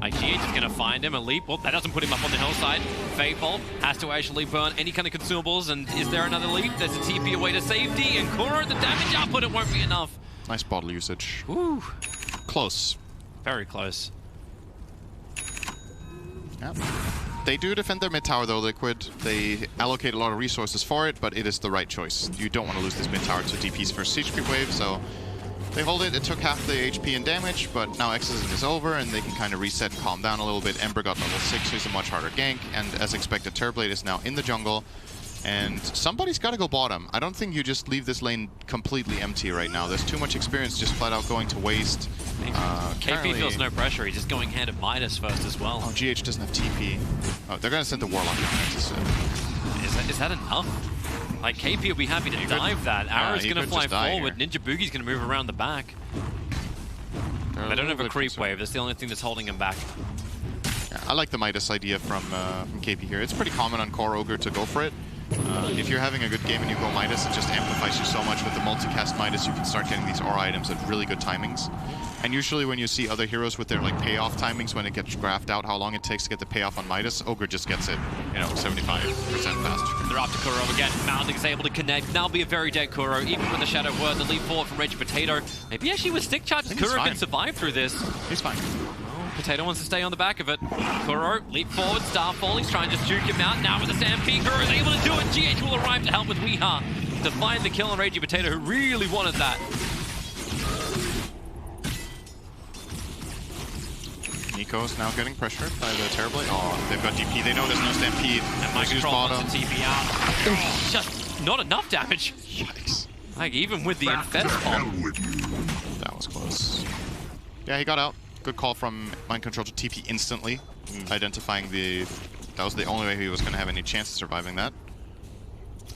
Like, GH is going to find him, a leap. Well, that doesn't put him up on the hillside. Faithful has to actually burn any kind of consumables, and is there another leap? There's a TP away to safety, and Kuro, the damage output, it won't be enough. Nice bottle usage. Ooh. Close. Very close. Yep. They do defend their mid tower though, Liquid. They allocate a lot of resources for it, but it is the right choice. You don't want to lose this mid tower to DP's first siege creep wave, so they hold it. It took half the HP and damage, but now Exorcism is over and they can kind of reset and calm down a little bit. Ember got level 6, so he's a much harder gank, and as expected, Terrorblade is now in the jungle. And somebody's got to go bottom. I don't think you just leave this lane completely empty right now. There's too much experience just flat out going to waste. KP feels no pressure. He's just going hand of Midas first as well. Oh, GH doesn't have TP. Oh, they're going to send the Warlock. Is that enough? Like, KP will be happy to dive that. Arrow's going to fly forward. Ninja Boogie's going to move around the back. They don't have a creep wave. That's the only thing that's holding him back. Yeah, I like the Midas idea from KP here. It's pretty common on core Ogre to go for it. If you're having a good game and you go Midas, it just amplifies you so much. With the multicast Midas, you can start getting these aura items at really good timings. And usually when you see other heroes with their like payoff timings, when it gets graphed out how long it takes to get the payoff on Midas, Ogre just gets it, 75% faster. They're after Kuro again. Mounding is able to connect. Now be a very dead Kuro, even with the Shadow Word. The leap forward from Raging Potato. Maybe actually with stick charges, Kuro can survive through this. He's fine. Potato wants to stay on the back of it. Kuro, leap forward, Starfall. He's trying to juke him out. Now with the Stampede, Kuro is able to do it. GH will arrive to help with Weeha to find the kill on Raging Potato, who really wanted that. Nico's now getting pressured by the Terrorblade. Oh, they've got DP. They know there's no Stampede. And Mike Control wants to TP out. Just not enough damage. Yikes. Like, even with the Infest bomb. That was close. Yeah, he got out. Good call from Mind Control to TP instantly, identifying that was the only way he was going to have any chance of surviving that.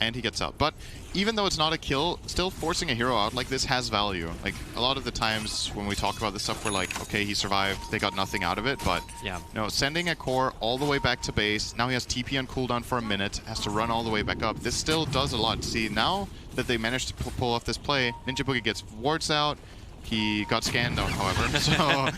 And he gets out. But even though it's not a kill, still forcing a hero out like this has value. Like, a lot of the times when we talk about this stuff, we're like, okay, he survived, they got nothing out of it, but yeah, sending a core all the way back to base, now he has TP on cooldown for a minute, has to run all the way back up. This still does a lot. See, now that they managed to pull off this play, Ninja Boogie gets wards out. He got scanned on, however, so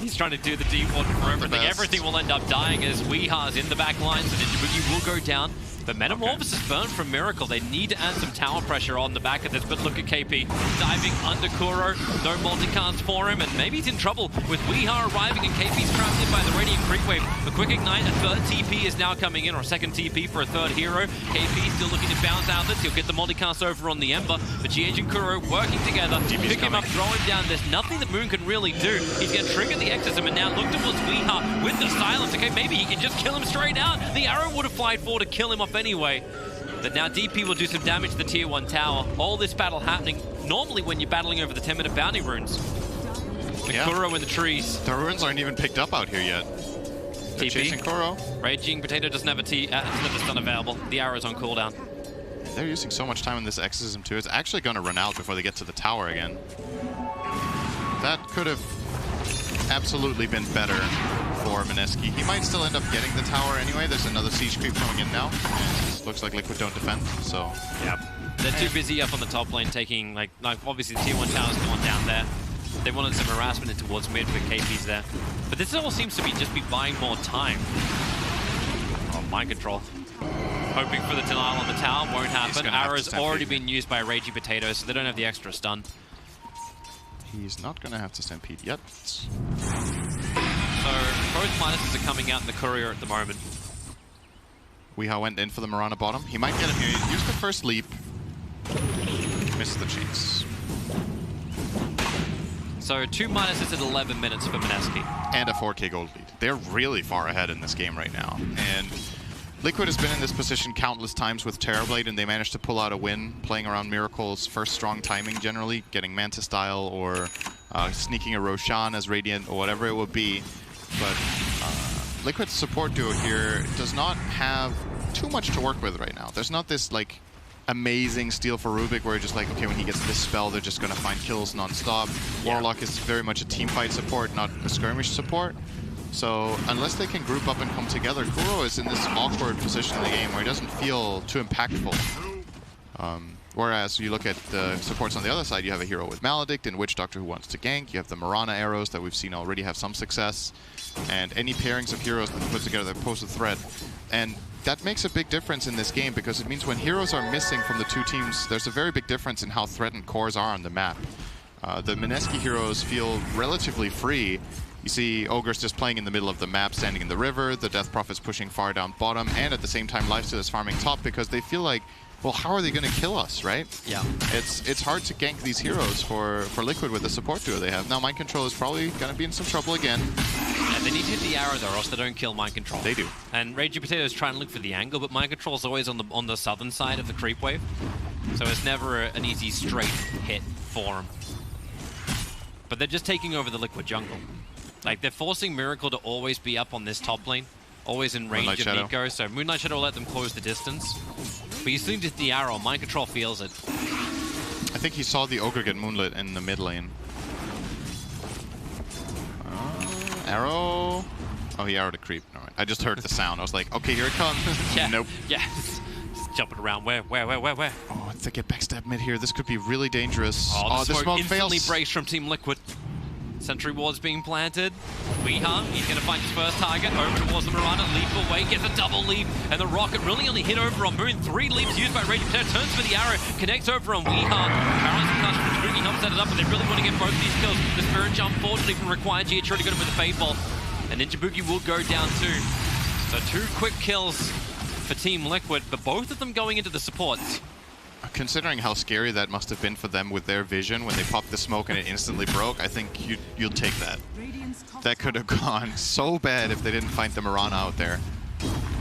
he's trying to do the deep ward for everything. Everything will end up dying as Weeha's in the back line, so Ninja Boogie will go down. But Metamorphosis burned from Miracle. They need to add some tower pressure on the back of this, but look at KP diving under Kuro. No multicast for him, and maybe he's in trouble with Weeha arriving, and KP's trapped in by the Radiant Creep Wave. A quick ignite, a third TP is now coming in, or a second TP for a third hero. KP still looking to bounce out this. He'll get the multicast over on the Ember, but GH and Kuro working together. Pick him up, throw him down. There's nothing that Moon can really do. He's going to trigger the Exorcism, and now look towards Weeha with the silence. Okay, maybe he can just kill him straight out. The arrow would have flied forward to kill him off anyway. But now DP will do some damage to the tier 1 tower. All this battle happening normally when you're battling over the 10-minute bounty runes. The Kuro in the trees. The runes aren't even picked up out here yet. They're chasing Kuro. Raging Potato doesn't have a stun available. The arrow's on cooldown. They're using so much time in this Exorcism too. It's actually going to run out before they get to the tower again. That could have absolutely been better for Mineski. He might still end up getting the tower anyway. There's another siege creep coming in now. And looks like Liquid don't defend, so... Yep. They're too busy up on the top lane taking, like obviously the tier 1 tower's gone down there. They wanted some harassment in towards mid with KP's there. But this all seems to be just be buying more time. Oh, Mind Control. Hoping for the denial on the tower, won't happen. Arrow's already been used by Raging Potato, so they don't have the extra stun. He's not going to have to Stampede yet. So both minuses are coming out in the courier at the moment. Weeha went in for the Mirana bottom. He might get him here. He used the first leap. Missed the chase. So 2 minuses at 11 minutes for Mineski. And a 4k gold lead. They're really far ahead in this game right now. And Liquid has been in this position countless times with Terrorblade, and they managed to pull out a win playing around Miracle's first strong timing generally, getting Manta style or sneaking a Roshan as Radiant or whatever it would be. But Liquid's support duo here does not have too much to work with right now. There's not this like amazing steal for Rubik where you're just like, okay, when he gets this spell, they're just going to find kills non-stop. Yeah. Warlock is very much a team fight support, not a skirmish support. So unless they can group up and come together, Kuro is in this awkward position in the game where he doesn't feel too impactful. Whereas you look at the supports on the other side, you have a hero with Maledict and Witch Doctor who wants to gank. You have the Mirana arrows that we've seen already have some success. And any pairings of heroes that put together that pose a threat. And that makes a big difference in this game because it means when heroes are missing from the two teams, there's a very big difference in how threatened cores are on the map. The Mineski heroes feel relatively free. You see Ogre's just playing in the middle of the map, standing in the river, the Death Prophet's pushing far down bottom, and at the same time Lifesteal is farming top because they feel like, well, how are they going to kill us, right? Yeah. It's hard to gank these heroes for Liquid with the support duo they have. Now Mind Control is probably going to be in some trouble again. Yeah, they need to hit the arrow though, or else they don't kill Mind Control. They do. And Raging Potato is trying to look for the angle, but Mind Control is always on the southern side of the creep wave. So it's never an easy straight hit for him. But they're just taking over the Liquid jungle. Like, they're forcing Miracle to always be up on this top lane, always in range of Nico, so Moonlight Shadow will let them close the distance. But you still hit the arrow, Mind Control feels it. I think he saw the Ogre get moonlit in the mid lane. Arrow. Oh, he arrowed a creep. All right. I just heard the sound. I was like, okay, here it comes. Yeah. Nope. Yeah. Just jumping around. Where? Oh, if they get backstab mid here, this could be really dangerous. Oh, the smoke instantly fails. breaks from Team Liquid. Sentry ward's being planted. Weeha, he's going to find his first target. Over towards the Mirana, leap away, gets a double leap. And the rocket really only hit over on Moon. 3 leaps used by Raging Potato, turns for the arrow, connects over on Weeha. Parents and Clash from Spooky helps set it up, but they really want to get both these kills. The Spirit Jump, fortunately from Required, GH already got him with the Fade Ball. And Ninjabuki will go down too. So 2 quick kills for Team Liquid, but both of them going into the supports. Considering how scary that must have been for them with their vision when they popped the smoke and it instantly broke, I think you'll take that. That could have gone so bad if they didn't find the Mirana out there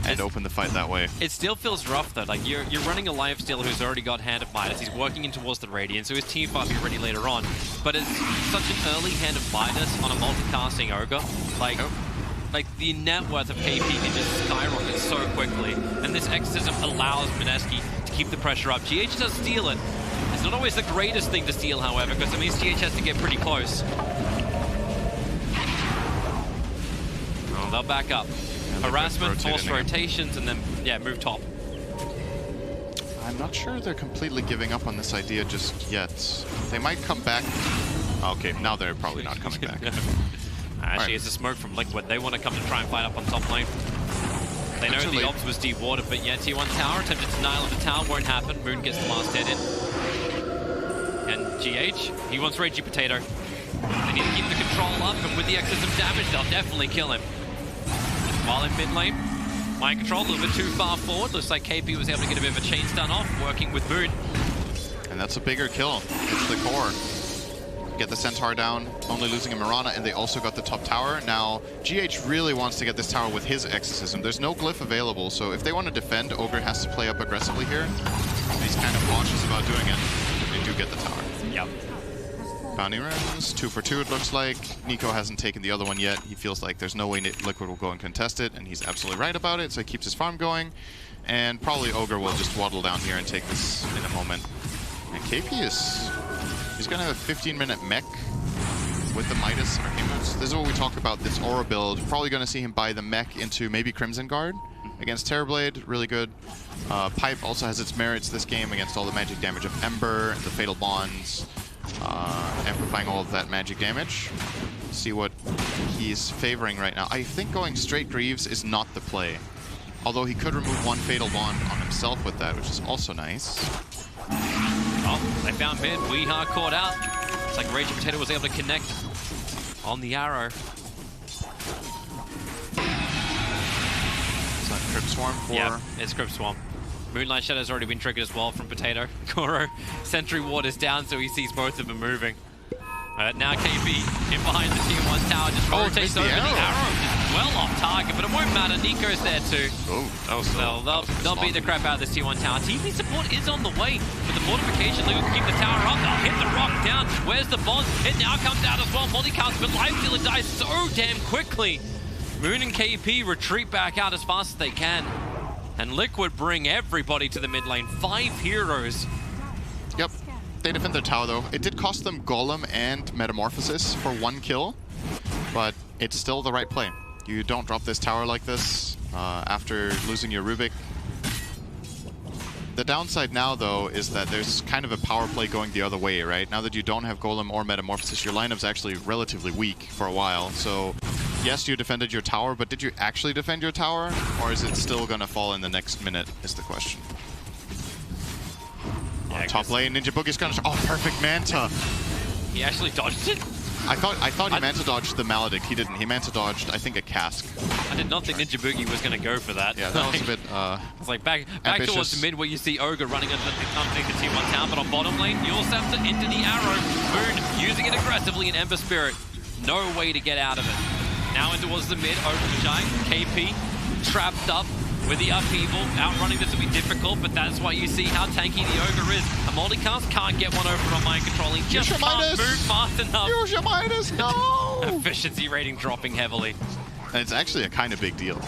and open the fight that way. It still feels rough though. Like you're running a Lifesteal who's already got Hand of Midas. He's working in towards the Radiant, so his team fight will be ready later on. But it's such an early Hand of Midas on a multicasting Ogre. Like the net worth of KP can just skyrocket so quickly, and this Exorcism allows Mineski to keep the pressure up. GH does steal it. It's not always the greatest thing to steal, however, because it means GH has to get pretty close. Well, they'll back up. Yeah, Harassment, force rotations, and then, yeah, move top. I'm not sure they're completely giving up on this idea just yet. They might come back. Okay, now they're probably not coming back. Actually, it's a smoke from Liquid. They want to come to try and fight up on top lane. They know the obs was dewatered, but yeah, T1 tower, attempted denial of the tower, won't happen. Moon gets the last hit in. And GH, he wants Raging Potato. They need to keep the control up, and with the excess of damage, they'll definitely kill him. While in mid lane, Mind Control a little bit too far forward. Looks like KP was able to get a bit of a chain stun off, working with Moon. And that's a bigger kill. It's the core. Get the Centaur down, only losing a Mirana, and they also got the top tower. Now, GH really wants to get this tower with his Exorcism. There's no glyph available, so if they want to defend, Ogre has to play up aggressively here. He's kind of cautious about doing it, but they do get the tower. Yep. Bounty runs, 2 for 2 it looks like. Nico hasn't taken the other one yet. He feels like there's no way Liquid will go and contest it, and he's absolutely right about it, so he keeps his farm going. And probably Ogre will just waddle down here and take this in a moment. And KP is... he's going to have a 15-minute mech with the Midas Archimedes. This is what we talk about, this Aura build. Probably going to see him buy the mech into maybe Crimson Guard against Terrorblade. Really good. Pipe also has its merits this game against all the magic damage of Ember and the Fatal Bonds. Amplifying all of that magic damage. See what he's favoring right now. I think going straight Greaves is not the play. Although he could remove 1 Fatal Bond on himself with that, which is also nice. Oh, they found mid. Weeha caught out. It's like Raging Potato was able to connect on the arrow. Is that Crypt Swarm for... yeah, it's Crypt Swarm. Moonlight Shadow's already been triggered as well from Potato. Koro, Sentry Ward is down, so he sees both of them moving. Now KP in behind the Tier 1 tower, just rotates over the arrow. Just well off target, but it won't matter. Nico's there too. Oh, that was they'll beat the crap out of this Tier 1 tower. TP support is on the way, but the fortification, they will keep the tower up. They'll hit the rock down. Where's the bomb? It now comes out as well. Multicast, but Lifesteal dies so damn quickly. Moon and KP retreat back out as fast as they can. And Liquid bring everybody to the mid lane. 5 heroes. Yep. They defend their tower though. It did cost them Golem and Metamorphosis for 1 kill, but it's still the right play. You don't drop this tower like this after losing your Rubik. The downside now, though, is that there's kind of a power play going the other way, right? Now that you don't have Golem or Metamorphosis, your lineup's actually relatively weak for a while. So, yes, you defended your tower, but did you actually defend your tower? Or is it still going to fall in the next minute, is the question. Yeah, top lane, Ninja Boogie's going to... Oh, perfect Manta! He actually dodged it? I thought he Manta dodged the Maledict. He didn't. He Manta dodged, I think, a cask. I did not think Ninja Boogie was going to go for that. Yeah, that was a bit it's like back towards the mid where you see Ogre running underneath the T1 town, but on bottom lane, you'll have to into the arrow. Moon using it aggressively in Ember Spirit. No way to get out of it. Now in towards the mid, Ogre Giant, KP, trapped up with the upheaval. Outrunning this will be difficult, but that's why you see how tanky the Ogre is. A multicast can't get one over on mind control. He just can't move fast enough. Use your Midas, no! Efficiency rating dropping heavily. And it's actually a kind of big deal.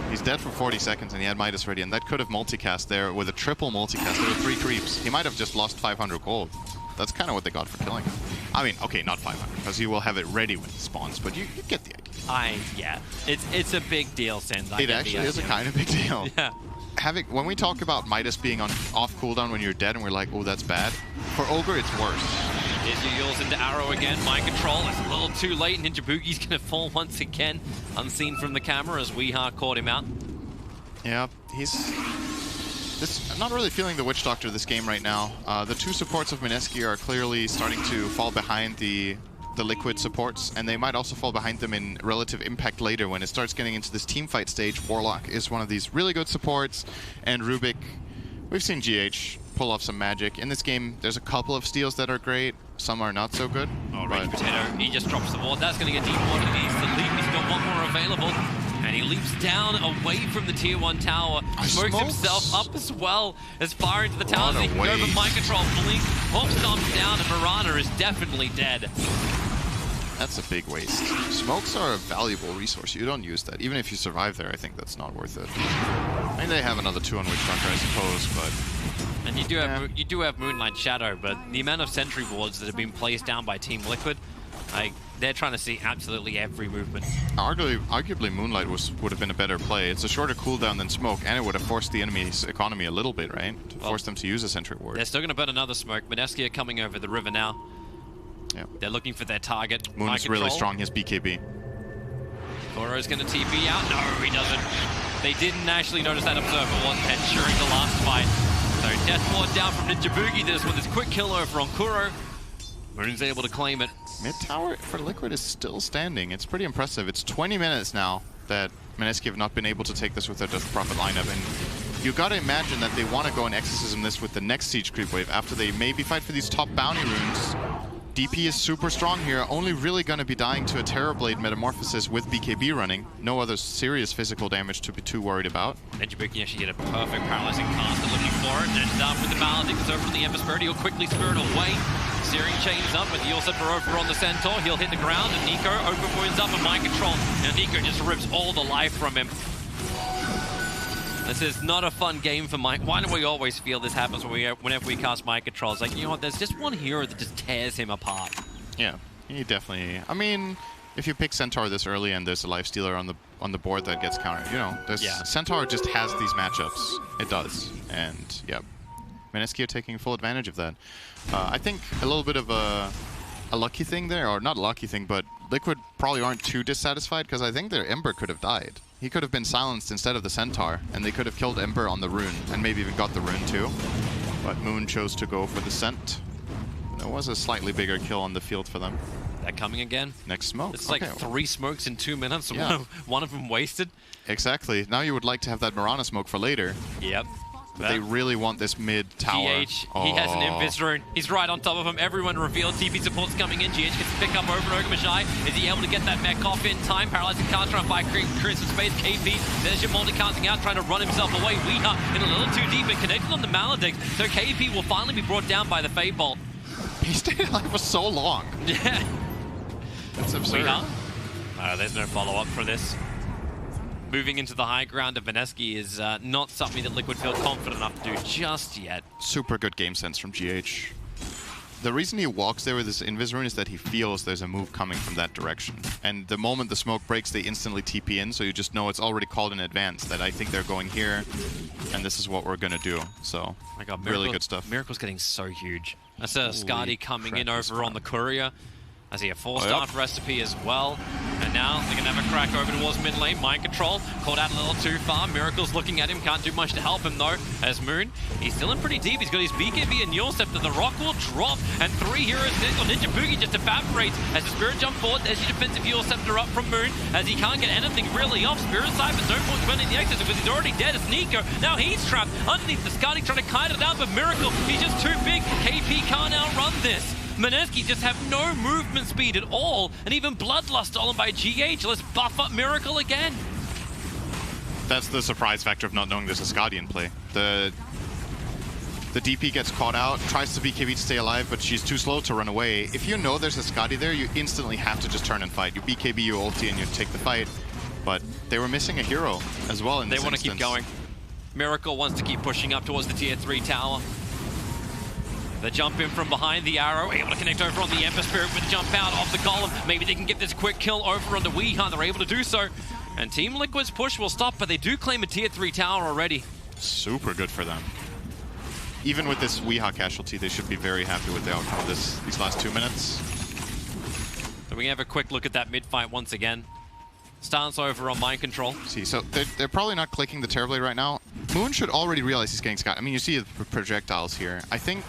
He's dead for 40 seconds and he had Midas ready, and that could have multicast there with a triple multicast. There were 3 creeps. He might have just lost 500 gold. That's kind of what they got for killing him. I mean, okay, not 500, because he will have it ready when he spawns, but you get the idea. Yeah. It's a big deal, Sens. It actually is a kind of big deal. Yeah. When we talk about Midas being off cooldown when you're dead and we're like, oh, that's bad, for Ogre, it's worse. Here's your Yules into arrow again. Mind control. It's a little too late. Ninja Boogie's going to fall once again, unseen from the camera as Weeha caught him out. Yeah, I'm not really feeling the Witch Doctor this game right now. The 2 supports of Mineski are clearly starting to fall behind the Liquid supports, and they might also fall behind them in relative impact later when it starts getting into this team fight stage. Warlock is one of these really good supports, and Rubik, we've seen GH pull off some magic. In this game, there's a couple of steals that are great, some are not so good. Oh, Rage Potato, he just drops the ward. That's going to get deep water. He needs to leap. He's got one more available. And he leaps down away from the tier 1 tower. Smokes himself up as well as far into the tower as he can go, but mind control. Blink, Hawk stomps down, and Mirana is definitely dead. That's a big waste. Smokes are a valuable resource. You don't use that. Even if you survive there, I think that's not worth it. I mean, they have another 2 on Witch Doctor, I suppose, but... And you do have Moonlight Shadow, but the amount of sentry wards that have been placed down by Team Liquid, they're trying to see absolutely every movement. Arguably Moonlight would have been a better play. It's a shorter cooldown than Smoke, and it would have forced the enemy's economy a little bit, right? To force them to use a sentry ward. They're still going to burn another Smoke. Mineski are coming over the river now. Yep. They're looking for their target. Moon is really strong, his BKB. Goro's going to TP out. No, he doesn't. They didn't actually notice that Observer wasn't head during the last fight. So Death Ward down from Ninja Boogie. This with his quick kill over on Kuro. Moon's able to claim it. Mid tower for Liquid is still standing. It's pretty impressive. It's 20 minutes now that Mineski have not been able to take this with their Death Prophet lineup, and you gotta imagine that they want to go and Exorcism this with the next Siege Creep wave after they maybe fight for these top bounty runes. DP is super strong here, only really going to be dying to a Terrorblade Metamorphosis with BKB running. No other serious physical damage to be too worried about. Ninja Boogie actually get a perfect paralyzing caster looking for it, and up with the Maledict is over from the Ember Spirit. He'll quickly spirit away. Searing chains up with the set for over on the Centaur. He'll hit the ground, and Nico open wounds up and mind control, and Nico just rips all the life from him. This is not a fun game for Mike. Why do we always feel this happens whenever we cast Mind Control? It's like, you know what, there's just one hero that just tears him apart. Yeah, he definitely... I mean, if you pick Centaur this early and there's a Lifestealer on the board that gets countered, you know, Centaur just has these matchups. It does. And, yeah, Mineski are taking full advantage of that. I think a little bit of a lucky thing there, or not a lucky thing, but Liquid probably aren't too dissatisfied because I think their Ember could have died. He could have been silenced instead of the Centaur, and they could have killed Ember on the rune, and maybe even got the rune too. But Moon chose to go for the Scent. There was a slightly bigger kill on the field for them. They're coming again? Next smoke. It's like 3 smokes in 2 minutes, yeah. One of them wasted. Exactly. Now you would like to have that Mirana smoke for later. Yep. But they really want this mid tower. GH, he has an Invis rune. He's right on top of him. Everyone revealed. TP support's coming in. GH gets to pick up over Ogre Magi. Is he able to get that mech off in time? Paralyzing card trying to buy create some space. KP, there's your multi-casting out, trying to run himself away. Weeha in a little too deep and connected on the Maledict. So KP will finally be brought down by the Fade Bolt. He stayed alive for so long. Yeah. That's absurd. There's no follow-up for this. Moving into the high ground of Mineski is not something that Liquid feel confident enough to do just yet. Super good game sense from GH. the reason he walks there with his Invis rune is that he feels there's a move coming from that direction. And the moment the smoke breaks, they instantly TP in, so you just know it's already called in advance that I think they're going here, and this is what we're going to do. So, my God, really good stuff. Miracle's getting so huge. That's a Skadi coming in over on the Courier. I see a 4-star recipe as well. And now they're going to have a crack over towards mid lane. Mind control, caught out a little too far. Miracle's looking at him, can't do much to help him though. As Moon, he's still in pretty deep. He's got his BKB and Yule Scepter. The rock will drop, and 3 heroes on Ninja Boogie just evaporates as the Spirit jump forward. There's your defensive Yule Scepter up from Moon, as he can't get anything really off. Spirit side, but no point spending the exit because he's already dead as Nico. Now he's trapped underneath the Skadi, trying to kite it out, but Miracle, he's just too big. KP can't outrun this. Maneski just have no movement speed at all, and even Bloodlust stolen by GH. Let's buff up Miracle again. That's the surprise factor of not knowing there's a Skadi in play. The DP gets caught out, tries to BKB to stay alive, but she's too slow to run away. If you know there's a Skadi there, you instantly have to just turn and fight. You BKB, you ulti, and you take the fight. But they were missing a hero as well in this instance. They want to keep going. Miracle wants to keep pushing up towards the tier 3 tower. The jump in from behind the arrow, able to connect over on the Ember Spirit with the jump out of the golem. Maybe they can get this quick kill over on the Weehan. They're able to do so. And Team Liquid's push will stop, but they do claim a tier 3 tower already. Super good for them. Even with this Weeha casualty, they should be very happy with the outcome of these last 2 minutes. So we have a quick look at that mid fight once again. Stance over on mind control. See, so they're probably not clicking the Terrorblade right now. Moon should already realize he's getting Scott. I mean, you see the projectiles here. I think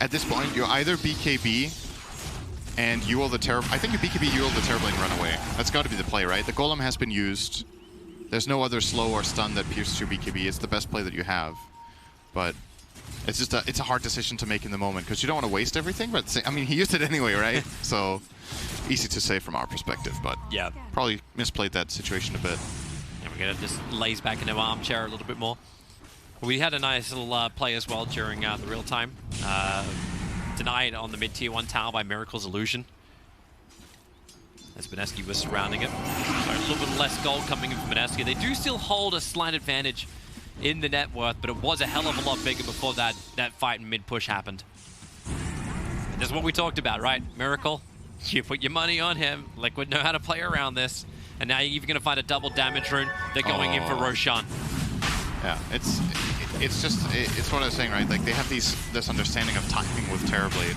at this point, you either BKB and Ewell the Terrorblade. I think you BKB, Ewell the Terrorblade and run away. That's got to be the play, right? The Golem has been used. There's no other slow or stun that pierces your BKB. It's the best play that you have. But it's just it's a hard decision to make in the moment because you don't want to waste everything. But I mean, he used it anyway, right? So easy to say from our perspective, but yeah, probably misplayed that situation a bit. And we're gonna just laze back into armchair a little bit more. We had a nice little play as well during the real time. Denied on the mid tier 1 tower by Miracle's Illusion, as Beneski was surrounding it. So a little bit less gold coming in from Beneski. They do still hold a slight advantage in the net worth, but it was a hell of a lot bigger before that fight and mid push happened. And this is what we talked about, right? Miracle, you put your money on him. Liquid know how to play around this. And now you're even going to find a double damage rune. They're going in for Roshan. Yeah, it's what I was saying, right? Like they have this understanding of timing with Terrorblade.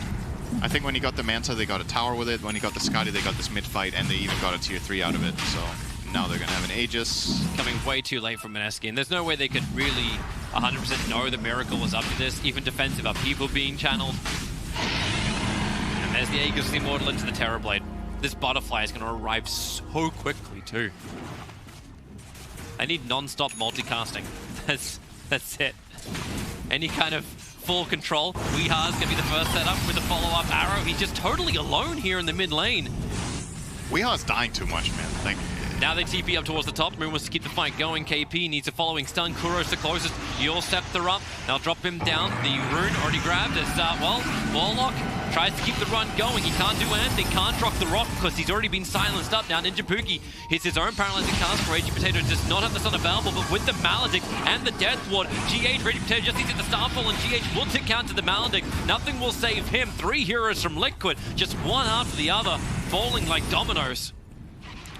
I think when he got the Manta, they got a tower with it. When he got the Skadi, they got this mid fight, and they even got a tier 3 out of it. So now they're gonna have an Aegis. Coming way too late from Beneski, and there's no way they could really 100% know that Miracle was up to this. Even defensive upheaval being channeled. And there's the Aegis of the Immortal into the Terrorblade. This butterfly is gonna arrive so quickly too. I need non-stop multicasting. That's it. Any kind of full control. Weeha's gonna be the first setup with a follow-up arrow. He's just totally alone here in the mid lane. Weeha's dying too much, man. Like, now they TP up towards the top. Moon wants to keep the fight going. KP needs a following stun. Kuro's the closest. Yule Scepter up. They'll drop him down. The rune already grabbed as, well, Warlock tries to keep the run going. He can't do anything. Can't drop the rock because he's already been silenced up. Now Ninja Pookie hits his own paralyzing cast. Raging Potato does not have the stun available, but with the Maledict and the Death Ward, GH Raging Potato just needs to Starfall, and GH will tick counter the Maledict. Nothing will save him. 3 heroes from Liquid, just one after the other, falling like dominoes.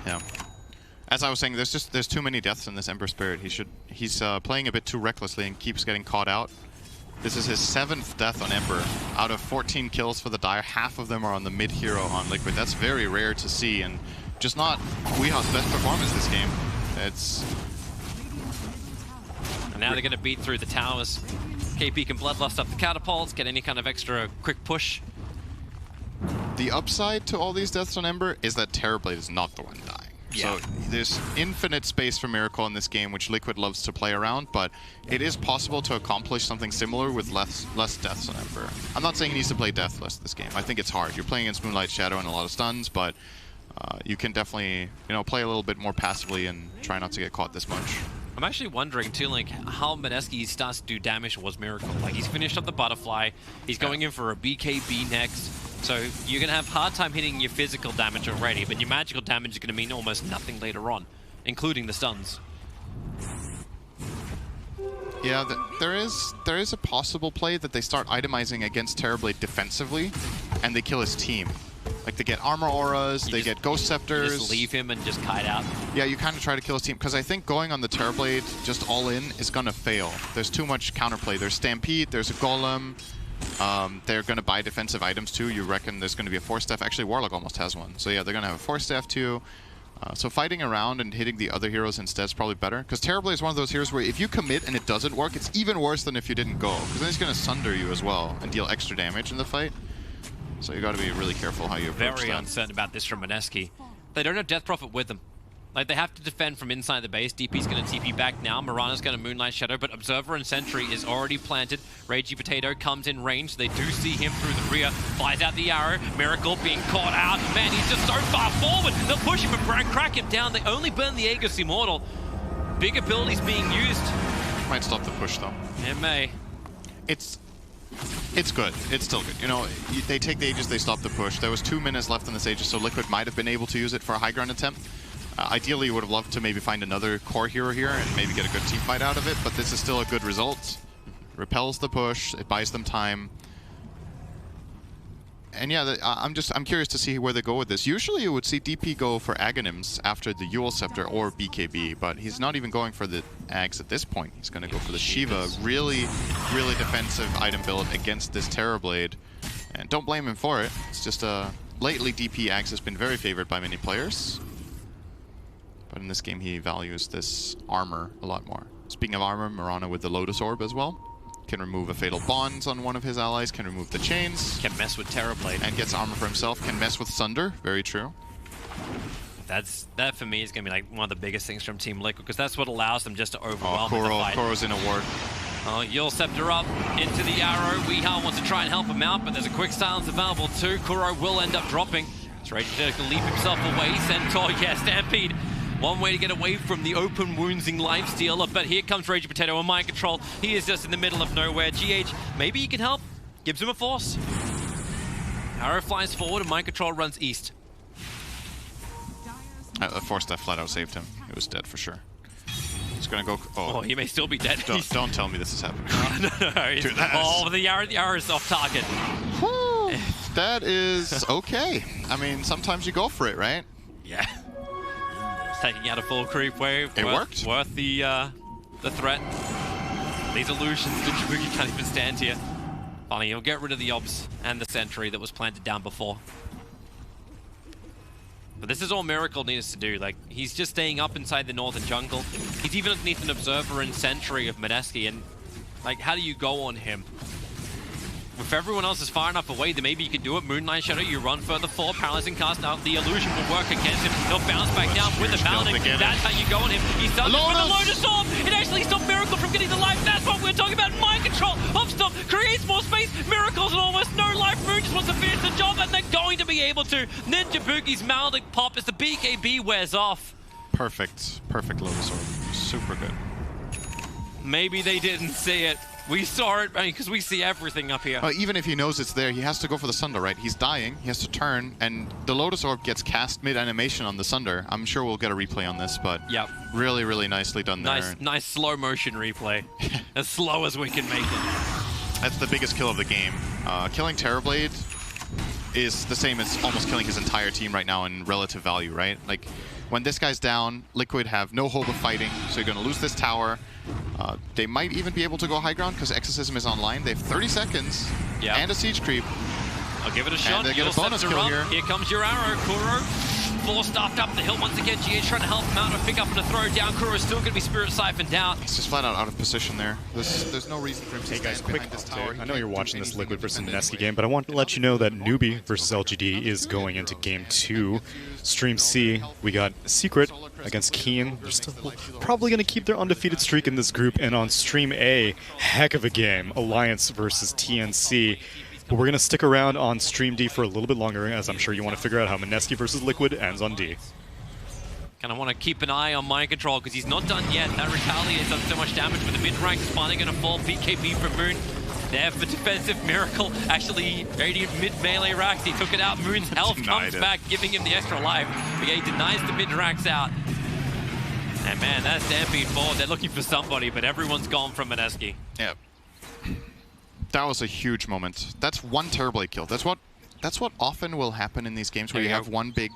Yeah. As I was saying, there's too many deaths in this Ember Spirit. He's playing a bit too recklessly and keeps getting caught out. This is his 7th death on Ember. Out of 14 kills for the Dire, half of them are on the mid hero on Liquid. That's very rare to see, and just not Weeha's best performance this game. And now they're going to beat through the towers. KP can Bloodlust up the catapults, get any kind of extra quick push. The upside to all these deaths on Ember is that Terrorblade is not the one dying. Yeah. So there's infinite space for Miracle in this game, which Liquid loves to play around, but it is possible to accomplish something similar with less deaths on Ember. I'm not saying he needs to play deathless this game. I think it's hard. You're playing against Moonlight Shadow and a lot of stuns, but you can definitely, play a little bit more passively and try not to get caught this much. I'm actually wondering too, like, how Beneski starts to do damage towards Miracle. Like, he's finished up the butterfly, he's going in for a BKB next. So you're going to have a hard time hitting your physical damage already, but your magical damage is going to mean almost nothing later on, including the stuns. Yeah, there is a possible play that they start itemizing against Terrorblade defensively, and they kill his team. Like, they get armor auras, they get ghost scepters. Just leave him and just kite out. Yeah, you kind of try to kill his team, because I think going on the Terrorblade just all in is going to fail. There's too much counterplay. There's Stampede, there's a Golem. They're going to buy defensive items too. You reckon there's going to be a Force Staff? Actually, Warlock almost has one. So yeah, they're going to have a Force Staff too. So fighting around and hitting the other heroes instead is probably better. Because Terrorblade is one of those heroes where if you commit and it doesn't work, it's even worse than if you didn't go. Because then he's going to sunder you as well and deal extra damage in the fight. So you got to be really careful how you approach Very that. uncertain about this from Mineski. They don't have Death Prophet with them. Like, they have to defend from inside the base. DP's going to TP back now. Mirana's going to Moonlight Shadow, but Observer and Sentry is already planted. Ragey Potato comes in range. They do see him through the rear. Flies out the arrow. Miracle being caught out. Man, he's just so far forward. They'll push him and crack him down. They only burn the Aegis Immortal. Big abilities being used. Might stop the push though. It may. It's good. It's still good. You know, they take the Aegis, they stop the push. There was 2 minutes left in this Aegis, so Liquid might have been able to use it for a high ground attempt. Ideally, you would have loved to maybe find another core hero here and maybe get a good team fight out of it, but this is still a good result. Repels the push, it buys them time. And yeah, I'm curious to see where they go with this. Usually you would see DP go for Aghanims after the Eul Scepter or BKB, but he's not even going for the Ags at this point. He's going to go for the Shiva. Really, really defensive item build against this Terrorblade. And don't blame him for it. It's just lately DP Ags has been very favored by many players. But in this game, he values this armor a lot more. Speaking of armor, Mirana with the Lotus Orb as well. Can remove a Fatal Bonds on one of his allies, can remove the chains. Can mess with Terrorblade. And gets armor for himself, can mess with Sunder, very true. That for me is going to be like one of the biggest things from Team Liquid, because that's what allows them just to overwhelm in the fight. Koro's in a ward. Oh, Eul Scepter up into the arrow. Weehaw wants to try and help him out, but there's a quick silence available too. Koro will end up dropping. It's ready to leap himself away. Centaur, yeah, Stampede. One way to get away from the open woundsing lifestealer, but here comes Ragey Potato on mind control. He is just in the middle of nowhere. GH, maybe he can help. Gives him a force. Arrow flies forward and mind control runs east. The Force Staff flat out saved him. He was dead for sure. He's gonna go. Oh, he may still be dead. Don't tell me this is happening. No, Dude, the arrow is off target. That is okay. I mean, sometimes you go for it, right? Yeah. Taking out a full creep wave. It worked. Worth the threat. These illusions, the Djibouti can't even stand here. Funny, he'll get rid of the Obs and the Sentry that was planted down before. But this is all Miracle needs to do. Like, he's just staying up inside the northern jungle. He's even underneath an Observer and Sentry of Mineski, and like, how do you go on him? If everyone else is far enough away, then maybe you can do it. Moonlight Shadow, you run further forward, paralyzing cast out. The illusion will work against him. He'll bounce back down with the paladin. That's how you go on him. He's done it with a Lotus Orb. It actually stopped Miracle from getting the life. That's what we're talking about. Mind control. Upstop creates more space. Miracle's and almost no life. Moon just wants to finish the job, and they're going to be able to. Ninja Boogie's Maldic pop as the BKB wears off. Perfect. Perfect Lotus Orb. Super good. Maybe they didn't see it. We saw it, because we see everything up here. Even if he knows it's there, he has to go for the Sunder, right? He's dying, he has to turn, and the Lotus Orb gets cast mid-animation on the Sunder. I'm sure we'll get a replay on this, but yep. Really, really nicely done there. Nice slow motion replay. As slow as we can make it. That's the biggest kill of the game. Killing Terrorblade is the same as almost killing his entire team right now in relative value, right? Like, when this guy's down, Liquid have no hope of fighting, so you're going to lose this tower. They might even be able to go high ground because Exorcism is online. They have 30 seconds and a siege creep. I'll give it a shot. And they get a bonus kill here. Here comes your arrow, Kuro. Full staffed up the hill once again. GH trying to help him out and pick up and a throw down. Kuro's still going to be spirit siphoned out. He's just flat out of position there. There's no reason for him to stand behind this tower. I know you're watching this Liquid versus Mineski game, but I want to let you know that Newbie versus LGD is going into Game 2. Stream C, we got Secret against Keen. They're still probably going to keep their undefeated streak in this group. And on Stream A, heck of a game, Alliance versus TNC. But we're going to stick around on Stream D for a little bit longer, as I'm sure you want to figure out how Mineski versus Liquid ends on D. Kind of want to keep an eye on mind control because he's not done yet. That retaliates done so much damage, but the mid-rank is finally going to fall. BKB for Moon. There for defensive Miracle. Actually, Radiant mid-melee racks. He took it out. Moon's health comes back, giving him the extra life. But yeah, he denies the mid-racks out. And man, that's Stampede forward. They're looking for somebody, but everyone's gone from Mineski. Yeah. That was a huge moment. That's one Terrorblade kill. That's what often will happen in these games where you have one big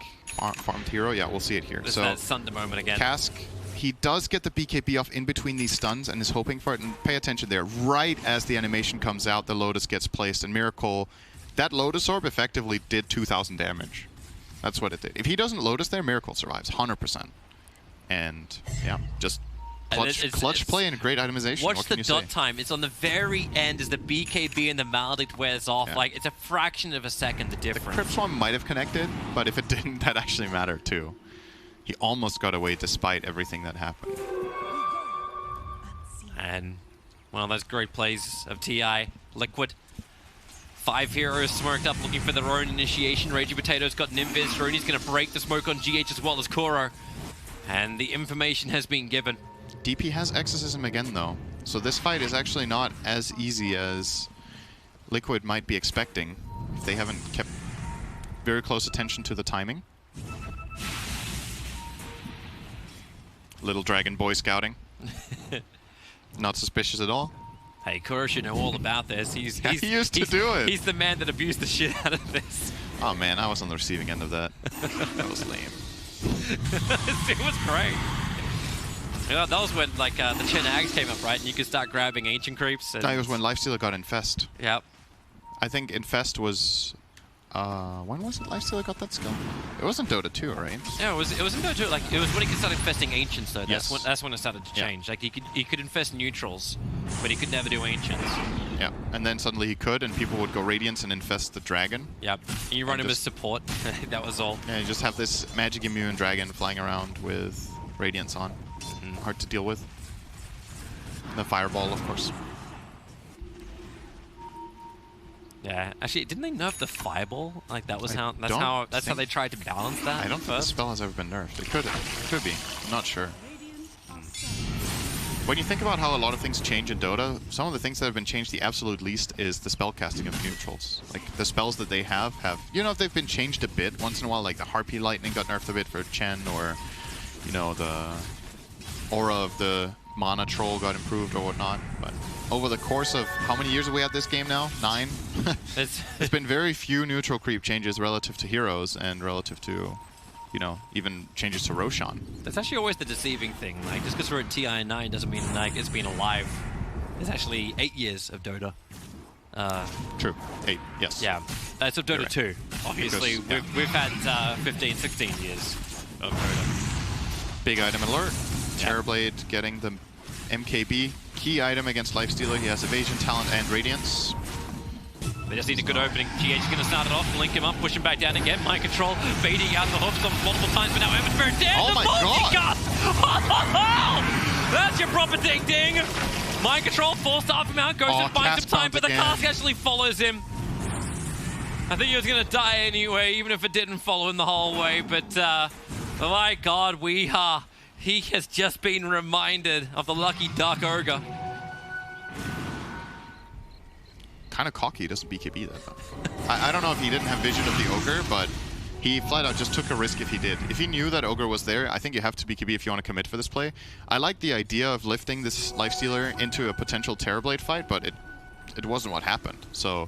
farmed hero. Yeah, we'll see it here. This So that Sunder moment again. Cask, he does get the BKB off in between these stuns and is hoping for it. And pay attention there. Right as the animation comes out, the Lotus gets placed. And Miracle, that Lotus Orb effectively did 2,000 damage. That's what it did. If he doesn't Lotus there, Miracle survives 100%. And yeah, just clutch play and great itemization. Watch the dot time. It's on the very end as the BKB and the Maledict wears off. Yeah. Like, it's a fraction of a second the difference. The Crypt Swarm might have connected, but if it didn't, that actually mattered too. He almost got away despite everything that happened. And one of those great plays of TI. Liquid. 5 heroes smoked up looking for their own initiation. Raging Potato's got Nimbus. Roni's going to break the smoke on GH as well as Kuro. And the information has been given. DP has Exorcism again, though. So this fight is actually not as easy as Liquid might be expecting if they haven't kept very close attention to the timing. Little Dragon Boy scouting. Not suspicious at all. Hey, Kuro should know all about this. He used to do it. He's the man that abused the shit out of this. Oh man, I was on the receiving end of that. That was lame. It was great. Yeah, that was when like the Chen Ags came up, right? And you could start grabbing ancient creeps. And That was when Lifestealer got Infest. Yep. I think Infest was... when was it Lifestealer got that skill? It wasn't Dota 2, right? Yeah, it wasn't Dota 2. Like, it was when he could start infesting ancients, though. Yes. That's when it started to change. Like, he could infest neutrals, but he could never do ancients. Yeah, and then suddenly he could, and people would go Radiance and infest the dragon. Yep. You run him as support. That was all. Yeah, you just have this magic immune dragon flying around with Radiance on. Hard to deal with. And the Fireball, of course. Yeah, actually, didn't they nerf the Fireball? Like that's how they tried to balance that. I don't think the spell has ever been nerfed. It could be. I'm not sure. When you think about how a lot of things change in Dota, some of the things that have been changed the absolute least is the spell casting of neutrals. Like the spells that they have, you know, if they've been changed a bit once in a while, like the Harpy Lightning got nerfed a bit for Chen, or you know, the aura of the Mana Troll got improved or whatnot, but over the course of how many years have we had this game now? 9? There's been very few neutral creep changes relative to heroes and relative to, you know, even changes to Roshan. That's actually always the deceiving thing. Like, just because we're at TI 9 doesn't mean like it's been alive. There's actually 8 years of Dota. True. 8, yes. Yeah. That's of Dota right. 2. Obviously, Because, we've had 15, 16 years of Dota. Big item alert. Terrorblade getting the MKB. Key item against Lifestealer. He has Evasion, Talent, and Radiance. They just need a good opening. GH is going to start it off, link him up, push him back down again. Mind control, baiting out the hooks multiple times, but now Evan's dead. Oh my god! That's your proper ding-ding. Mind control, forced off him out, goes and finds some time, but the cask actually follows him. I think he was going to die anyway, even if it didn't follow him the whole way, but oh my god, he has just been reminded of the lucky Dark Ogre. Kind of cocky, he doesn't BKB that though. I don't know if he didn't have vision of the Ogre, but he flat out just took a risk if he did. If he knew that Ogre was there, I think you have to BKB if you want to commit for this play. I like the idea of lifting this Lifestealer into a potential Terrorblade fight, but it wasn't what happened. So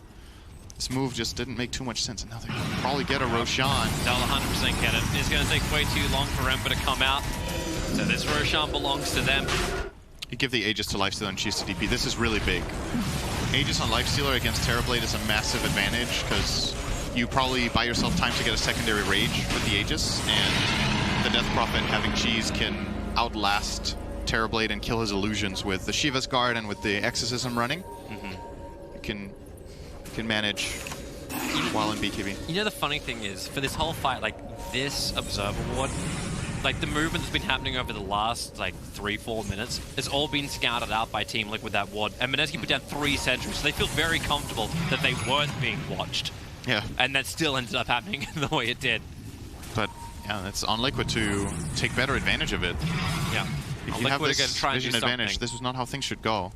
this move just didn't make too much sense. And now they're gonna probably get a Roshan. They'll 100% get it. It's going to take way too long for Ember to come out. So this Roshan belongs to them. You give the Aegis to Lifestealer and choose to DP. This is really big. Aegis on Lifestealer against Terrorblade is a massive advantage because you probably buy yourself time to get a secondary rage with the Aegis, and the Death Prophet having cheese can outlast Terrorblade and kill his illusions with the Shiva's Guard and with the Exorcism running. You can manage while in BKB. You know, the funny thing is, for this whole fight, like this Observer Ward, like the movement that's been happening over the last like 3-4 minutes has all been scouted out by Team Liquid with that ward. And Mineski put down 3 sentries, so they feel very comfortable that they weren't being watched. Yeah. And that still ended up happening the way it did. But yeah, it's on Liquid to take better advantage of it. Yeah. If you have this vision advantage, this is not how things should go.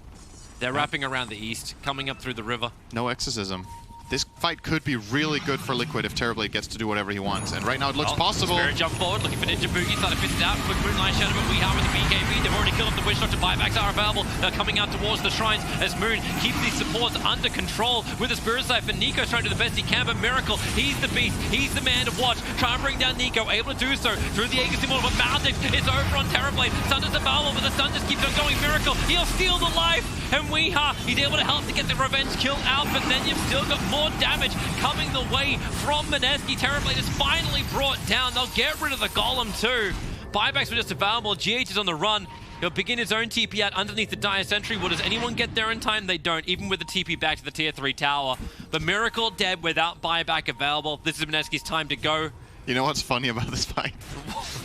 They're wrapping around the east, coming up through the river. No Exorcism. This fight could be really good for Liquid if Terrorblade gets to do whatever he wants. And right now it looks possible. Spirit jump forward, looking for Ninja Boogie, trying to fist it out. Quick Moonlight Shadow, but we have with the BKB. They've already killed off the Witch Doctor. Buybacks are available. They're coming out towards the shrines as Moon keeps these supports under control with the Spirit Siphon. Nico's trying to do the best he can, but Miracle, he's the beast. He's the man to watch. Try and bring down Nico. Able to do so through the Aegis Immortal, but Maldix is over on Terrorblade. Sunder's available, but the Sun just keeps on going. Miracle, he'll steal the life. And Weeha, he's able to help to get the revenge kill out, but then you've still got more damage coming the way from Mineski. Terrorblade is finally brought down. They'll get rid of the Golem too. Buybacks were just available. GH is on the run. He'll begin his own TP out underneath the Dire Sentry. Well, does anyone get there in time? They don't, even with the TP back to the Tier 3 tower. But Miracle dead without buyback available. This is Mineski's time to go. You know what's funny about this fight?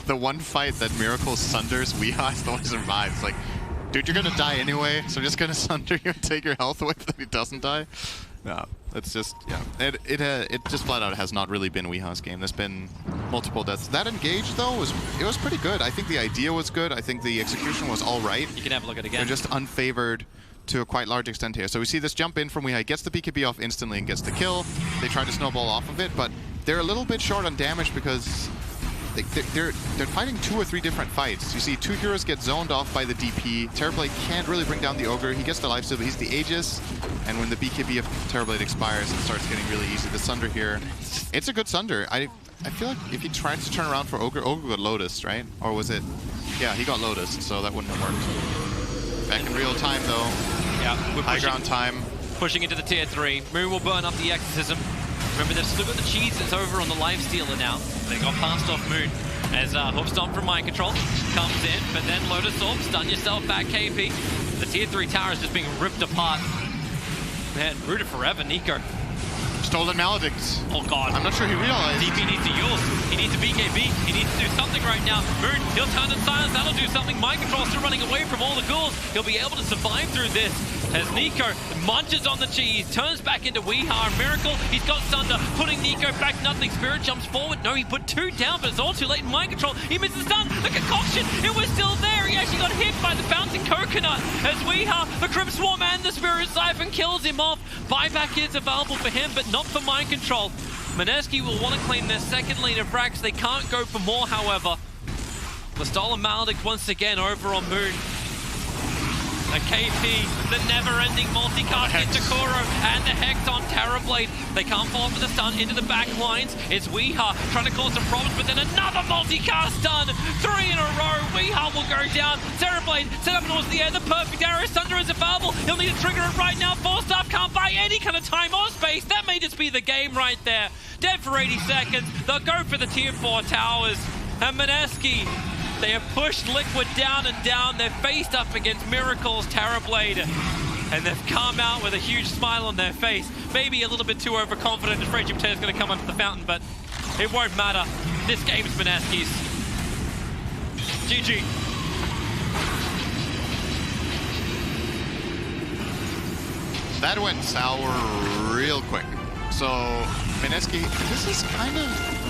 The one fight that Miracle sunders Weeha is the one who survives. Like, dude, you're gonna die anyway, so I'm just gonna sunder you and take your health away so that he doesn't die. No, it's just, yeah. It just flat out has not really been Weeha's game. There's been multiple deaths. That engage, though, was pretty good. I think the idea was good. I think the execution was all right. You can have a look at it again. They're just unfavored to a quite large extent here. So we see this jump in from Weeha. He gets the BKB off instantly and gets the kill. They try to snowball off of it, but they're a little bit short on damage because they're fighting 2 or 3 different fights. You see 2 heroes get zoned off by the DP. Terrorblade can't really bring down the Ogre. He gets the lifesteal, but he's the Aegis. And when the BKB of Terrorblade expires, it starts getting really easy. The Sunder here, it's a good Sunder. I feel like if he tried to turn around for Ogre got Lotus, right? Or was it? Yeah, he got Lotus, so that wouldn't have worked. Back in real time, though. Yeah, we're high ground time. Pushing into the Tier 3. Moon will burn up the Exorcism. Remember, they've still got the cheese that's over on the Lifestealer now. They got passed off Moon as Hoof Stomp from Mind Control comes in, but then Lotus Orb, stun yourself back KP. The Tier 3 tower is just being ripped apart. Man, rooted forever, Nico. Stolen Maledicts. Oh god. I'm not sure he realized. DP needs to use. He needs a BKB. He needs to do something right now. Moon, he'll turn in silence. That'll do something. Mind Control still running away from all the ghouls. He'll be able to survive through this. As Nico munches on the cheese, turns back into Weeha. Miracle, he's got Sunder, putting Nico back. Nothing. Spirit jumps forward. No, he put 2 down, but it's all too late in Mind Control. He misses stun. The concoction, it was still there. He actually got hit by the bouncing coconut. As Weeha, the Crypt Swarm and the Spirit Siphon kills him off. Buyback is available for him, but not for Mind Control. Mineski will want to claim their second lane of frags. They can't go for more, however. The stolen Maledict once again over on Moon. A KP, the never-ending multicast into Kuro, and the Hex on Terrorblade. They can't fall for the stun into the back lines. It's Weeha trying to cause some problems, but then another multicast stun. 3 in a row. Weeha will go down. Terrorblade set up towards the air. The perfect arrow. Sunder is available. He'll need to trigger it right now. Force Staff can't buy any kind of time or space. That may just be the game right there. Dead for 80 seconds. They'll go for the Tier 4 towers. And Mineski, they have pushed Liquid down and down. They're faced up against Miracle's Terrorblade. And they've come out with a huge smile on their face. Maybe a little bit too overconfident. Afraid Jupiter is going to come under the fountain, but it won't matter. This game's Mineski's. GG. That went sour real quick. So, Mineski, this is kind of...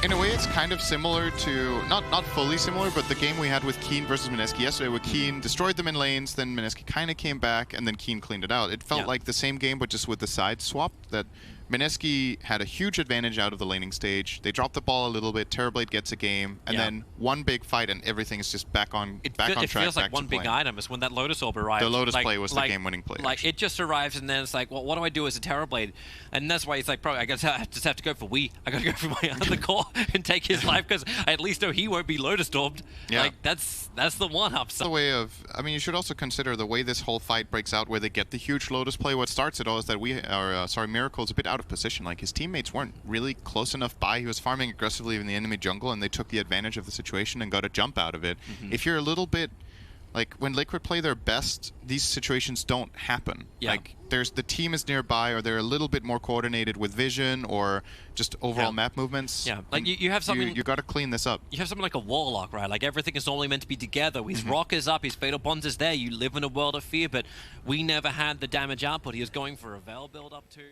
In a way, it's kind of similar to, not fully similar, but the game we had with Keen versus Mineski yesterday, where Keen destroyed them in lanes, then Mineski kind of came back, and then Keen cleaned it out. It felt like the same game, but just with the sides swapped, that Mineski had a huge advantage out of the laning stage. They dropped the ball a little bit, Terrorblade gets a game, and then one big fight, and everything is just back on track. It feels like one big item is when that Lotus Orb arrived. The Lotus play was the game-winning play. Like, it just arrives, and then it's like, well, what do I do as a Terrorblade? And that's why he's like, bro, I just have to go for Wii. I gotta go for my other core and take his life, because I at least know he won't be Lotus Orbed. Yeah. Like, that's the one-up. The way of, I mean, you should also consider the way this whole fight breaks out, where they get the huge Lotus play. What starts it all is that Miracle's a bit out of position. Like, his teammates weren't really close enough by. He was farming aggressively in the enemy jungle, and they took the advantage of the situation and got a jump out of it. If you're a little bit, like, when Liquid play their best, these situations don't happen. Like, the team is nearby, or they're a little bit more coordinated with vision or just overall map movements. Like you have something. You got to clean this up. You have something like a Warlock, right? Like, everything is only meant to be together. His Rock is up, his Fatal Bonds is there. You live in a world of fear, but we never had the damage output. He was going for a Veil build up too.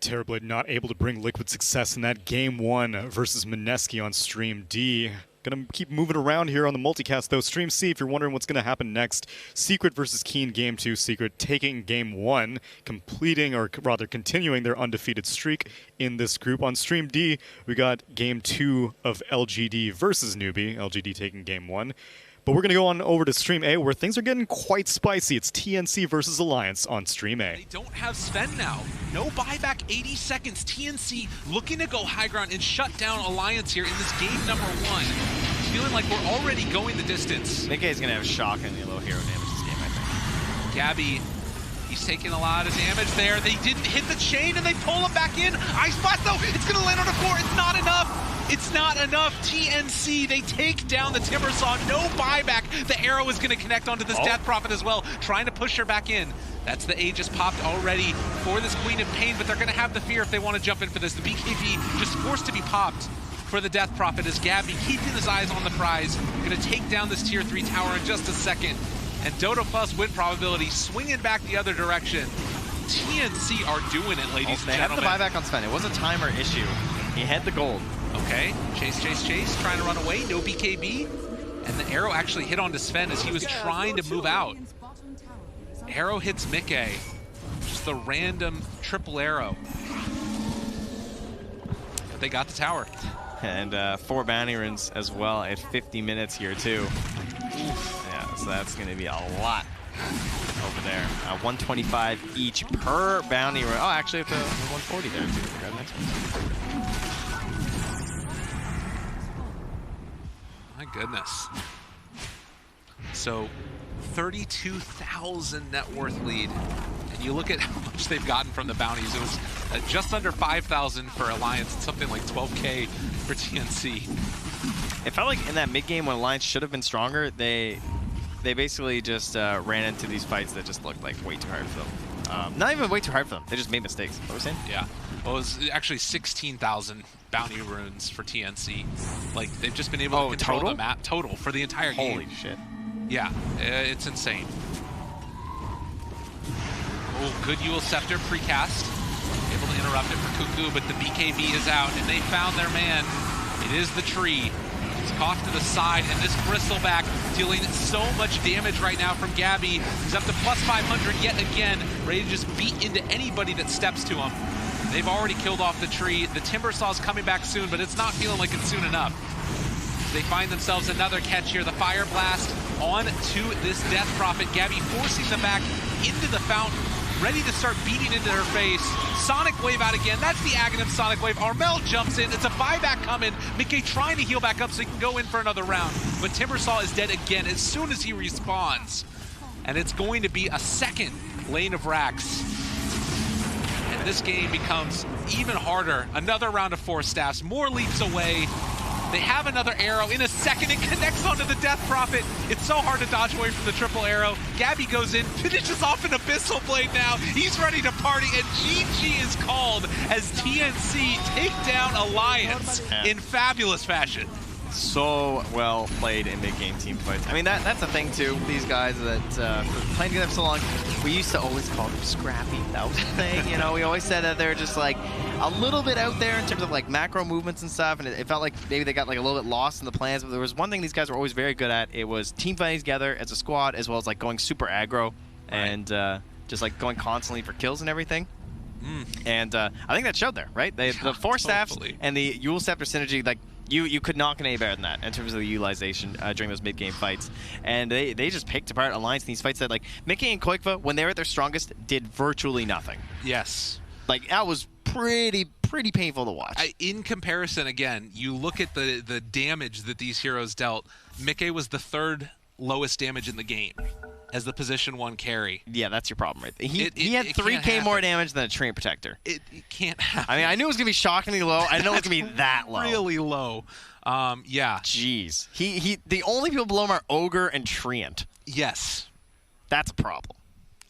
Terrorblade not able to bring Liquid success in that Game 1 versus Mineski on Stream D. Gonna keep moving around here on the multicast, though. Stream C, if you're wondering what's gonna happen next, Secret versus Keen Game 2. Secret taking Game 1, completing, or rather continuing their undefeated streak in this group. On Stream D, we got Game 2 of LGD versus Newbie. LGD taking Game 1. But we're going to go on over to Stream A, where things are getting quite spicy. It's TNC versus Alliance on Stream A. They don't have Sven now. No buyback, 80 seconds. TNC looking to go high ground and shut down Alliance here in this game number 1. Feeling like we're already going the distance. Nikkei is going to have shockingly low hero damage this game, I think. Gabby, he's taking a lot of damage there. They didn't hit the chain and they pull him back in. Ice Blast though, it's going to land on the floor. It's not enough. It's not enough. TNC, they take down the Timbersaw. No buyback. The arrow is going to connect onto this Death Prophet as well, trying to push her back in. That's the Aegis popped already for this Queen of Pain, but they're going to have the fear if they want to jump in for this. The BKB just forced to be popped for the Death Prophet as Gabby keeping his eyes on the prize. Going to take down this tier 3 tower in just a second. And Dota Plus win probability swinging back the other direction. TNC are doing it, ladies and gentlemen. They have the buyback on Sven. It was a timer issue. He had the gold. Okay, chase, trying to run away, no BKB. And the arrow actually hit onto Sven as he was trying to move out. Arrow hits Mickey. Just the random triple arrow. But they got the tower. And 4 bounty runes as well at 50 minutes here too. Yeah, so that's going to be a lot over there. 125 each per bounty rune. Oh, actually, it's 140 there too. Grab next one. My goodness. So 32,000 net worth lead. And you look at how much they've gotten from the bounties. It was just under 5,000 for Alliance and something like 12K for TNC. It felt like in that mid game when Alliance should have been stronger, they basically just ran into these fights that just looked like way too hard for them. Not even way too hard for them. They just made mistakes. What was saying? Yeah. Well, it was actually 16,000 bounty runes for TNC. Like, they've just been able to control the map total for the entire game. Holy shit. Yeah, it's insane. Oh, good Yule Scepter precast. Able to interrupt it for Cuckoo, but the BKB is out, and they found their man. It is the tree. He's caught to the side, and this Bristleback dealing so much damage right now from Gabby. He's up to plus 500 yet again, ready to just beat into anybody that steps to him. They've already killed off the tree. The Timbersaw's coming back soon, but it's not feeling like it's soon enough. They find themselves another catch here. The Fire Blast on to this Death Prophet. Gabby forcing them back into the fountain, ready to start beating into her face. Sonic Wave out again. That's the Aghanim Sonic Wave. Armel jumps in. It's a buyback coming. Mickey trying to heal back up so he can go in for another round. But Timbersaw is dead again as soon as he respawns. And it's going to be a second lane of racks. And this game becomes even harder. Another round of 4 staffs. More leaps away. They have another arrow in a second. It connects onto the Death Prophet. It's so hard to dodge away from the triple arrow. Gabby goes in, finishes off an Abyssal Blade now. He's ready to party, and GG is called as TNC take down Alliance in fabulous fashion. So well played in mid-game team fights. I mean, that's the thing, too. These guys that playing together for so long, we used to always call them scrappy. That was the thing, you know. We always said that they're just, like, a little bit out there in terms of, like, macro movements and stuff, and it felt like maybe they got, like, a little bit lost in the plans, but there was one thing these guys were always very good at. It was team fighting together as a squad, as well as, like, going super aggro and just, like, going constantly for kills and everything. And I think that showed there, right? The 4 staffs and the Yule Scepter synergy, like, you could not get any better than that in terms of the utilization during those mid-game fights. And they just picked apart Alliance in these fights that, like, Mickey and Koikva, when they were at their strongest, did virtually nothing. Yes. Like, that was pretty painful to watch. In comparison, again, you look at the damage that these heroes dealt. Mickey was the 3rd lowest damage in the game as the position 1 carry. Yeah, that's your problem right there. He had 3k more damage than a Train Protector. It can't happen. I mean, I knew it was going to be shockingly low. I didn't know it was going to be that low. Really low. Yeah. Jeez. The only people below him are Ogre and Treant. Yes. That's a problem.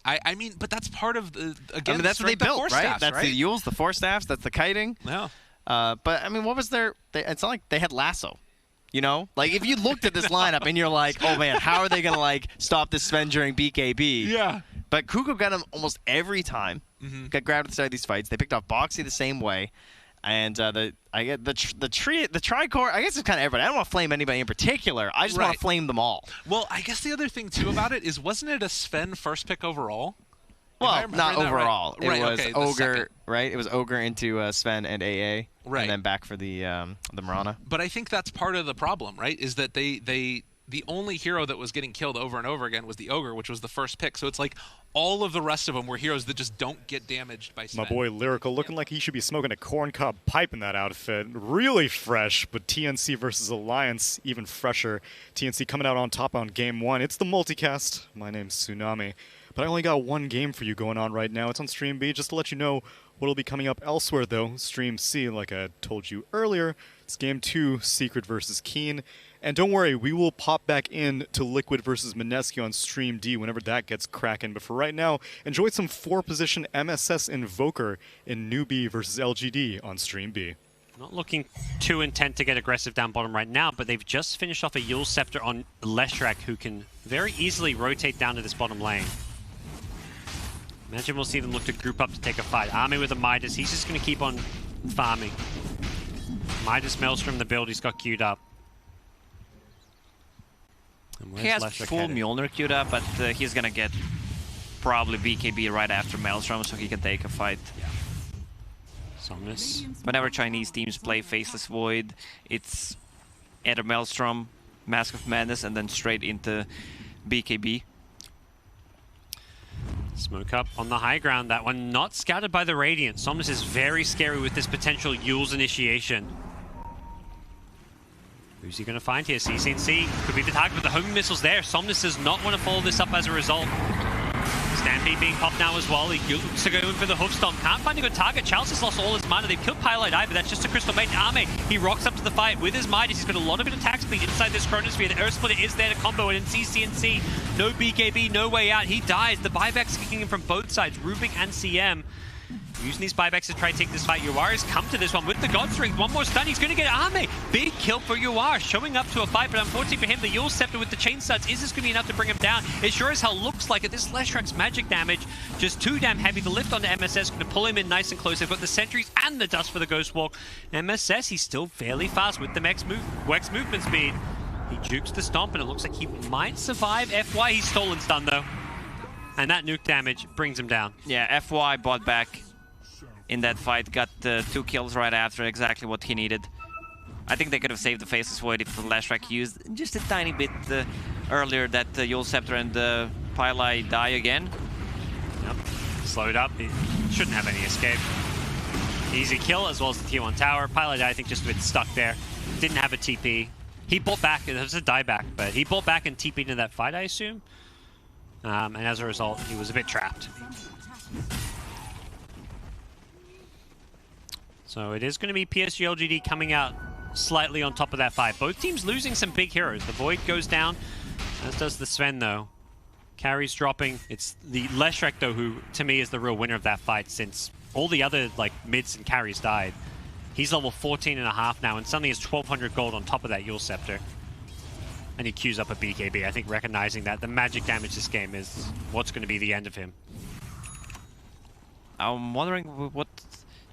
I mean, but that's part of the, again, I mean, that's what they built, right? Staffs, that's the Yules, the 4 staffs, that's the kiting. Yeah. But, I mean, what was it's not like they had Lasso. You know? Like, if you looked at this lineup and you're like, oh, man, how are they going to, like, stop this Sven during BKB? Yeah. But Kuko got him almost every time. Got grabbed at the start of these fights. They picked off Boxy the same way. And the Tricore, I guess it's kind of everybody. I don't want to flame anybody in particular. I just want to flame them all. Well, I guess the other thing, too, about it is, wasn't it a Sven first pick overall? Well, not overall. Right? It was okay, Ogre, right? It was Ogre into Sven and AA, right, and then back for the Marana. But I think that's part of the problem, right? Is that they the only hero that was getting killed over and over again was the Ogre, which was the first pick. So it's like all of the rest of them were heroes that just don't get damaged by Sven. My boy Lyrical looking like he should be smoking a corncob pipe in that outfit. Really fresh, but TNC versus Alliance, even fresher. TNC coming out on top on game 1. It's the multicast. My name's Tsunami. But I only got one game for you going on right now. It's on Stream B. Just to let you know what'll be coming up elsewhere, though. Stream C, like I told you earlier, it's game 2, Secret versus Keen. And don't worry, we will pop back in to Liquid versus Mineski on Stream D whenever that gets cracking. But for right now, enjoy some 4-position MSS Invoker in Newbie versus LGD on Stream B. Not looking too intent to get aggressive down bottom right now, but they've just finished off a Yule Scepter on Leshrac, who can very easily rotate down to this bottom lane. Imagine we'll see them look to group up to take a fight. Army with a Midas, he's just going to keep on farming. Midas Maelstrom, the build he's got queued up. He has full Mjolnir queued up, but he's gonna get probably BKB right after Maelstrom, so he can take a fight. Yeah. Somnus. Whenever Chinese teams play Faceless Void, it's either Maelstrom, Mask of Madness, and then straight into BKB. Smoke up on the high ground. That one not scouted by the Radiant. Somnus is very scary with this potential Yule's initiation. Who's he going to find here? CCNC could be the target, but the homing missile's there. Somnus does not want to follow this up as a result. Stampede being popped now as well. He looks to go in for the hoof stomp. Can't find a good target. Charles has lost all his mana. They've killed Pylite Eye, but that's just a Crystal Maiden. Arme, he rocks up to the fight with his Midas. He's got a lot of attack speed inside this Chronosphere. The Earth Splitter is there to combo it, and CCNC, no BKB, no way out. He dies. The buybacks kicking in from both sides, Rubik and CM. Using these buybacks to try and take this fight. Yuari's come to this one with the God's Ring. One more stun. He's going to get Arme. Big kill for Yuar. Showing up to a fight, but unfortunately for him, the Yule Scepter with the chain studs. Is this going to be enough to bring him down? It sure as hell looks like it. This Leshrac's magic damage, just too damn heavy. The lift onto MSS going to pull him in nice and close. They've got the sentries and the dust for the Ghost Walk. MSS, he's still fairly fast with the Wex movement speed. He jukes the stomp, and it looks like he might survive. FY, he's stolen stun though. And that nuke damage brings him down. Yeah, FY bought back in that fight, got 2 kills right after, exactly what he needed. I think they could have saved the Faceless Void if the Leshrac used just a tiny bit earlier that Yule Scepter and Pylite die again. Yep. Slowed up, he shouldn't have any escape. Easy kill as well as the tier 1 tower. Pylite I think just a bit stuck there. Didn't have a TP. He bought back, it was a dieback, but he bought back and TP'd into that fight I assume. And as a result, he was a bit trapped. So it is going to be PSG LGD coming out slightly on top of that fight. Both teams losing some big heroes. The Void goes down, as does the Sven though. Carries dropping. It's the Leshrac though who, to me, is the real winner of that fight since all the other like mids and carries died. He's level 14.5 now and suddenly has 1200 gold on top of that Yule Scepter. And he queues up a BKB, I think recognizing that the magic damage this game is what's going to be the end of him. I'm wondering what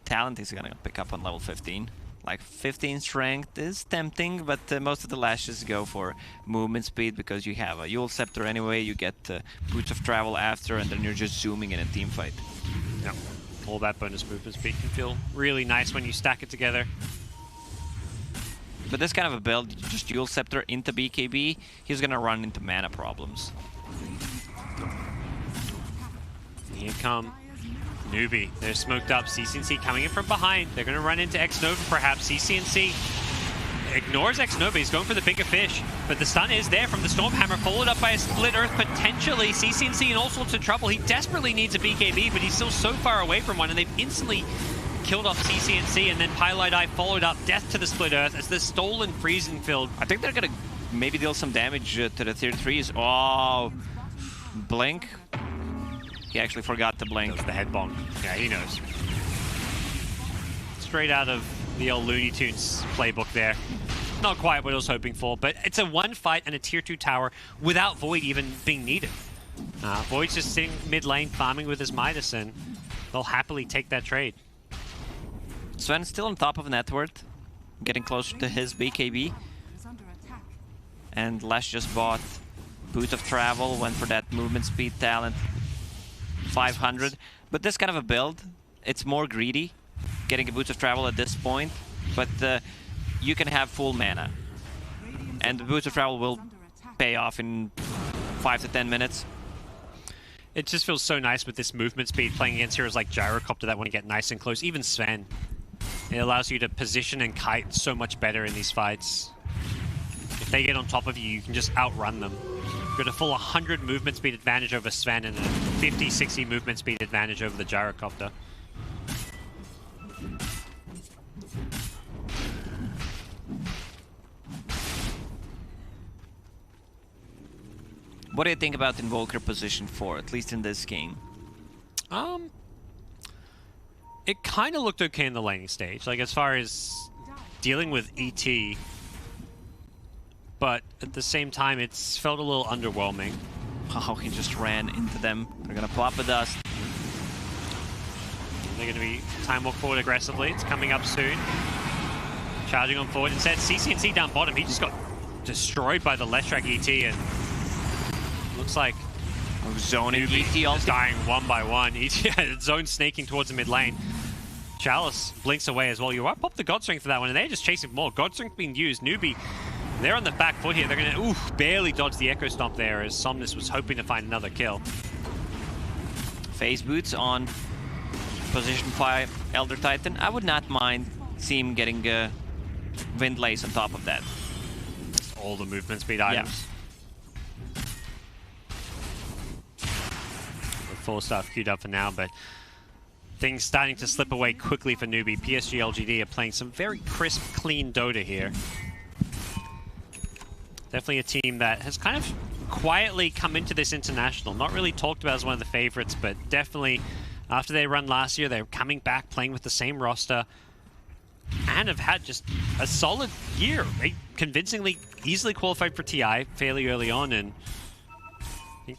talent is gonna pick up on level 15. Like 15 strength is tempting, but most of the lashes go for movement speed because you have a Yule Scepter anyway, you get Boots of Travel after, and then you're just zooming in a team fight. Yep. All that bonus movement speed can feel really nice when you stack it together. But this kind of a build, just Yule Scepter into BKB, he's gonna run into mana problems. Here come Newbie. They're smoked up. CCNC coming in from behind. They're going to run into X-Nova perhaps. CCNC ignores X-Nova. He's going for the bigger fish. But the stun is there from the Stormhammer, followed up by a Split Earth potentially. CCNC in all sorts of trouble. He desperately needs a BKB, but he's still so far away from one, and they've instantly killed off CCNC, and then Pylite Eye followed up. Death to the Split Earth as the stolen freezing field. I think they're going to maybe deal some damage to the tier 3s. Oh, Blink. He actually forgot to blink. That was the head bonk. Yeah, he knows. Straight out of the old Looney Tunes playbook there. Not quite what I was hoping for, but it's a 1 fight and a tier 2 tower without Void even being needed. Void's just sitting mid lane farming with his Midas, and they'll happily take that trade. Sven's still on top of net worth, getting closer to his BKB. And Lash just bought Boot of Travel, went for that movement speed talent. 500, but this kind of a build, it's more greedy, getting a Boots of Travel at this point, but you can have full mana, and the Boots of Travel will pay off in 5 to 10 minutes. It just feels so nice with this movement speed playing against heroes like Gyrocopter that want to get nice and close. Even Sven. It allows you to position and kite so much better in these fights. If they get on top of you, you can just outrun them. You've got a full 100 movement speed advantage over Sven and a 50-60 movement speed advantage over the Gyrocopter. What do you think about Invoker position 4, at least in this game? It kind of looked okay in the laning stage, like as far as dealing with ET, but at the same time, it's felt a little underwhelming. Oh, he just ran into them. They're gonna plop a dust. They're gonna be time walk forward aggressively. It's coming up soon. Charging on forward. Instead, CCNC down bottom. He just got destroyed by the Leshrac ET, and looks like zoning ET all dying one by one. ET zone snaking towards the mid lane. Chalice blinks away as well. You popped the God Strength for that one, and they're just chasing more. God Strength being used. Newbie, they're on the back foot here. They're gonna barely dodge the Echo Stomp there as Somnus was hoping to find another kill. Phase boots on position 5 Elder Titan. I would not mind seeing him getting a Wind Lace on top of that. Just all the movement speed items. Yeah. Full stuff queued up for now, but things starting to slip away quickly for Newbie. PSG LGD are playing some very crisp, clean Dota here. Definitely a team that has kind of quietly come into this international. Not really talked about as one of the favorites, but definitely after they run last year, they're coming back playing with the same roster and have had just a solid year. They convincingly, easily qualified for TI fairly early on, and I think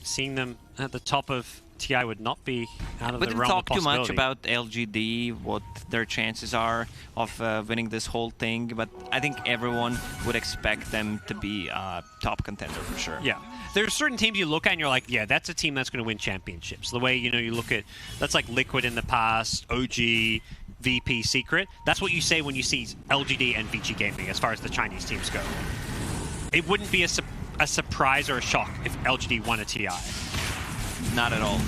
seeing them at the top of TI would not be out of the realm of possibility. We didn't talk too much about LGD, what their chances are of winning this whole thing, but I think everyone would expect them to be a top contender for sure. Yeah. There's certain teams you look at and you're like, yeah, that's a team that's going to win championships. The way, you look at, that's like Liquid in the past, OG, VP, Secret. That's what you say when you see LGD and VG Gaming as far as the Chinese teams go. It wouldn't be a surprise or a shock if LGD won a TI. Not at all.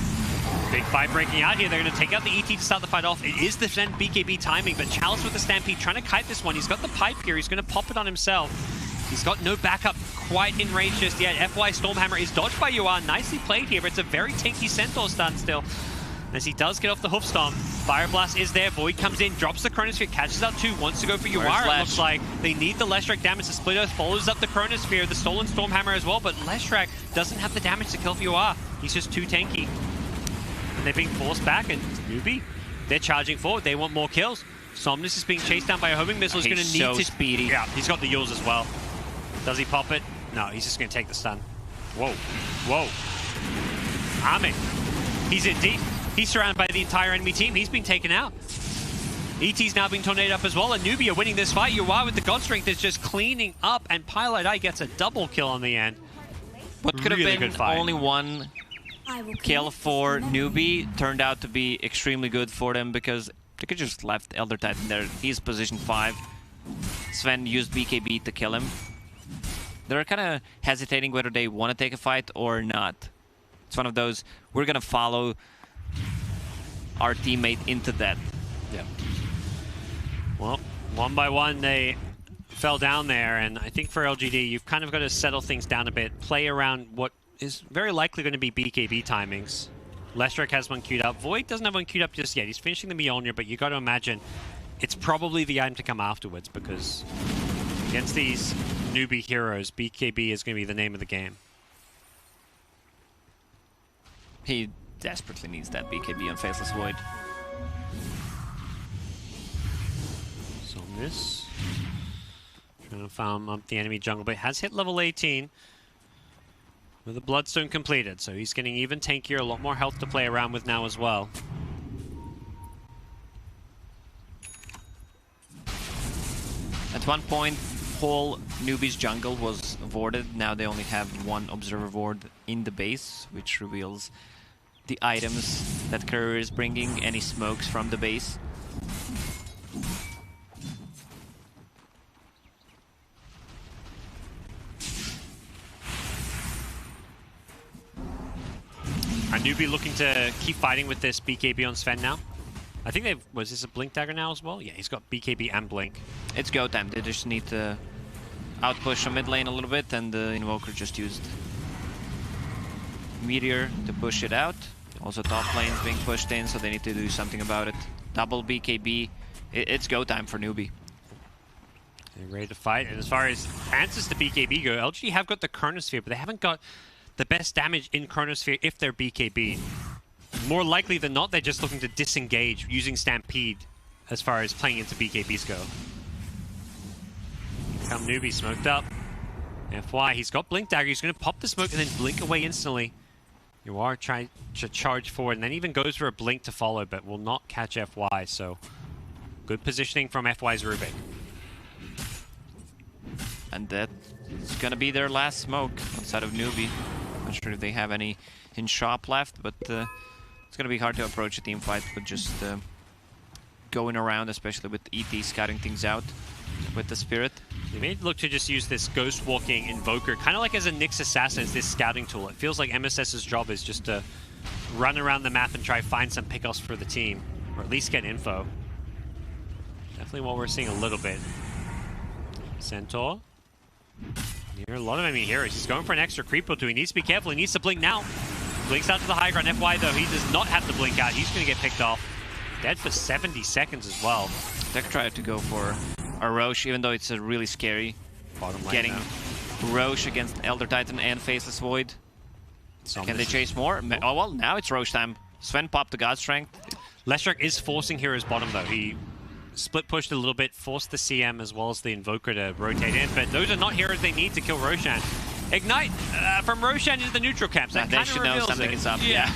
Big fight breaking out here. They're going to take out the ET to start the fight off. It is the Zen BKB timing, but Chalice with the Stampede trying to kite this one. He's got the pipe here. He's going to pop it on himself. He's got no backup quite in range just yet. FY Stormhammer is dodged by UR. Nicely played here, but it's a very tanky Centaur stun still. As he does get off the Hoof Stomp, Fire Blast is there. Void comes in, drops the Chronosphere, catches out 2, wants to go for UR. It looks like they need the Leshrac damage. The Split Earth follows up the Chronosphere, the Stolen Stormhammer as well, but Leshrac doesn't have the damage to kill for UR. He's just too tanky. And they're being forced back, and Newbie, they're charging forward. They want more kills. Somnus is being chased down by a homing missile. He's going to need to... speedy. Yeah, he's got the Yules as well. Does he pop it? No, he's just going to take the stun. Whoa. Whoa. Armin. He's in deep. He's surrounded by the entire enemy team. He's been taken out. ET's now being tornadoed up as well, and Nubia winning this fight. UR with the God Strength is just cleaning up, and Pilot Eye gets a double kill on the end. What could have been only one kill for Newbie turned out to be extremely good for them because they could just left Elder Titan there. He's position 5. Sven used BKB to kill him. They're kind of hesitating whether they want to take a fight or not. It's one of those, we're going to follow our teammate into that. Yeah. Well, one by one they fell down there, and I think for LGD you've kind of got to settle things down a bit, play around what is very likely going to be BKB timings. Leshrac has one queued up. Void doesn't have one queued up just yet. He's finishing the Mjolnir, but you got to imagine it's probably the item to come afterwards because against these newbie heroes, BKB is going to be the name of the game. He desperately needs that BKB on Faceless Void. Somnus trying to farm up the enemy jungle, but has hit level 18 with a Bloodstone completed, so he's getting even tankier, a lot more health to play around with now as well. At one point, whole Newbie's jungle was warded. Now they only have one observer ward in the base, which reveals the items that Courier is bringing, any smokes from the base. Anubi looking to keep fighting with this BKB on Sven now. I think they've... Was this a Blink Dagger now as well? Yeah, he's got BKB and Blink. It's go time. They just need to outpush on mid lane a little bit, and the Invoker just used Meteor to push it out. Also top lane's being pushed in, so they need to do something about it. Double BKB. It's go time for Newbie. They're ready to fight. And as far as answers to BKB go, LGD have got the Chronosphere, but they haven't got the best damage in Chronosphere if they're BKB. More likely than not, they're just looking to disengage using Stampede as far as playing into BKBs go. Come Newbie, smoked up. FY, he's got Blink Dagger. He's going to pop the smoke and then blink away instantly. You are trying to charge forward, and then even goes for a blink to follow, but will not catch FY, so good positioning from FY's Rubik. And that's gonna be their last smoke outside of Newbie. Not sure if they have any in shop left, but it's gonna be hard to approach a team fight with just going around, especially with ET scouting things out with the Spirit. They may look to just use this Ghost Walking Invoker, kind of like as a Nyx Assassin, as this scouting tool. It feels like MSS's job is just to run around the map and try to find some pickoffs for the team, or at least get info. Definitely what we're seeing a little bit. Centaur. Near a lot of enemy heroes. He's going for an extra creep or two. He needs to be careful. He needs to blink now. Blinks out to the high ground. FY, though, he does not have to blink out. He's going to get picked off. Dead for 70 seconds as well. They're trying to go for a Roche, even though it's a really scary. Bottom lane getting now. Roche against Elder Titan and Faceless Void. Can they chase more? Oh, well, now it's Roche time. Sven popped the God Strength. Leshrac is forcing Heroes bottom, though. He split pushed a little bit, forced the CM as well as the Invoker to rotate in, but those are not heroes they need to kill Roshan. Ignite from Roshan into the neutral camps. That they should know something is up. Yeah.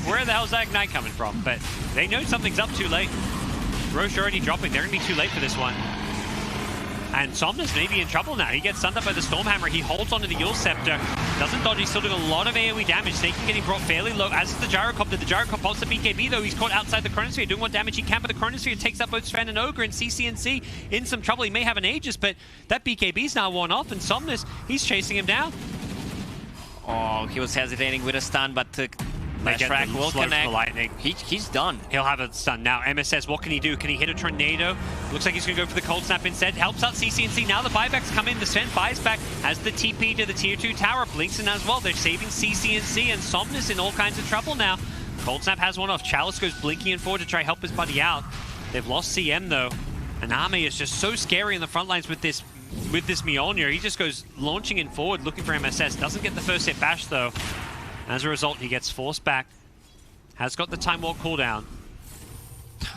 Where the hell's that Ignite coming from? But they know something's up too late. Roche already dropping. They're going to be too late for this one. And Somnus may be in trouble now. He gets stunned up by the Stormhammer. He holds onto the Yule Scepter. Doesn't dodge. He's still doing a lot of AoE damage. Snaking getting brought fairly low, as is the Gyrocopter. The Gyrocopter pops the BKB, though. He's caught outside the Chronosphere, doing what damage he can, but the Chronosphere takes up both Sven and Ogre, and CCNC in some trouble. He may have an Aegis, but that BKB's now worn off, and Somnus, he's chasing him down. Oh, he was hesitating with a stun, but Leshrac will connect. Lightning. He's done. He'll have a stun now. MSS, what can he do? Can he hit a tornado? Looks like he's going to go for the cold snap instead. Helps out CCNC. Now the buybacks come in. The Sven buys back. Has the TP to the tier 2 tower. Blinks in as well. They're saving CCNC, and Somnus in all kinds of trouble now. Cold snap has one off. Chalice goes blinking in forward to try help his buddy out. They've lost CM though. And Ame is just so scary in the front lines with this Mjolnir. He just goes launching in forward looking for MSS. Doesn't get the first hit bash though. As a result, he gets forced back. Has got the Time Walk cooldown.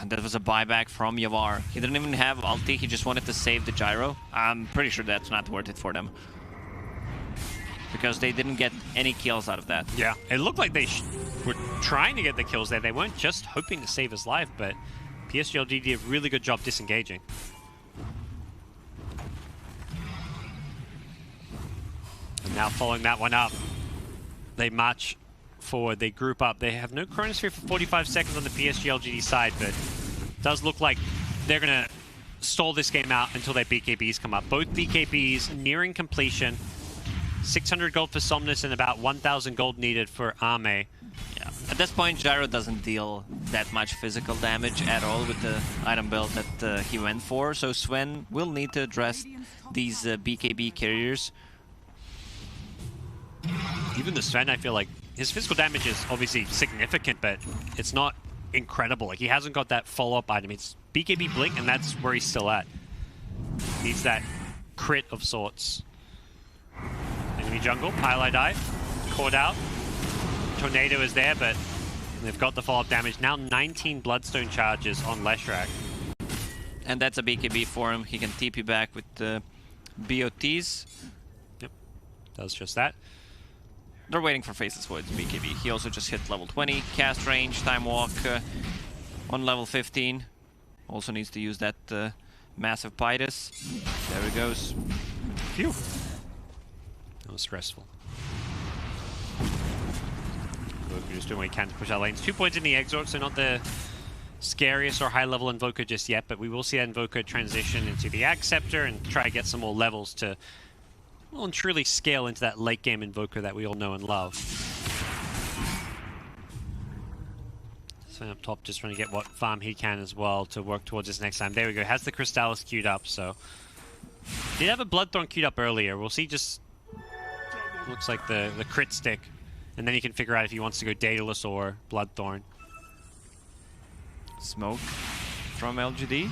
That was a buyback from Yavar. He didn't even have ulti, he just wanted to save the gyro. I'm pretty sure that's not worth it for them. Because they didn't get any kills out of that. Yeah, it looked like they were trying to get the kills there. They weren't just hoping to save his life, but PSGLD did a really good job disengaging. And now following that one up, they march forward, they group up. They have no Chronosphere for 45 seconds on the PSG-LGD side, but it does look like they're going to stall this game out until their BKBs come up. Both BKBs nearing completion. 600 gold for Somnus and about 1,000 gold needed for Ame. Yeah. At this point, Gyro doesn't deal that much physical damage at all with the item build that he went for, so Sven will need to address these BKB carriers. Even the Sven, I feel like his physical damage is obviously significant, but it's not incredible. Like, he hasn't got that follow-up item. It's BKB Blink, and that's where he's still at. Needs that crit of sorts. Enemy jungle, Pile Dive, caught out. Tornado is there, but they've got the follow-up damage. Now 19 Bloodstone charges on Leshrac. And that's a BKB for him. He can TP back with the BOTs. Yep, does just that. They're waiting for Faceless Void's BKB. He also just hit level 20. Cast range, Time Walk on level 15. Also needs to use that massive Pidus. There he goes. Phew. That was stressful. We're just doing what we can to push our lanes. 2 points in the Exort, so not the scariest or high-level Invoker just yet, but we will see that Invoker transition into the Ag Scepter and try to get some more levels to well and truly scale into that late-game Invoker that we all know and love. Sven up top just trying to get what farm he can as well to work towards this next time. There we go. Has the Crystallis queued up, so... Did have a Bloodthorn queued up earlier. We'll see just... Looks like the crit stick. And then he can figure out if he wants to go Daedalus or Bloodthorn. Smoke from LGD.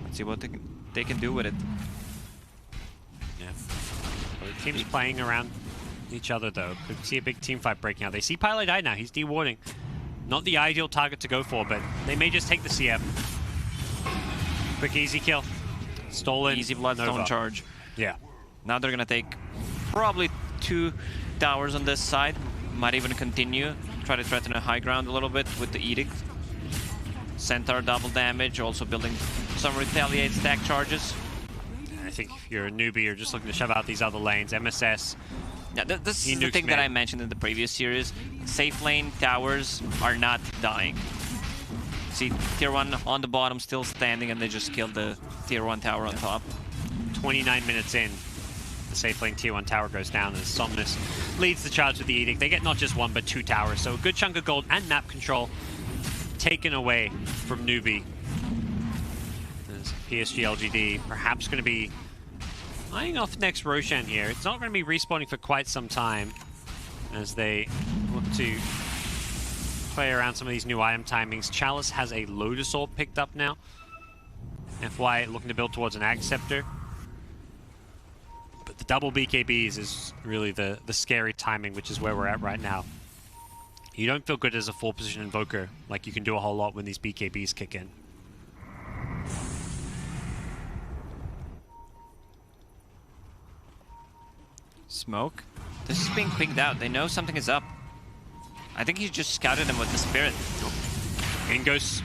Let's see what they can do with it. Yeah. Well, the team's playing around each other, though. Could see a big team fight breaking out. They see Pilo die now. He's dewarding. Not the ideal target to go for, but they may just take the CM. Quick, easy kill. Stolen. Easy Bloodstone charge. Yeah. Now they're going to take probably 2 towers on this side. Might even continue. Try to threaten a high ground a little bit with the Edict. Centaur double damage, also building some retaliate stack charges. I think if you're a newbie, you're just looking to shove out these other lanes. MSS. Yeah, this is the thing that I mentioned in the previous series. Safe lane towers are not dying. See, tier 1 on the bottom still standing, and they just killed the tier 1 tower on top. 29 minutes in, the safe lane tier 1 tower goes down as Somnus leads the charge with the Edict. They get not just 1, but 2 towers, so a good chunk of gold and map control taken away from Newbie. As PSG LGD perhaps going to be eyeing off next Roshan here. It's not going to be respawning for quite some time as they look to play around some of these new item timings. Chalice has a Lotus Orb picked up now. FY looking to build towards an Ag Scepter. But the double BKBs is really the scary timing, which is where we're at right now. You don't feel good as a 4-position Invoker, like you can do a whole lot when these BKBs kick in. Smoke. This is being pinged out. They know something is up. I think he just scouted him with the Spirit. In goes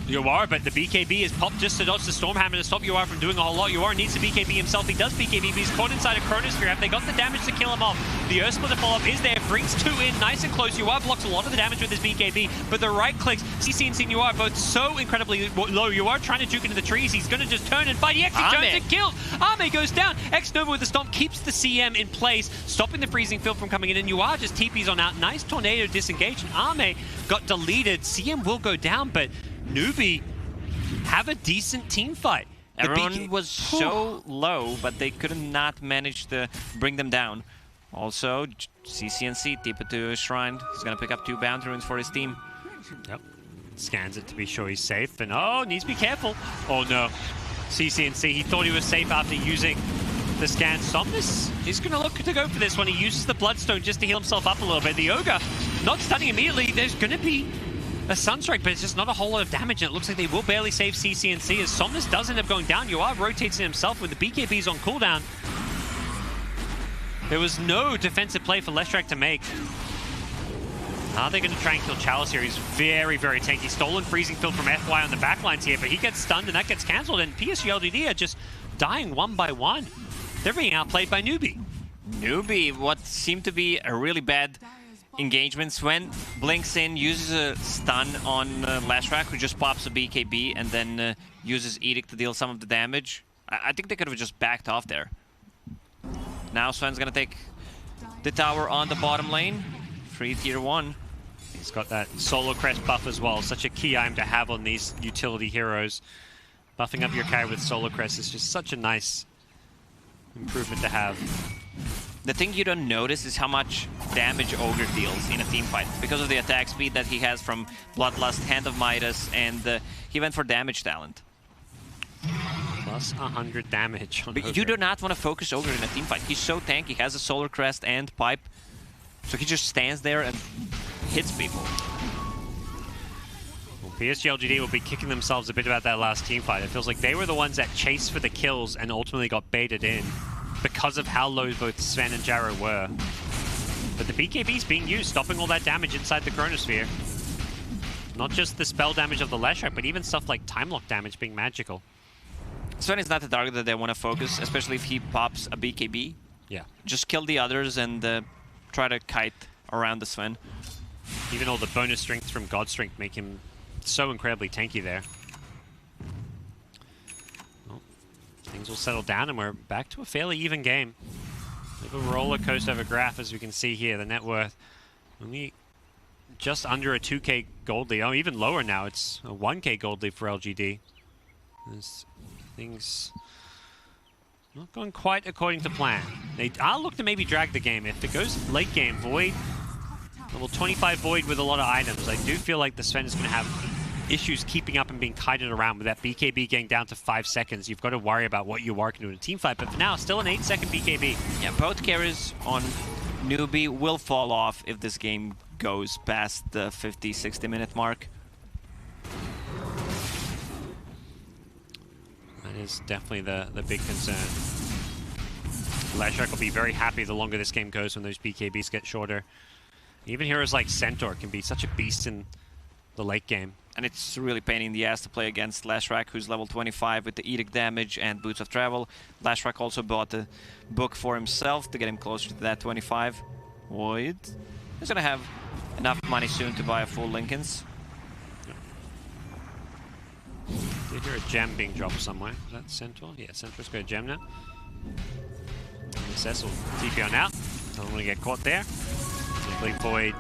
Yoar, but the BKB is popped just to dodge the Stormhammer to stop Yoar from doing a whole lot. Yoar needs the BKB himself. He does BKB, but he's caught inside a Chronosphere. Have they got the damage to kill him off? The Earth Splitter follow-up is there, brings 2 in, nice and close. Yoar blocks a lot of the damage with his BKB, but the right clicks, CC and Yoar both so incredibly low. Yoar trying to juke into the trees. He's going to just turn and fight. He actually turns and kills. Ame goes down. X-Nova with the stomp keeps the CM in place, stopping the freezing field from coming in, and Yoar just TPs on out. Nice tornado disengage, and Ame got deleted. CM will go down, but Newbie have a decent team fight. Everyone was so low, but they could not manage to bring them down. Also, CCNC, deep into Shrine. He's going to pick up 2 Bounty Runes for his team. Yep. Scans it to be sure he's safe, and oh, needs to be careful. Oh no. CCNC, he thought he was safe after using the scan. Somnus, he's going to look to go for this one. He uses the Bloodstone just to heal himself up a little bit. The Ogre, not stunning immediately. There's going to be a Sunstrike, but it's just not a whole lot of damage, and it looks like they will barely save CCNC as Somnus does end up going down. Yoar rotates in himself with the BKBs on cooldown. There was no defensive play for Leshrac to make. Are they going to try and kill Chalice here? He's very, very tanky. Stolen freezing field from FY on the backlines here, but he gets stunned and that gets cancelled, and PSG LGD are just dying 1 by 1. They're being outplayed by Newbie. Newbie, what seemed to be a really bad engagement. Sven blinks in, uses a stun on Leshrac, who just pops a BKB, and then uses Edict to deal some of the damage. I think they could have just backed off there. Now Sven's gonna take the tower on the bottom lane. Free tier 1. He's got that Solar Crest buff as well. Such a key item to have on these utility heroes. Buffing up your carry with Solar Crest is just such a nice improvement to have. The thing you don't notice is how much damage Ogre deals in a team fight because of the attack speed that he has from Bloodlust, Hand of Midas, and he went for damage talent. Plus 100 damage on But Ogre. you do not want to focus Ogre in a team fight. He's so tanky. He has a Solar Crest and Pipe, so he just stands there and hits people. Well, PSG LGD will be kicking themselves a bit about that last team fight. It feels like they were the ones that chased for the kills and ultimately got baited in because of how low both Sven and Jarrow were. But the BKB's being used, stopping all that damage inside the Chronosphere. Not just the spell damage of the Leshrac, but even stuff like time lock damage being magical. Sven is not the target that they want to focus, especially if he pops a BKB. Yeah. Just kill the others and try to kite around the Sven. Even all the bonus strength from God Strength make him so incredibly tanky there. Well, things will settle down and we're back to a fairly even game. A roller coaster of a graph, as we can see here. The net worth only just under a 2k gold lead. Oh, even lower now. It's a 1k gold lead for LGD. Things not going quite according to plan. I'll look to maybe drag the game. If it goes late game, Void, level 25 Void with a lot of items, I do feel like the Sven is going to have issues keeping up and being kited around. With that BKB getting down to 5 seconds, you've got to worry about what you're working in a team fight. But for now, still an 8-second BKB. Yeah, both carries on Newbie will fall off if this game goes past the 50-60 minute mark. That is definitely the big concern. Leshrac will be very happy the longer this game goes when those BKBs get shorter. Even heroes like Centaur can be such a beast in the late game. And it's really pain in the ass to play against Leshrac, who's level 25 with the Edict damage and Boots of Travel. Leshrac also bought a book for himself to get him closer to that 25. Void is going to have enough money soon to buy a full Lincolns. Did hear a gem being dropped somewhere. Is that Centaur? Yeah, Centaur's got a gem now. Cecil TP on out. Doesn't want to get caught there. Simply Void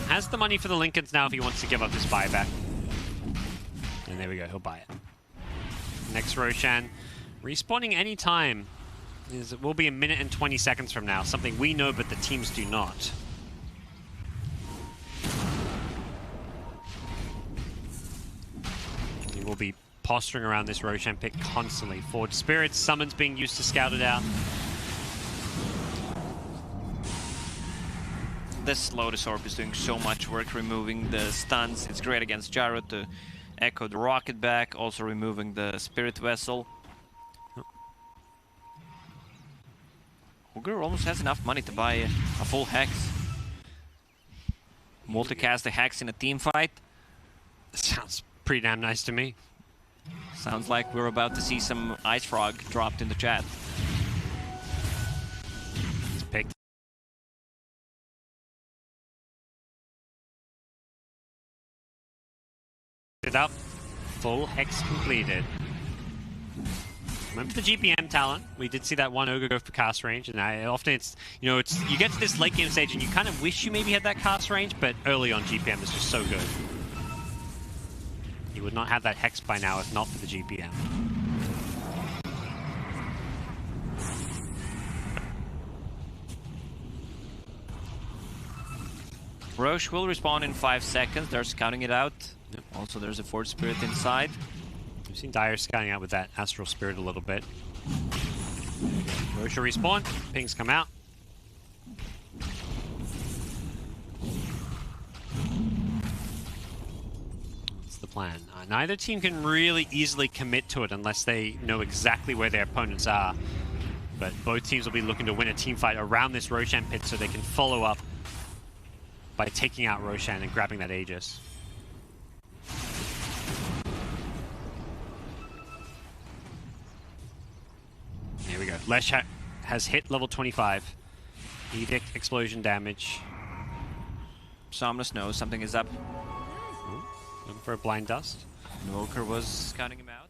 has the money for the Lincolns now if he wants to give up his buyback. And there we go, he'll buy it. Next Roshan, respawning anytime. It will be a minute and 20 seconds from now. Something we know, but the teams do not. He will be posturing around this Roshan pick constantly. Forge Spirits, summons being used to scout it out. This Lotus Orb is doing so much work removing the stuns. It's great against Gyro to echo the rocket back, also removing the Spirit Vessel. Ogre almost has enough money to buy a full Hex. Multicast a Hex in a team fight. Sounds pretty damn nice to me. Sounds like we're about to see some Ice Frog dropped in the chat. It's picked. It up. Full Hex completed. Remember the GPM talent? We did see that one Ogre go for cast range, and often it's, you know, you get to this late game stage and you kind of wish you maybe had that cast range, but early on GPM is just so good. You would not have that Hex by now if not for the GPM. Roche will respawn in 5 seconds. They're scouting it out. Yep. Also, there's a Forge Spirit inside. We've seen Dire scouting out with that Astral Spirit a little bit. Roche will respawn. Pings come out. That's the plan. Neither team can really easily commit to it unless they know exactly where their opponents are. But both teams will be looking to win a team fight around this Roshan pit so they can follow up by taking out Roshan and grabbing that Aegis. Here we go. Lesh has hit level 25. Edict, explosion damage. Somnus knows something is up. Looking for a blind dust. Noker was scouting him out.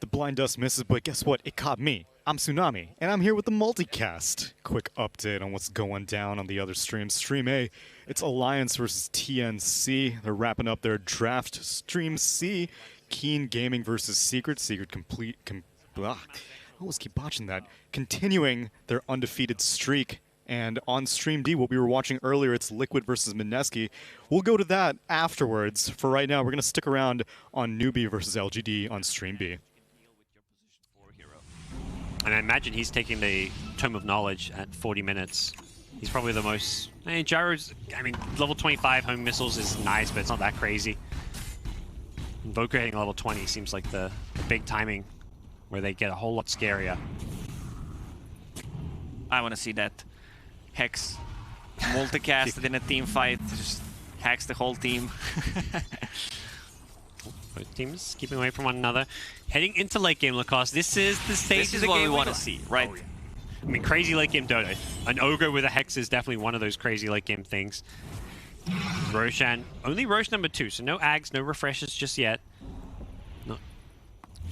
The blind dust misses, but guess what? It caught me. I'm Tsunami, and I'm here with the multicast. Quick update on what's going down on the other streams. Stream A, it's Alliance versus TNC. They're wrapping up their draft. Stream C, Keen Gaming versus Secret. Secret I always keep botching that. Continuing their undefeated streak. And on Stream D, what we were watching earlier, it's Liquid versus Mineski. We'll go to that afterwards. For right now, we're going to stick around on Newbie versus LGD on Stream B. And I imagine he's taking the Tome of Knowledge at 40 minutes. He's probably the most... I mean, Gyro's... I mean, level 25 home missiles is nice, but it's not that crazy. Invoker hitting level 20 seems like the big timing where they get a whole lot scarier. I want to see that Hex multicasted in a team fight. Just hacks the whole team. Both teams keeping away from one another. Heading into late game Lacoste. This is the stage of the game. This is what we want to see, right? Oh, yeah. I mean, crazy late game Dota. An Ogre with a Hex is definitely one of those crazy late game things. Roshan, only Roche number 2, so no Ags, no refreshes just yet. Not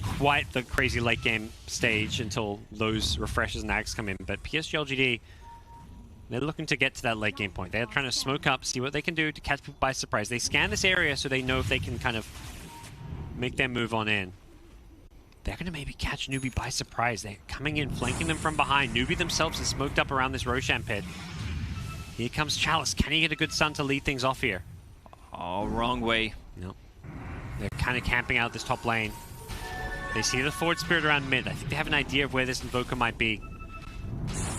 quite the crazy late game stage until those refreshes and Ags come in, but PSG LGD They're looking to get to that late game point. They're trying to smoke up, see what they can do to catch people by surprise. They scan this area so they know if they can kind of make their move on in. They're going to maybe catch Newbie by surprise. They're coming in, flanking them from behind. Newbie themselves is smoked up around this Roshan pit. Here comes Chalice. Can he get a good stun to lead things off here? Oh, wrong way. No. They're kind of camping out this top lane. They see the forward spirit around mid. I think they have an idea of where this Invoker might be.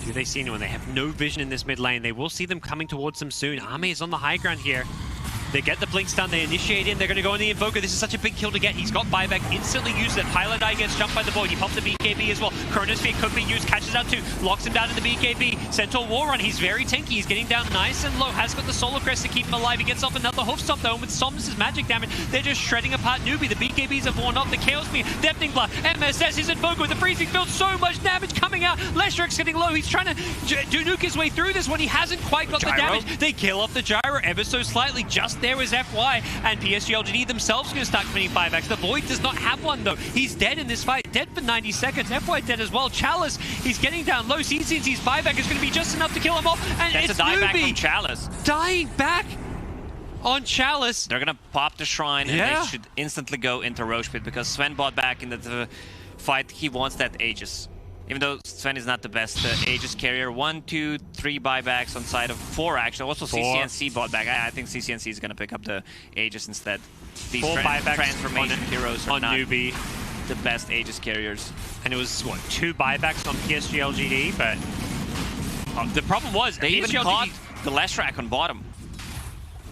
Do they see anyone? They have no vision in this mid lane. They will see them coming towards them soon. Army is on the high ground here. They get the blink stun, they initiate in, they're going to go on the Invoker. This is such a big kill to get. He's got buyback, instantly uses it. Pilot Eye gets jumped by the Void. He pops the BKB as well. Chronosphere could be used, catches out two, locks him down in the BKB. Centaur War Run, he's very tanky. He's getting down nice and low. Has got the Solar Crest to keep him alive. He gets off another hoof stop though, and with Somnus' magic damage, they're just shredding apart Newbie. The BKBs are born off, the Chaos Beam, Deafening Blast, MSS, his Invoker with the Freezing Field, so much damage coming out. Leshrek's getting low. He's trying to nuke his way through this one. He hasn't quite got the damage. They kill off the Gyro ever so slightly. Just there was FY. And PSG LGD themselves going to start committing buybacks. The Void does not have one though. He's dead in this fight. Dead for 90 seconds. FY dead as well. Chalice, he's getting down low. CCNC's buyback is going to be just enough to kill him off. And that's it's a dieback Newbie from Chalice. dying back on Chalice. They're going to pop the Shrine and they should instantly go into Roche Pit because Sven bought back in the fight. He wants that Aegis. Even though Sven is not the best Aegis carrier. 1, 2, 3 buybacks on side of 4 actually. Also CCNC bought back. I think CCNC is going to pick up the Aegis instead. These 4 buybacks transformation heroes are on not Newbie. The best Aegis carriers. And it was, what, 2 buybacks on PSG LGD, but the problem was they even caught the Leshrak on bottom.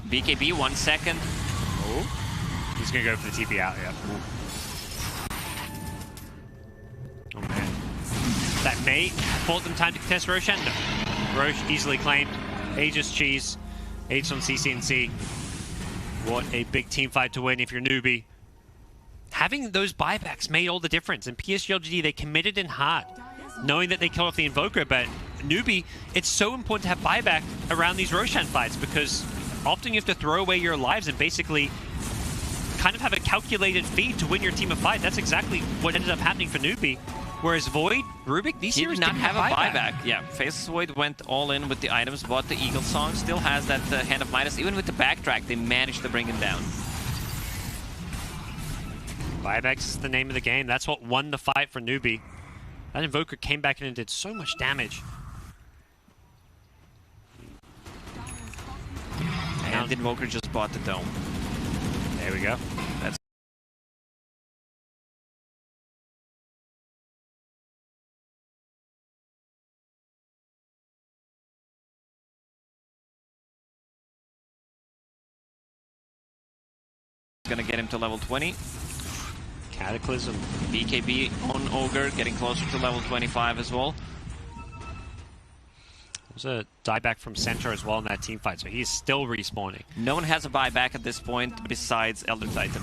BKB 1 second. Oh. He's going to go for the TP out, yeah. Oh man. That may bought them time to contest Roshan. No. Roche easily claimed. Aegis cheese. Aegis on CCNC. What a big team fight to win if you're Newbie. Having those buybacks made all the difference. And PSG LGD, they committed in heart, knowing that they killed off the Invoker. But Newbie, it's so important to have buyback around these Roshan fights because often you have to throw away your lives and basically kind of have a calculated feed to win your team of fight. That's exactly what ended up happening for Newbie. Whereas Void, Rubik, these heroes did not have a buyback. Yeah, Faceless Void went all in with the items, bought the Eagle Song, still has that Hand of Midas. Even with the backtrack, they managed to bring him down. Buybacks is the name of the game. That's what won the fight for Newbie. That Invoker came back in and did so much damage. And the Invoker just bought the Dome. There we go. That's gonna get him to level 20. Cataclysm. BKB on Ogre, getting closer to level 25 as well. There's a dieback from Centaur as well in that team fight, so he's still respawning. No one has a buyback at this point besides Elder Titan.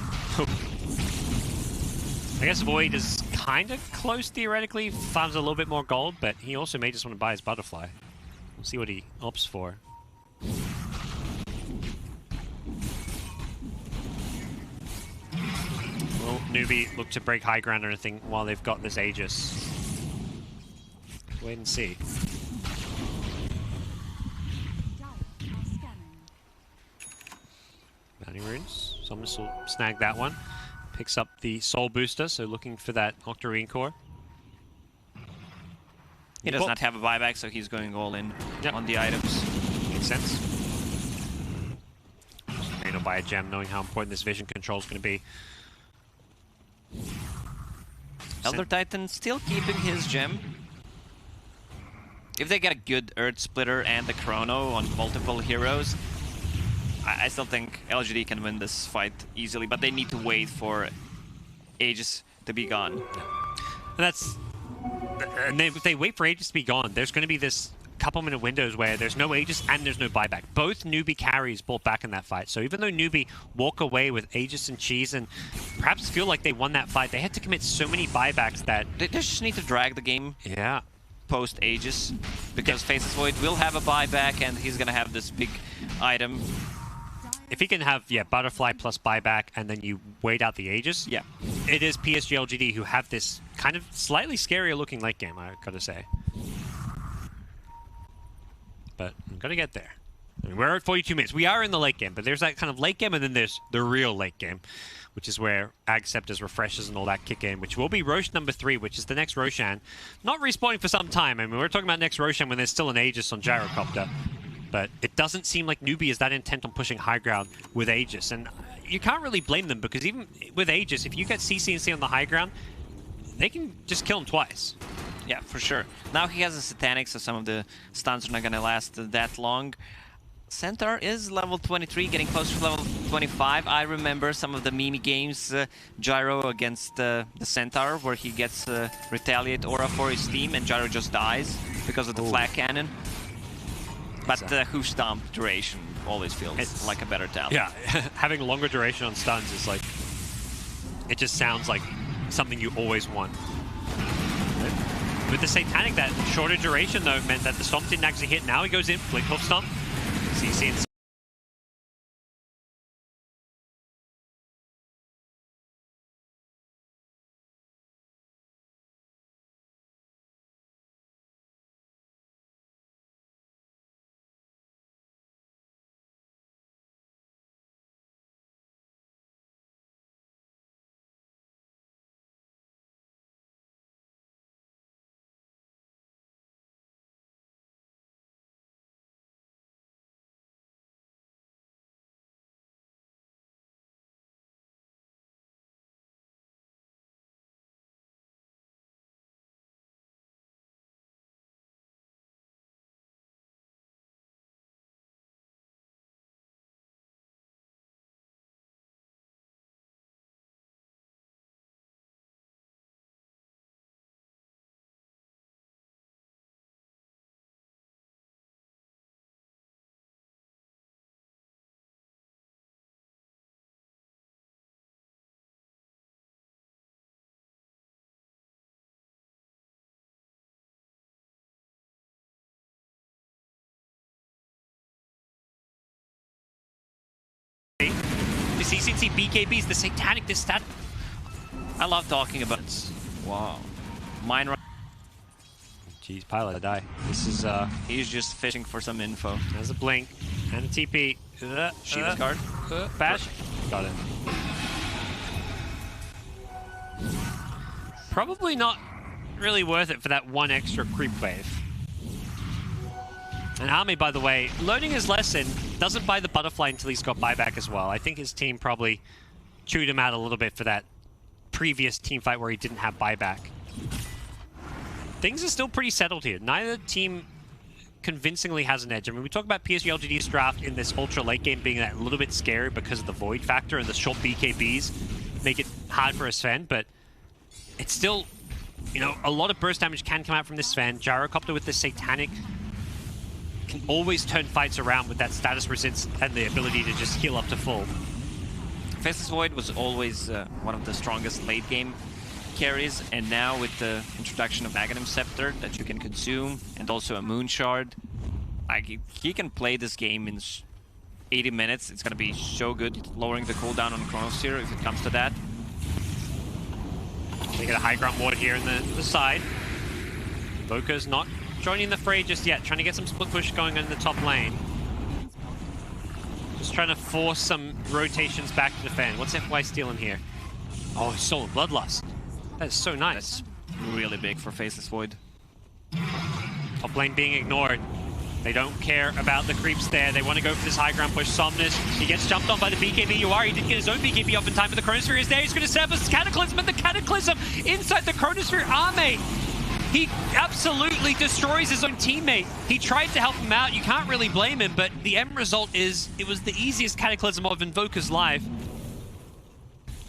I guess Void is kind of close theoretically, farms a little bit more gold, but he also may just want to buy his Butterfly. We'll see what he opts for. Will Newbie look to break high ground or anything while they've got this Aegis? Wait and see. Bounty runes. Somnus will snag that one. Picks up the Soul Booster, so looking for that Octarine Core. He does not have a buyback, so he's going all in on the items. Makes sense. Maybe buy a gem, knowing how important this vision control is going to be. Elder Titan still keeping his gem. If they get a good Earth Splitter and the Chrono on multiple heroes, I still think LGD can win this fight easily, but they need to wait for Aegis to be gone. And if they wait for Aegis to be gone, there's going to be this couple-minute windows where there's no Aegis and there's no buyback. Both Newbie carries bought back in that fight. So even though Newbie walk away with Aegis and Cheese and perhaps feel like they won that fight, they had to commit so many buybacks that... They just need to drag the game post-Aegis, because Faceless Void will have a buyback and he's going to have this big item. If he can have, Butterfly plus buyback and then you wait out the Aegis, it is PSG LGD who have this kind of slightly scarier looking late game, I gotta say. but I'm going to get there. I mean, we're at 42 minutes. We are in the late game, but there's that kind of late game, and then there's the real late game, which is where Agceptor's refreshes and all that kick in, which will be Rosh number 3, which is the next Roshan. Not respawning for some time. I mean, we're talking about next Roshan when there's still an Aegis on Gyrocopter. But it doesn't seem like Newbie is that intent on pushing high ground with Aegis. And you can't really blame them, because even with Aegis, if you get CC on the high ground, they can just kill him twice. Yeah, for sure. Now he has a Satanic, so some of the stuns are not going to last that long. Centaur is level 23, getting close to level 25. I remember some of the meme games, Gyro against the Centaur, where he gets Retaliate Aura for his team, and Gyro just dies because of the Flak Cannon. But the Hoof Stomp duration always feels like a better talent. Yeah, having longer duration on stuns is like, it just sounds like something you always want. With the Satanic, that shorter duration though meant that the Stomp didn't actually hit. Now he goes in, Blink Hoof Stomp, CC and the CCNC BKBs, the Satanic, this stat. I love talking about it. Wow. Mine run. Jeez, Pilot, I die. This is, He's just fishing for some info. there's a Blink and a TP. Shiva's card. Bash. Got it. Probably not really worth it for that one extra creep wave. And Army, by the way, learning his lesson, doesn't buy the butterfly until he's got buyback as well. I think his team probably chewed him out a little bit for that previous team fight where he didn't have buyback. Things are still pretty settled here. Neither team convincingly has an edge. I mean, we talk about PSG LGD's draft in this ultra late game being that a little bit scary because of the void factor and the short BKBs make it hard for a Sven, but it's still, you know, a lot of burst damage can come out from this Sven. Gyrocopter with the Satanic can always turn fights around with that status resist and the ability to just heal up to full. Faceless Void was always one of the strongest late game carries, and now with the introduction of Aghanim Scepter that you can consume, and also a Moon Shard, like he can play this game in 80 minutes. It's gonna be so good, lowering the cooldown on Chronosphere if it comes to that. They get a high ground ward here in the side. Invoker's not joining the fray just yet, trying to get some split push going in the top lane. Just trying to force some rotations back to defend. What's FY stealing here? Oh, he's stolen Bloodlust. That is so nice. That's really big for Faceless Void. Top lane being ignored. They don't care about the creeps there. They want to go for this high ground push. Somnus, he gets jumped on by the BKB. Uari didn't get his own BKB off in time, but the Chronosphere is there. He's going to set up a Cataclysm, and the Cataclysm inside the Chronosphere army. He absolutely destroys his own teammate. He tried to help him out. You can't really blame him, but the end result is it was the easiest Cataclysm of Invoker's life.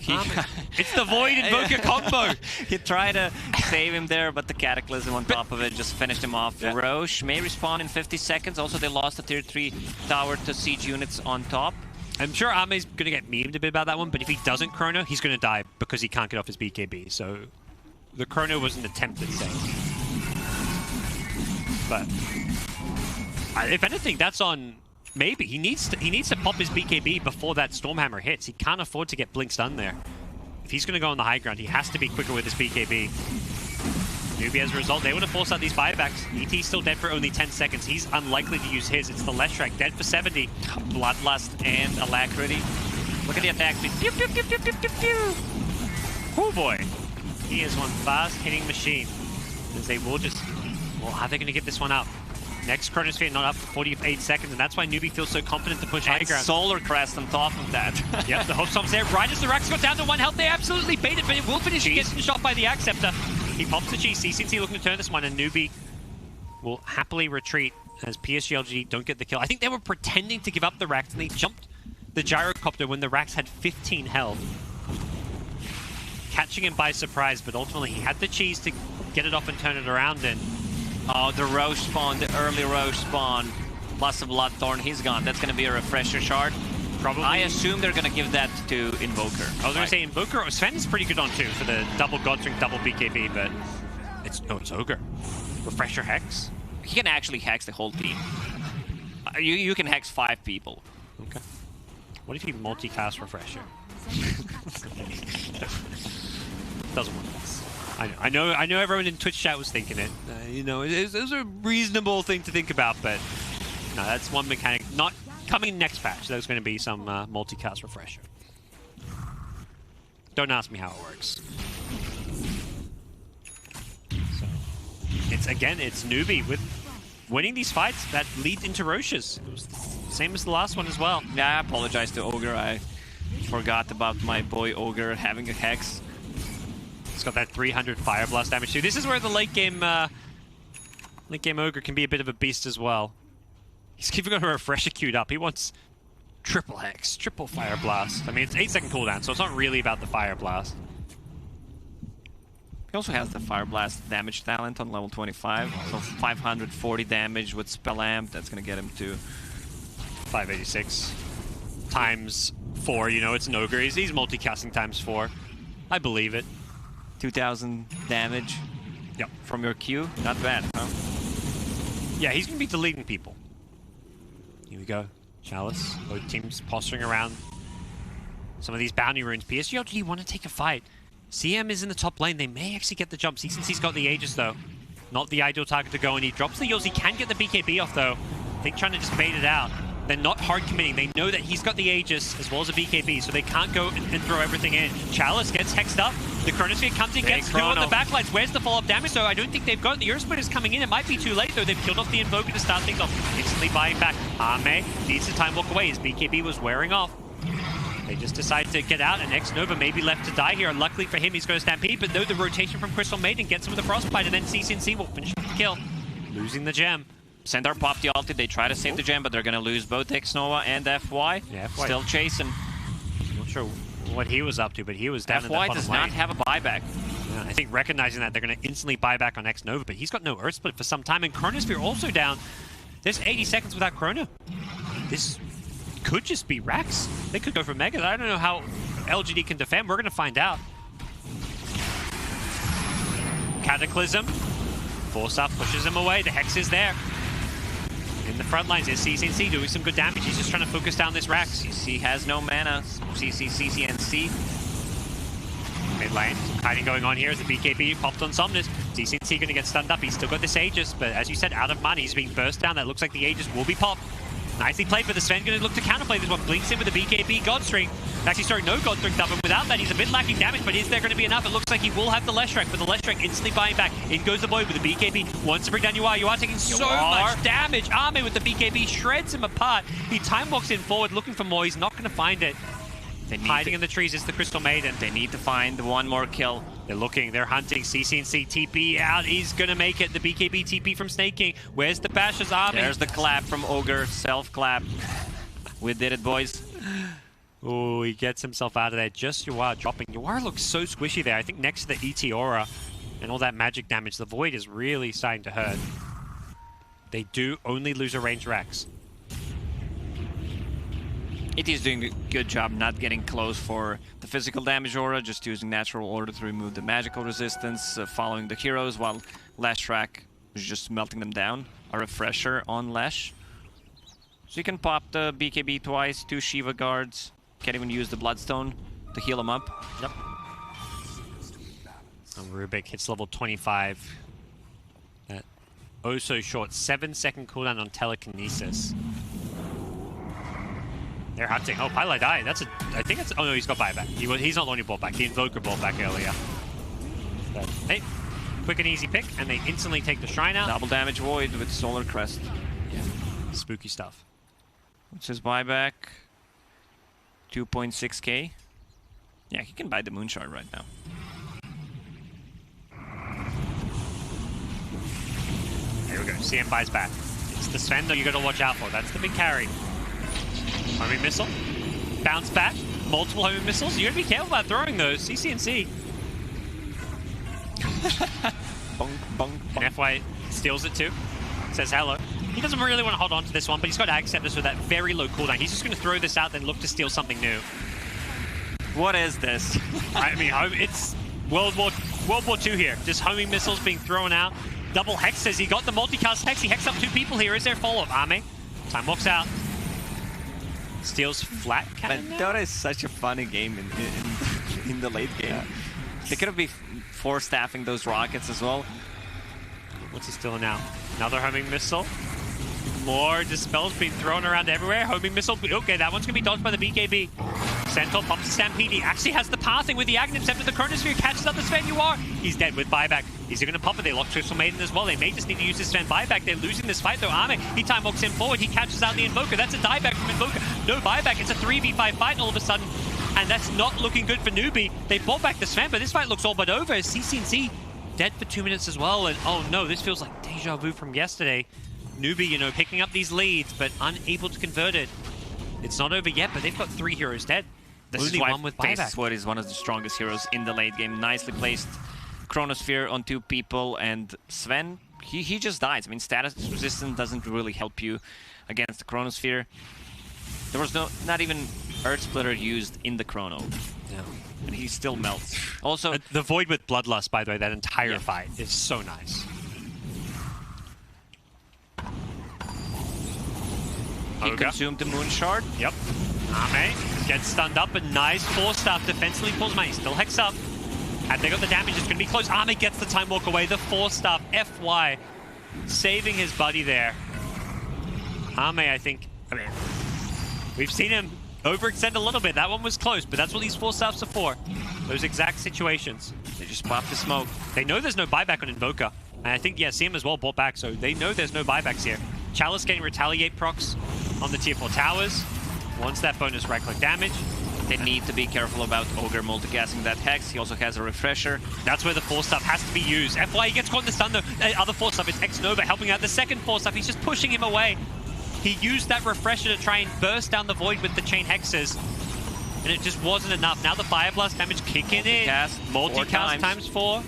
It's the Void Invoker combo. He tried to save him there, but the Cataclysm on top of it just finished him off. Yeah. Roche may respawn in 50 seconds. Also, they lost a tier 3 tower to siege units on top. I'm sure Ame's going to get memed a bit about that one, but if he doesn't Chrono, he's going to die because he can't get off his BKB. So the Chrono was an attempted save. But if anything, that's on... Maybe. He needs to pop his BKB before that Stormhammer hits. He can't afford to get Blink stun there. If he's going to go on the high ground, he has to be quicker with his BKB. Newbie, as a result, they want to force out these buybacks. ET's still dead for only 10 seconds. He's unlikely to use his. It's the Leshrac, dead for 70. Bloodlust and Alacrity. Look at the attack speed. Pew, pew, pew, pew, pew, pew, pew. Oh boy. He is one fast-hitting machine. As they will just... Well, how are they going to get this one up? Next Chronosphere not up for 48 seconds, and that's why Newbie feels so confident to push high And ground. Solar Crest on top of that. Yep, the Hookstomp's there. Right as the Rax got down to 1 health, they absolutely bait it, but it will finish. He gets shot by the Acceptor. He pops the cheese. CCNC looking to turn this one, and Newbie will happily retreat as PSG don't get the kill. I think they were pretending to give up the Rax, and they jumped the Gyrocopter when the Rax had 15 health. Catching him by surprise, but ultimately he had the cheese to get it off and turn it around, and oh, the Roche spawn, the early Roche spawn, plus the Bloodthorn, he's gone. That's going to be a refresher shard. probably... I assume they're going to give that to Invoker. I was going to say Invoker. Sven is pretty good on too for the double Godstring, double BKB, but it's Ogre. Refresher Hex. He can actually hex the whole team. You can hex 5 people. Okay. What if he multicast Refresher? Doesn't work. I know everyone in Twitch chat was thinking it. You know, it was a reasonable thing to think about, but no, that's one mechanic. Not coming next patch. There's going to be some multicast Refresher. Don't ask me how it works. So, it's Newbie with winning these fights that lead into Roches. It was the same as the last one as well. Yeah, I apologize to Ogre. I forgot about my boy Ogre having a hex. It's got that 300 Fire Blast damage too. This is where the late game Ogre can be a bit of a beast as well. He's even got a Refresher queued up. He wants triple Hex, triple Fire Blast. I mean, it's 8-second cooldown, so it's not really about the Fire Blast. He also has the Fire Blast damage talent on level 25, so 540 damage with Spell Amp. That's going to get him to 586 times 4. You know, it's an Ogre. He's multicasting times 4. I believe it. 2,000 damage from your Q. Not bad, huh? Yeah, he's going to be deleting people. Here we go. Chalice. Both teams posturing around some of these bounty runes. PSG want to take a fight. CM is in the top lane. They may actually get the jump. CCNC's got the Aegis, though. Not the ideal target to go, and he drops the Eels. He can get the BKB off, though. I think trying to just bait it out. They're not hard committing. They know that he's got the Aegis as well as a BKB, so they can't go and throw everything in. Chalice gets hexed up. The Chronosphere comes in, gets 2 on the backlines. Where's the follow-up damage? So I don't think they've got it. The Earth Splitter's coming in. It might be too late, though. They've killed off the Invoker to start things off. Instantly buying back. Ame needs to time walk away. His BKB was wearing off. They just decide to get out, and X-Nova may be left to die here. Luckily for him, he's going to Stampede, but though the rotation from Crystal Maiden gets him with a Frostbite, and then CCNC will finish the kill, losing the gem. Centaur popped the ulti. They try to save the gem, but they're going to lose both X-Nova and FY. Yeah, FY. Still chasing. Not sure what he was up to, but he was down in the FY bottom does lane. not have a buyback. Yeah, I think recognizing that, they're going to instantly buy back on X-Nova, but he's got no Earth Split for some time, and Chronosphere also down. There's 80 seconds without Chrono. This could just be Rax. They could go for Mega. I don't know how LGD can defend. We're going to find out. Cataclysm. Force up, pushes him away. The Hex is there. In the front lines is CCNC doing some good damage. He's just trying to focus down this Rax. CC has no mana. CCNC. Mid lane. Hiding going on here as the BKB popped on Somnus. CCNC going to get stunned up. He's still got this Aegis, but as you said, out of mana. He's being burst down. That looks like the Aegis will be popped. Nicely played, but the Sven going to look to counterplay this one. Blinks in with the BKB Godstring. Actually, sorry, no Godstring up, and without that, he's a bit lacking damage, but is there going to be enough? It looks like he will have the Leshrac, but the Leshrac instantly buying back. In goes the boy with the BKB. Wants to bring down UR. UR taking so much damage. Ame with the BKB shreds him apart. He time walks in forward, looking for more. He's not going to find it. Hiding in the trees is the Crystal Maiden. They need to find one more kill. They're looking, they're hunting. CCNC TP out. He's going to make it. The BKB TP from Snake King. Where's the Bash's army? There's the clap from Ogre. Self-clap. We did it, boys. Oh, he gets himself out of there. Just UR dropping. UR looks so squishy there. I think next to the ET Aura and all that magic damage, the Void is really starting to hurt. They do only lose a ranged Rax. It is doing a good job not getting close for the physical damage aura, just using natural order to remove the magical resistance, following the heroes, while Leshrac is just melting them down. A refresher on Lesh. So you can pop the BKB twice, 2 Shiva guards. Can't even use the Bloodstone to heal him up. Yep. And Rubik hits level 25. oh so short. 7-second cooldown on telekinesis. They're hunting. Oh, Pilot died. That's a. I think it's. Oh no, he's got buyback. He's not the one who bought back. The Invoker bought back earlier. But, hey, quick and easy pick, and they instantly take the Shrine out. Double damage Void with Solar Crest. Yeah, spooky stuff. What's his buyback? 2.6k. Yeah, he can buy the Moonshard right now. Here we go. CM buys back. It's the Sven that you got to watch out for. That's the big carry. Homing missile. Bounce back. Multiple homing missiles. You got to be careful about throwing those. CCNC. Bonk, bonk, bonk. And FY steals it too. Says hello. He doesn't really want to hold on to this one, but he's got Ag Scepters with that very low cooldown. He's just going to throw this out, then look to steal something new. What is this? I mean, it's World War II here. Just homing missiles being thrown out. Double hexes. He got the multicast hex. He hexed up 2 people here. Is there follow-up? Ame. Time walks out. Steals flat cannon. But Dota is such a funny game in the late game. Yeah. They could have been force-staffing those rockets as well. What's he stealing now? Another homing missile. More dispels being thrown around everywhere. Homing missile. Okay, that one's going to be dodged by the BKB. Centaur pumps the Stampede. He actually has the pathing with the Aghanim Scepter. The Chronosphere catches up the Sven. You are. He's dead with buyback. Is he going to pop it? They lock Crystal Maiden as well. They may just need to use this Sven buyback. They're losing this fight though. Ame, he time walks him forward. He catches out the Invoker. That's a dieback from Invoker. No buyback. It's a 3v5 fight all of a sudden. And that's not looking good for Newbie. They bought back the Sven, but this fight looks all but over. CCNC dead for 2 minutes as well. And oh no, this feels like deja vu from yesterday. Newbie, you know, picking up these leads, but unable to convert it. It's not over yet, but they've got 3 heroes dead. This is why Face What is one of the strongest heroes in the late game. Nicely placed Chronosphere on 2 people, and Sven, he just dies. I mean, status resistance doesn't really help you against the Chronosphere. There was not even Earth Splitter used in the Chrono. Yeah. And he still melts. Also, the Void with Bloodlust, by the way, that entire fight is so nice. He consumed the Moonshard. Yep. Ame gets stunned up, but nice Force Staff defensively pulls him out. He's still hex up. Had they got the damage, it's going to be close. Ame gets the time walk away. The Force Staff, FY, saving his buddy there. Ame, I mean, we've seen him overextend a little bit. That one was close, but that's what these Force Staffs are for. Those exact situations. They just pop the smoke. They know there's no buyback on Invoker. And I think, yeah, CM as well bought back, so they know there's no buybacks here. Chalice getting Retaliate procs on the tier 4 towers. Wants that bonus right-click damage. They need to be careful about Ogre multicasting that Hex. He also has a Refresher. That's where the Force Staff has to be used. FY, he gets caught in the stun though. Other Force Staff is X Nova helping out. The second Force Staff, he's just pushing him away. He used that Refresher to try and burst down the Void with the Chain Hexes. And it just wasn't enough. Now the Fire Blast damage kicking in. Multicast times 4.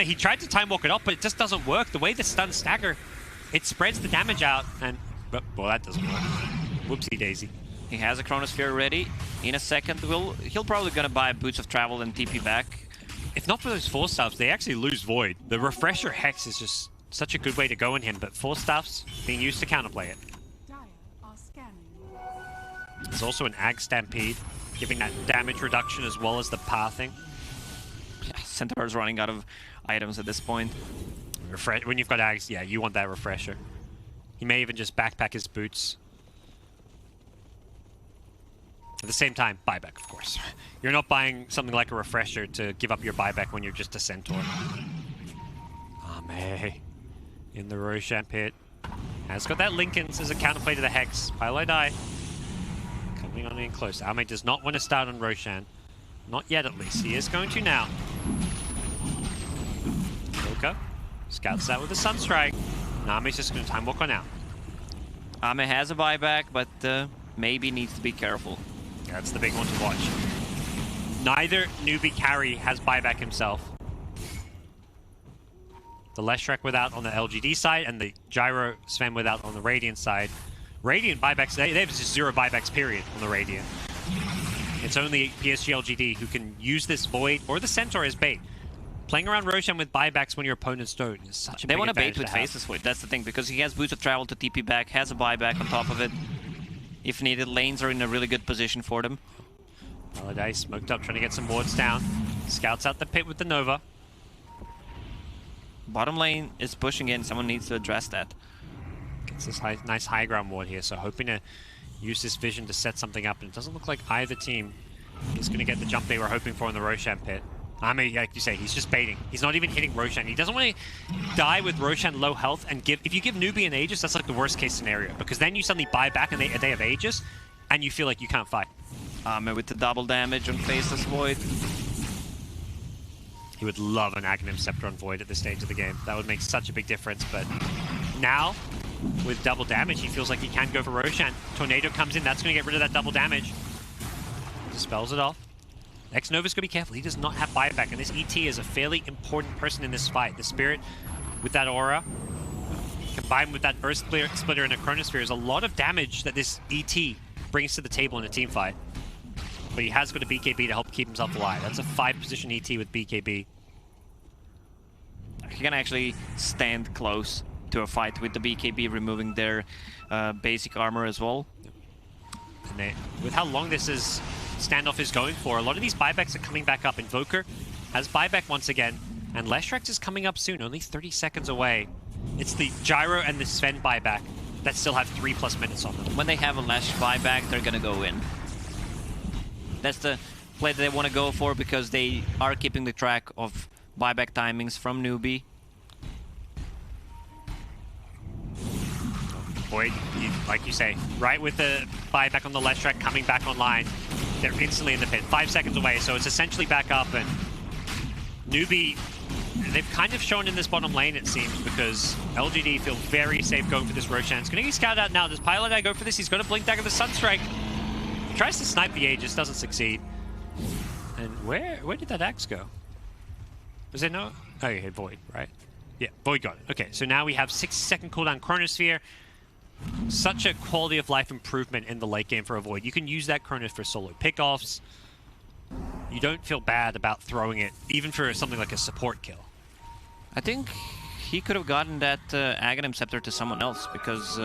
He tried to time walk it off, but it just doesn't work. The way the stuns stagger, it spreads the damage out. And, well, that doesn't work. Whoopsie daisy. He has a Chronosphere ready. In a second, he'll probably gonna buy Boots of Travel and TP back. If not for those Force Staffs, they actually lose Void. The Refresher Hex is just such a good way to go in him, but Force Staffs being used to counterplay it. There's also an Ag Stampede, giving that damage reduction as well as the pathing. Yeah, Centaur's running out of items at this point. When you've got Ags, yeah, you want that Refresher. He may even just backpack his boots. At the same time, buyback, of course. You're not buying something like a Refresher to give up your buyback when you're just a Centaur. Ame in the Roshan pit. Has got that Lincoln's as a counterplay to the Hex. Pilo die. Coming on in close. Ame does not want to start on Roshan. Not yet, at least. He is going to now. Yoka scouts that with a Sunstrike. Ame's just going to time walk on out. Ame has a buyback, but maybe needs to be careful. That's the big one to watch. Neither newbie carry has buyback himself. The Leshrac without on the LGD side, and the Gyro Sven without on the Radiant side. Radiant buybacks, they have just 0 buybacks, period, on the Radiant. It's only PSG LGD who can use this Void or the Centaur as bait. Playing around Roshan with buybacks when your opponents don't is such a big advantage. They want to bait with Faceless Void, that's the thing, because he has Boots of Travel to TP back, has a buyback on top of it. If needed, lanes are in a really good position for them. Paladai smoked up, trying to get some wards down. Scouts out the pit with the Nova. Bottom lane is pushing in. Someone needs to address that. Gets this nice high ground ward here, so hoping to use this vision to set something up. And it doesn't look like either team is going to get the jump they were hoping for in the Roshan pit. I mean, like you say, he's just baiting. He's not even hitting Roshan. He doesn't want to die with Roshan low health and give... If you give Newbie an Aegis, that's like the worst case scenario, because then you suddenly buy back and they have Aegis, and you feel like you can't fight. With the double damage on Faceless Void. He would love an Aghanim Scepter on Void at this stage of the game. That would make such a big difference, but now, with double damage, he feels like he can go for Roshan. Tornado comes in, that's going to get rid of that double damage. Dispels it off. X-Nova's got to be careful, he does not have buyback, and this ET is a fairly important person in this fight. The Spirit, with that aura, combined with that Earth Splitter and a Chronosphere, is a lot of damage that this ET brings to the table in a team fight. But he has got a BKB to help keep himself alive. That's a 5-position ET with BKB. He can actually stand close to a fight with the BKB, removing their basic armor as well. And with how long this standoff is going for, a lot of these buybacks are coming back up. Invoker has buyback once again, and Leshrax is coming up soon, only 30 seconds away. It's the Gyro and the Sven buyback that still have 3+ minutes on them. When they have a Lesh buyback, they're gonna go in. That's the play that they want to go for, because they are keeping the track of buyback timings from Newbie. Void, like you say, right with the buyback on the Leshrax coming back online, they're instantly in the pit, 5 seconds away, so it's essentially back up, and Newbie, they've kind of shown in this bottom lane, it seems, because LGD feel very safe going for this Roshan. It's going to get scouted out now. Does Pilot Eye go for this? He's got a Blink Dagger, the Sunstrike. He tries to snipe the Aegis, doesn't succeed. And where did that axe go? Was there no... Oh, yeah, Void, right? Yeah, Void got it. Okay, so now we have 60-second cooldown Chronosphere. Such a quality of life improvement in the late game for a Void. You can use that Chronos for solo pickoffs. You don't feel bad about throwing it, even for something like a support kill. I think he could have gotten that Aghanim Scepter to someone else, because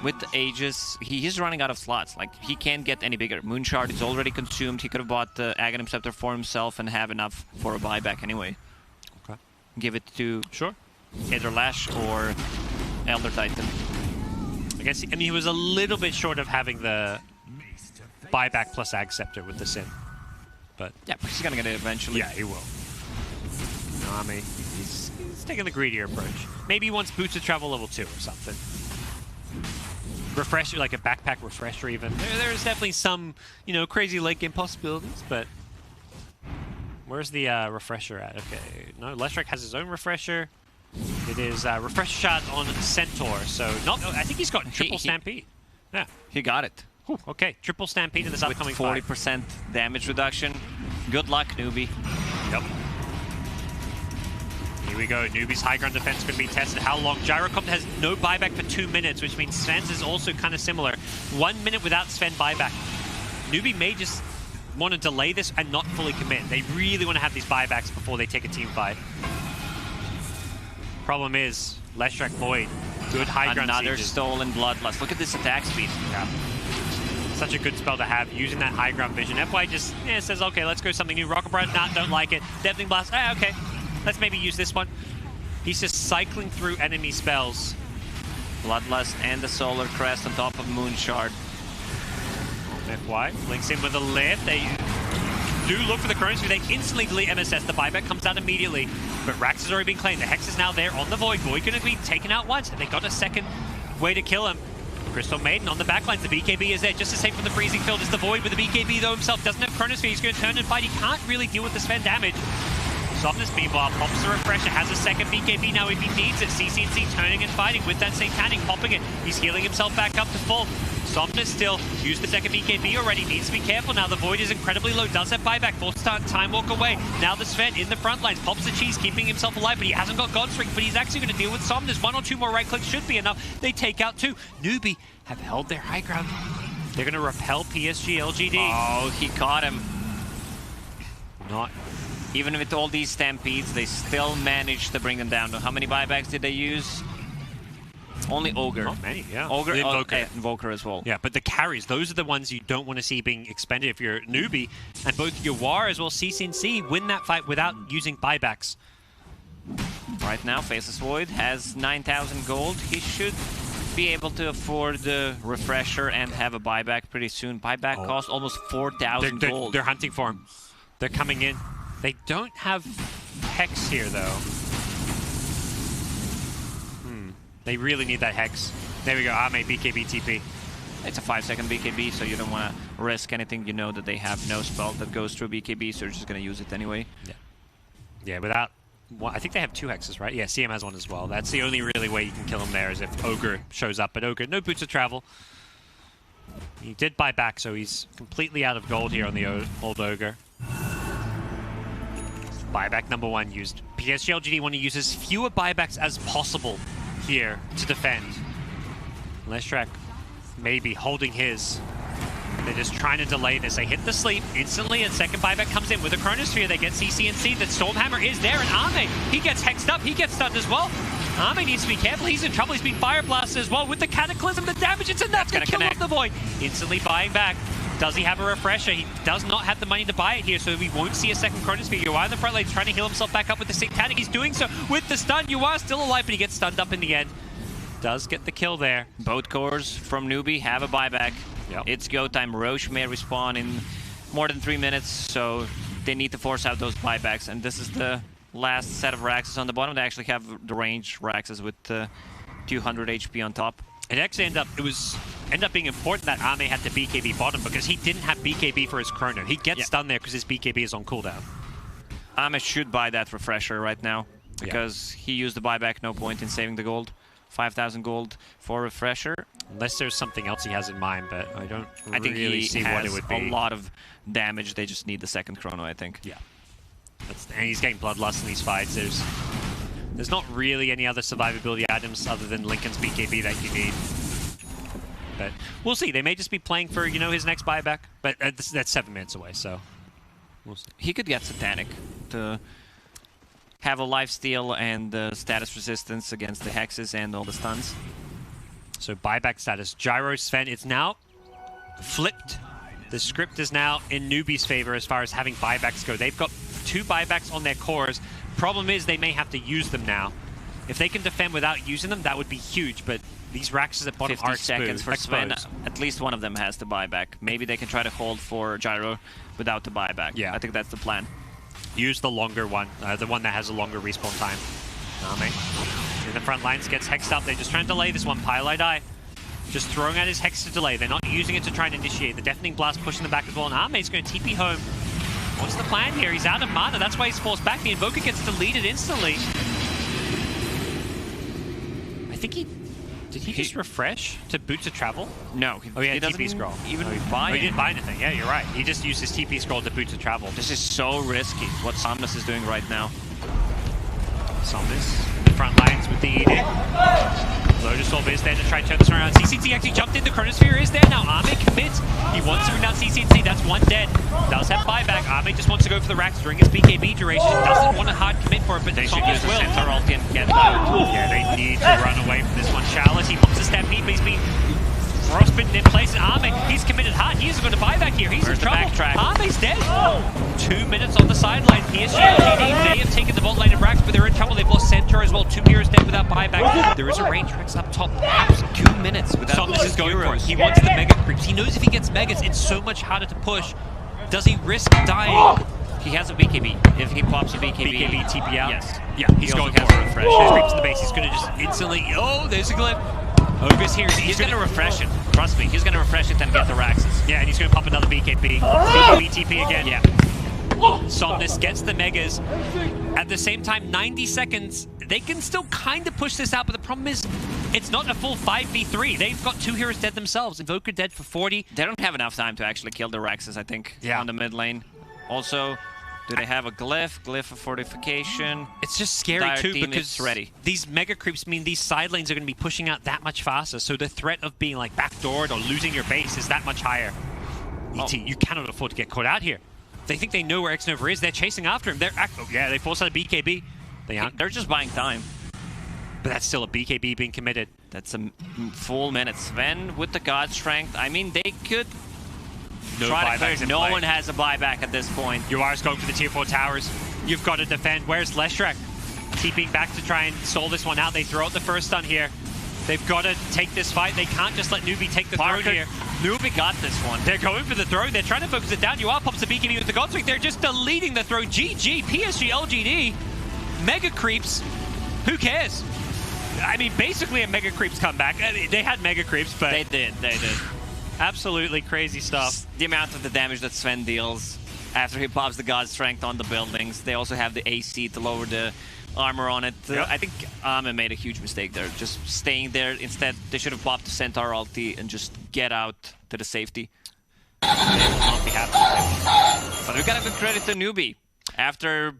with the Aegis, he's running out of slots. Like, he can't get any bigger. Moonshard is already consumed. He could have bought the Aghanim Scepter for himself and have enough for a buyback anyway. Okay. Give it to Sure. either Lash or Elder Titan. I guess, I mean, he was a little bit short of having the buyback plus Ag Scepter with the Sin. But yeah, but he's gonna get it eventually. Yeah, he will. No, I mean, he's taking the greedier approach. Maybe he wants Boots of Travel level 2 or something. Refresher, like a backpack refresher even. There's definitely some, you know, crazy late game possibilities, but where's the refresher at? Okay, no, Leshrax has his own refresher. It is refresher shot on Centaur, so not. I think he's got triple Stampede. Yeah, he got it. Whew, okay, triple Stampede in this upcoming fight. 40% damage reduction. Good luck, Newbie. Yep. Here we go. Newbie's high ground defense is going to be tested. How long? Gyrocopter has no buyback for 2 minutes, which means Sven's is also kind of similar. 1 minute without Sven buyback. Newbie may just want to delay this and not fully commit. They really want to have these buybacks before they take a team fight. Problem is, Leshrax Void, good high ground Another sieges. stolen Bloodlust. Look at this attack speed. Yeah. Such a good spell to have, using that high ground vision. FY just says, okay, let's go something new. Rocket Bright, nah, don't like it. Deafening Blast, okay. Let's maybe use this one. He's just cycling through enemy spells. Bloodlust and the Solar Crest on top of Moonshard. FY links in with a lift. They do look for the Chronosphere. They instantly delete MSS. The buyback comes out immediately. But Rax has already been claimed. The Hex is now there on the Void. Void going to be taken out once. And they got a second way to kill him. Crystal Maiden on the backlines. The BKB is there. Just as safe from the freezing field as the Void, with the BKB though himself doesn't have Chronosphere. He's going to turn and fight. He can't really deal with the Sven damage. Softness, meanwhile, pops the refresher, has a second BKB now if he needs it. CCNC turning and fighting with that Satanic, popping it. He's healing himself back up to full. Softness still used the second BKB already, needs to be careful now. The Void is incredibly low, does have buyback, forced to time walk away. Now the Sven in the front lines, pops the cheese, keeping himself alive, but he hasn't got Godstrike, but he's actually going to deal with Somnus. 1 or 2 more right clicks should be enough. They take out 2. Newbie have held their high ground. They're going to repel PSG LGD. Oh, he caught him. Not. Even with all these Stampedes, they still managed to bring them down. How many buybacks did they use? Only Ogre. Not many, yeah. Ogre, Invoker. Invoker as well. Yeah, but the carries, those are the ones you don't want to see being expended if you're a newbie. And both your War as well as CCNC win that fight without using buybacks. Right now, Faceless Void has 9,000 gold. He should be able to afford the refresher and have a buyback pretty soon. Buyback cost almost 4,000 gold. They're hunting for him. They're coming in. They don't have Hex here, though. They really need that Hex. There we go. Ame, BKB, TP. It's a 5-second BKB, so you don't want to risk anything. You know that they have no spell that goes through BKB, so you're just going to use it anyway. Yeah, without... Well, I think they have 2 Hexes, right? Yeah, CM has 1 as well. That's the only really way you can kill him there, is if Ogre shows up. But Ogre, no boots of travel. He did buy back, so he's completely out of gold here on the old Ogre. Buyback number 1 used. PSG LGD want to use as fewer buybacks as possible here to defend. Leshrac maybe holding his. They're just trying to delay this. They hit the sleep instantly, and second buyback comes in with a Chronosphere. They get CC&C. The Stormhammer is there, and Ame, he gets hexed up. He gets stunned as well. Ame needs to be careful. He's in trouble. He's been fire blasted as well with the Cataclysm. The damage, it's enough to kill off the Void. Instantly buying back. Does he have a refresher? He does not have the money to buy it here, so we won't see a second Chronosphere. Yuar in the front lane trying to heal himself back up with the Satanic. He's doing so with the stun. Yuar still alive, but he gets stunned up in the end. Does get the kill there. Both cores from Newbie have a buyback. Yep. It's go time. Roche may respawn in more than 3 minutes, so they need to force out those buybacks. And this is the last set of Raxes on the bottom. They actually have the range Raxes with 200 HP on top. It actually ended up being important that Ame had the BKB bottom because he didn't have BKB for his Chrono. He gets stunned there because his BKB is on cooldown. Ame should buy that refresher right now because he used the buyback. No point in saving the gold. 5,000 gold for refresher. Unless there's something else he has in mind, but I don't I think really he see has what it would be. a lot of damage. They just need the second Chrono, I think. Yeah. And he's getting Bloodlust in these fights. There's not really any other survivability items other than Lincoln's BKB that you need. But we'll see. They may just be playing for, his next buyback. But that's 7 minutes away, so we'll see. He could get Satanic to have a lifesteal and status resistance against the hexes and all the stuns. So buyback status. Gyro Sven, it's now flipped. The script is now in Newbie's favor as far as having buybacks go. They've got 2 buybacks on their cores. Problem is they may have to use them now. If they can defend without using them, that would be huge, but these Raxes at bottom 50 are seconds for Sven. exposed. At least one of them has the buyback. Maybe they can try to hold for Gyro without the buyback. Yeah. I think that's the plan. Use the longer one, the one that has a longer respawn time. Ame in the front lines gets hexed up. They're just trying to delay this one. Pylite Eye just throwing out his hex to delay. They're not using it to try and initiate. The Deafening Blast pushing them back as well. And Ame's going to TP home. What's the plan here? He's out of mana. That's why he's forced back. The Invoker gets deleted instantly. I think did he just refresh to Boots of Travel? No. Oh, yeah, he doesn't TP scroll. even he buy it. didn't buy anything. Yeah, you're right. He just used his TP scroll to Boots of Travel. This is so risky, what Somnus is doing right now. Somnus in the front lines with the Edict. Lotus Orb is there to try and turn this around. CCC actually jumped in. The Chronosphere is there now. Ame commits. He wants to bring down CCC. That's 1 dead. Does have buyback. Ame just wants to go for the racks during his BKB duration. Doesn't want to hard commit for it, but They should Somnus use the will. Centaur ulti and get out. Yeah, they need to run away from this one. Chalice, he wants to stampede, but he's been frostbitten in place. Ame, he's committed hard. He isn't going to buy back here. He's in trouble. Ame's dead. 2 minutes on the sideline. PSG LGD, they have taken the bot lane of Rax, but they're in trouble. They've lost Centaur as well. 2 heroes dead without buyback. There is a range Rex up top. Perhaps 2 minutes without Somnus is going for it. heroes. He wants the mega creeps. He knows if he gets megas, it's so much harder to push. Does he risk dying? He has a BKB. If he pops a BKB, TP out? yes. Yeah, he's He going also for has it. a refresh. There's creeps in the base. He's going to just instantly... Oh, there's a glyph. Ogre's here. He's going to refresh it. Trust me, he's going to refresh it and get the Raxes. Yeah, and he's going to pop another BKB. BKB TP again. Yeah. Somnus gets the megas. At the same time, 90 seconds. They can still kind of push this out, but the problem is it's not a full 5v3. They've got 2 heroes dead themselves. Invoker dead for 40. They don't have enough time to actually kill the Raxes, I think, Yeah. on the mid lane. Also, do they have a glyph? Glyph of fortification. It's just scary Dire too team because is ready. these mega creeps mean these side lanes are going to be pushing out that much faster. So the threat of being like backdoored or losing your base is that much higher. ET, you cannot afford to get caught out here. They think they know where Xnova is. They're chasing after him. They force out a BKB. They're just buying time. But that's still a BKB being committed. That's a full minute. Sven with the God Strength. I mean, they could try to clear. No one has a buyback at this point. Yuar's going for the tier 4 towers. You've got to defend. Where's Leshrac? TPing back to try and stall this one out. They throw out the first stun here. They've got to take this fight. They can't just let Newbie take the throne here. Newbie got this one. They're going for the throw. They're trying to focus it down. You are pops the BKB with the Godswing. They're just deleting the throw. GG, PSG, LGD. Mega Creeps. Who cares? I mean, basically a Mega Creeps comeback. I mean, they had Mega Creeps, but... They did. Absolutely crazy stuff. The amount of the damage that Sven deals after he pops the God Strength on the buildings. They also have the AC to lower the armor on it. Yep. I think Ame made a huge mistake there, just staying there. Instead, they should have popped the Centaur ulti and just get out to the safety. They will not be happy with it. But we gotta give credit to Newbie. After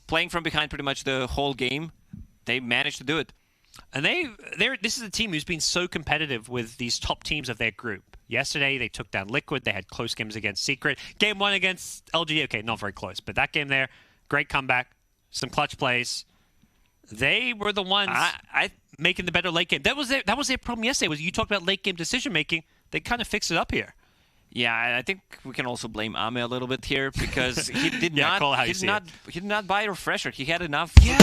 playing from behind pretty much the whole game, they managed to do it. And this is a team who's been so competitive with these top teams of their group. Yesterday, they took down Liquid. They had close games against Secret. Game 1 against LG, okay, not very close. But that game there, great comeback. Some clutch plays. They were the ones making the better late game. That was their problem yesterday. Was you talked about late game decision making? They kind of fixed it up here. Yeah, I think we can also blame Ame a little bit here because he did he did not buy a refresher. He had enough. Yeah.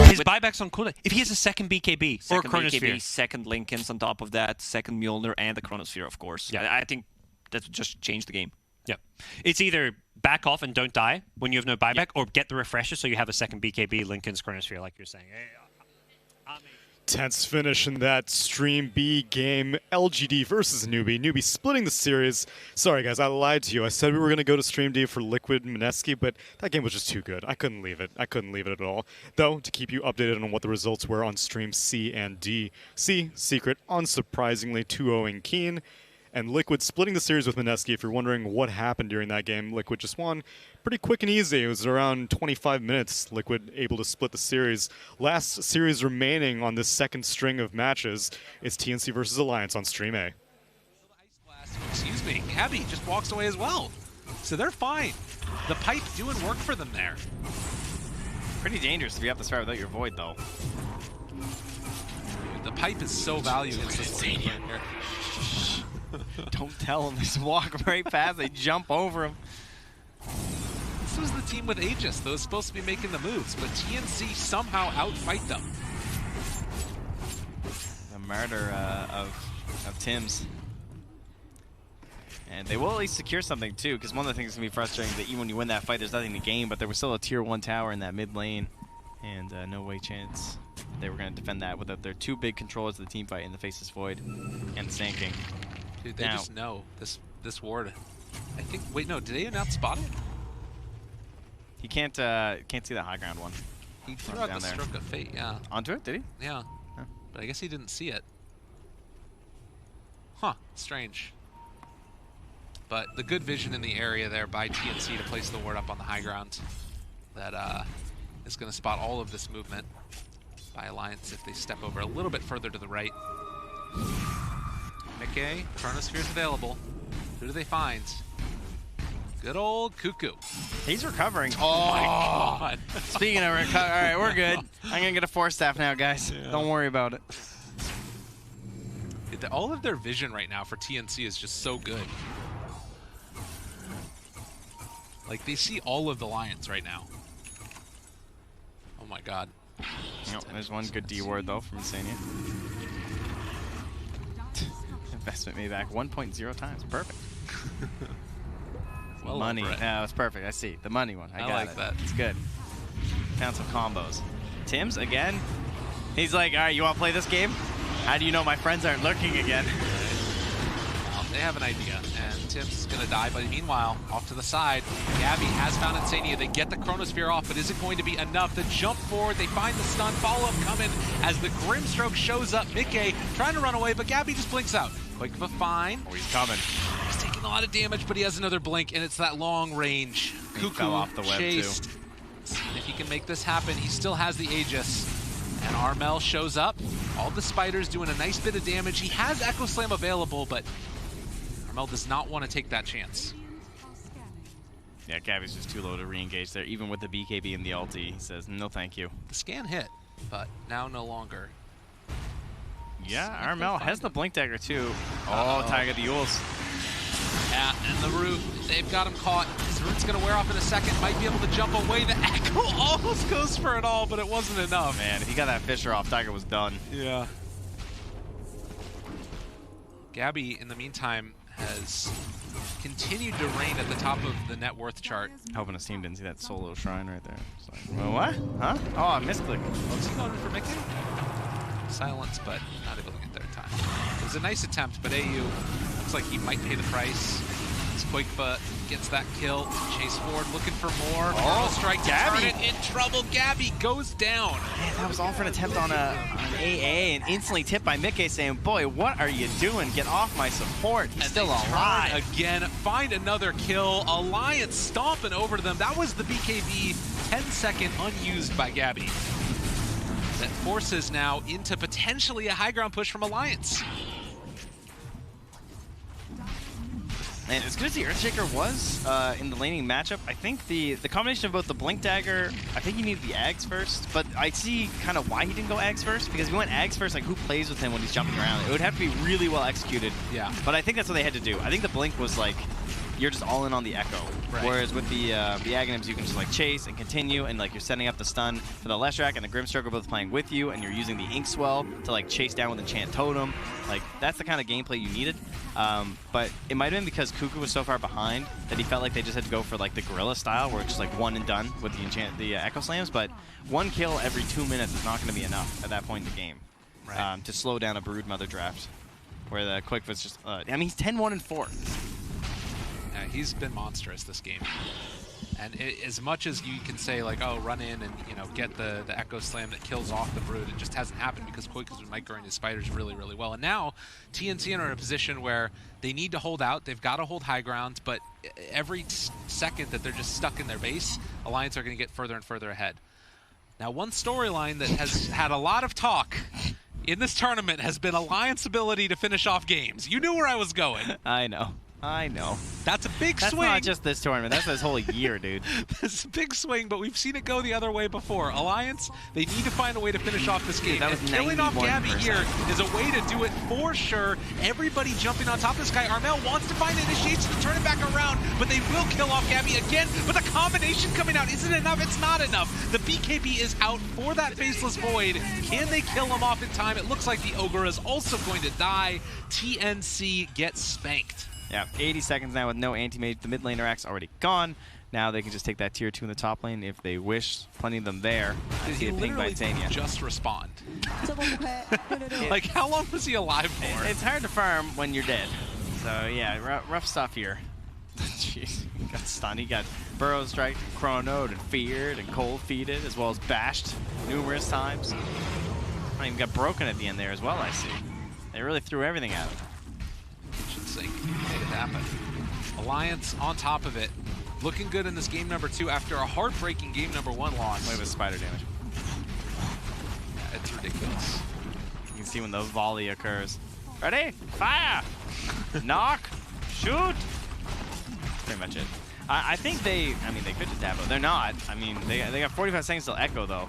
His buybacks on cooldown. If he has a second BKB or Chronosphere, second Lincolns on top of that, second Mjolnir and the Chronosphere, of course. Yeah, I think that just changed the game. Yep. It's either back off and don't die when you have no buyback, or get the refresher so you have a second BKB, Lincoln's Chronosphere, like you're saying. Tense finish in that Stream B game. LGD versus Newbie. Newbie splitting the series. Sorry, guys, I lied to you. I said we were going to go to Stream D for Liquid Mineski, but that game was just too good. I couldn't leave it. I couldn't leave it at all. Though, to keep you updated on what the results were on Stream C and D. C, Secret, unsurprisingly 2-0ing Keen. And Liquid splitting the series with Mineski. If you're wondering what happened during that game, Liquid just won pretty quick and easy. It was around 25 minutes, Liquid able to split the series. Last series remaining on this second string of matches is TNC versus Alliance on Stream A. Excuse me, Gabby just walks away as well. So they're fine. The pipe doing work for them there. Pretty dangerous if you have to start without your Void, though. The pipe is so valuable against this team right here. Don't tell them. Just walk right past. They jump over them. This was the team with Aegis that was supposed to be making the moves, but TNC somehow outfight them. The murder of Tim's. And they will at least secure something, too, because one of the things that's going to be frustrating is that even when you win that fight, there's nothing to gain, but there was still a Tier 1 tower in that mid lane, and no way chance they were going to defend that without their two big controllers of the team fight in the Faceless Void and Sand King. Dude, they just know this ward. I think. Wait, no. Did they announce spotting? He can't see the high ground one. He threw out the Stroke of Fate. Yeah. Onto it? Did he? Yeah. Huh. But I guess he didn't see it. Huh. Strange. But the good vision in the area there by TNC to place the ward up on the high ground that is going to spot all of this movement by Alliance if they step over a little bit further to the right. Mickey, Chronosphere's available. Who do they find? Good old Cuckoo. He's recovering. Oh my god. Speaking of recover, all right, we're good. I'm going to get a 4-staff now, guys. Yeah. Don't worry about it. All of their vision right now for TNC is just so good. Like, they see all of the Lions right now. Oh my god. Yep, there's one good D ward, though, from Insania. Investment made back 1.0 times. Perfect. Well, money. Yeah, it's perfect. I see. The money one. I got like it. That. It's good. Found some combos. Tim's, again. He's like, all right, you want to play this game? How do you know my friends aren't lurking again? Well, they have an idea, and Tim's going to die, but meanwhile, off to the side, Gabby has found Insania. They get the Chronosphere off, but is it going to be enough? The jump forward, they find the stun, follow-up coming as the Grimstroke shows up. Mickey trying to run away, but Gabby just blinks out. Quick but fine. Oh, he's coming. He's taking a lot of damage, but he has another blink, and it's that long range. Cuckoo fell off the web chased. Too. If he can make this happen, he still has the Aegis. And Armel shows up. All the spiders doing a nice bit of damage. He has Echo Slam available, but Armel does not want to take that chance. Yeah, Gabby's just too low to re-engage there. Even with the BKB and the ulti, he says, no thank you. The scan hit, but now no longer. Yeah, Armel has the Blink Dagger too. Oh, Tiger the Yules. Yeah, and the root, they've got him caught. His root's going to wear off in a second. Might be able to jump away. The Echo Almost goes for it all, but it wasn't enough. Man, if he got that Fisher off, Tiger was done. Yeah. Gabby, in the meantime, has continued to reign at the top of the net worth chart. Hoping his team didn't see that solo shrine right there. It's like, well, what? Huh? Oh, I misclicked. Oh, is he going for Mickey? Silence, but not able to get there in time. It was a nice attempt, but AU looks like he might pay the price. As Quakefa gets that kill, chase forward, looking for more. Oh, strike to Gabby. turn it in trouble. Gabby goes down. Man, that was all for an attempt on an AA and instantly tipped by Mickey saying, boy, what are you doing? Get off my support. He's And still they alive. turn again, find another kill. Alliance stomping over to them. That was the BKB 10-second unused by Gabby. That forces now into potentially a high ground push from Alliance. And as good as the Earthshaker was in the laning matchup, I think the combination of both the Blink Dagger, I think you needed the Ags first, but I see kind of why he didn't go Ags first, because if he went Ags first, like who plays with him when he's jumping around? It would have to be really well executed. Yeah. But I think that's what they had to do. I think the Blink was like, you're just all in on the Echo. Right. Whereas with the Aghanims, you can just like chase and continue, and like you're setting up the stun for the Leshrac and the Grimstroke are both playing with you, and you're using the Inkswell to like chase down with Enchant Totem. Like that's the kind of gameplay you needed. But it might have been because Cuckoo was so far behind that he felt like they just had to go for like the Gorilla style, where it's just like one and done with the Echo Slams. But one kill every 2 minutes is not going to be enough at that point in the game to slow down a Broodmother draft. Where the Quick was just, I mean, he's 10-1-4. Yeah, he's been monstrous this game. And as much as you can say, like, oh, run in and, you know, get the Echo Slam that kills off the Brood, it just hasn't happened because Quake has been microing his spiders really, really well. And now, TNC are in a position where they need to hold out. They've got to hold high ground, but every second that they're just stuck in their base, Alliance are going to get further and further ahead. Now, one storyline that has had a lot of talk in this tournament has been Alliance's ability to finish off games. You knew where I was going. I know. That's a big swing. That's not just this tournament. That's this whole year, dude. That's a big swing, but we've seen it go the other way before. Alliance, they need to find a way to finish off this game. That was and killing off 91%. Gabby here is a way to do it for sure. Everybody jumping on top of this guy. Armel wants to find initiation to turn it back around, but they will kill off Gabby again. But the combination coming out isn't enough. It's not enough. The BKB is out for that Faceless Void. Can they kill him off in time? It looks like the Ogre is also going to die. TNC gets spanked. Yeah, 80 seconds now with no anti-mage. The mid laner axe already gone. Now they can just take that tier 2 in the top lane if they wish. Plenty of them there. I see it pinged by Tanya. Just respond. Like, how long was he alive for? It's hard to farm when you're dead. So yeah, rough stuff here. Jeez, he got stunned. He got Burrow Strike, Chronoed, and Feared, and Cold Feeded, as well as bashed numerous times. I even got broken at the end there as well, I see. They really threw everything at him. Made it happen. Alliance on top of it, looking good in this game number 2 after a heartbreaking game number 1 loss. Look at the spider damage. Yeah, it's ridiculous. You can see when the volley occurs. Ready? Fire! Knock! Shoot! That's pretty much it. I think they could just Dabo. They're not. I mean, they got 45 seconds till Echo though.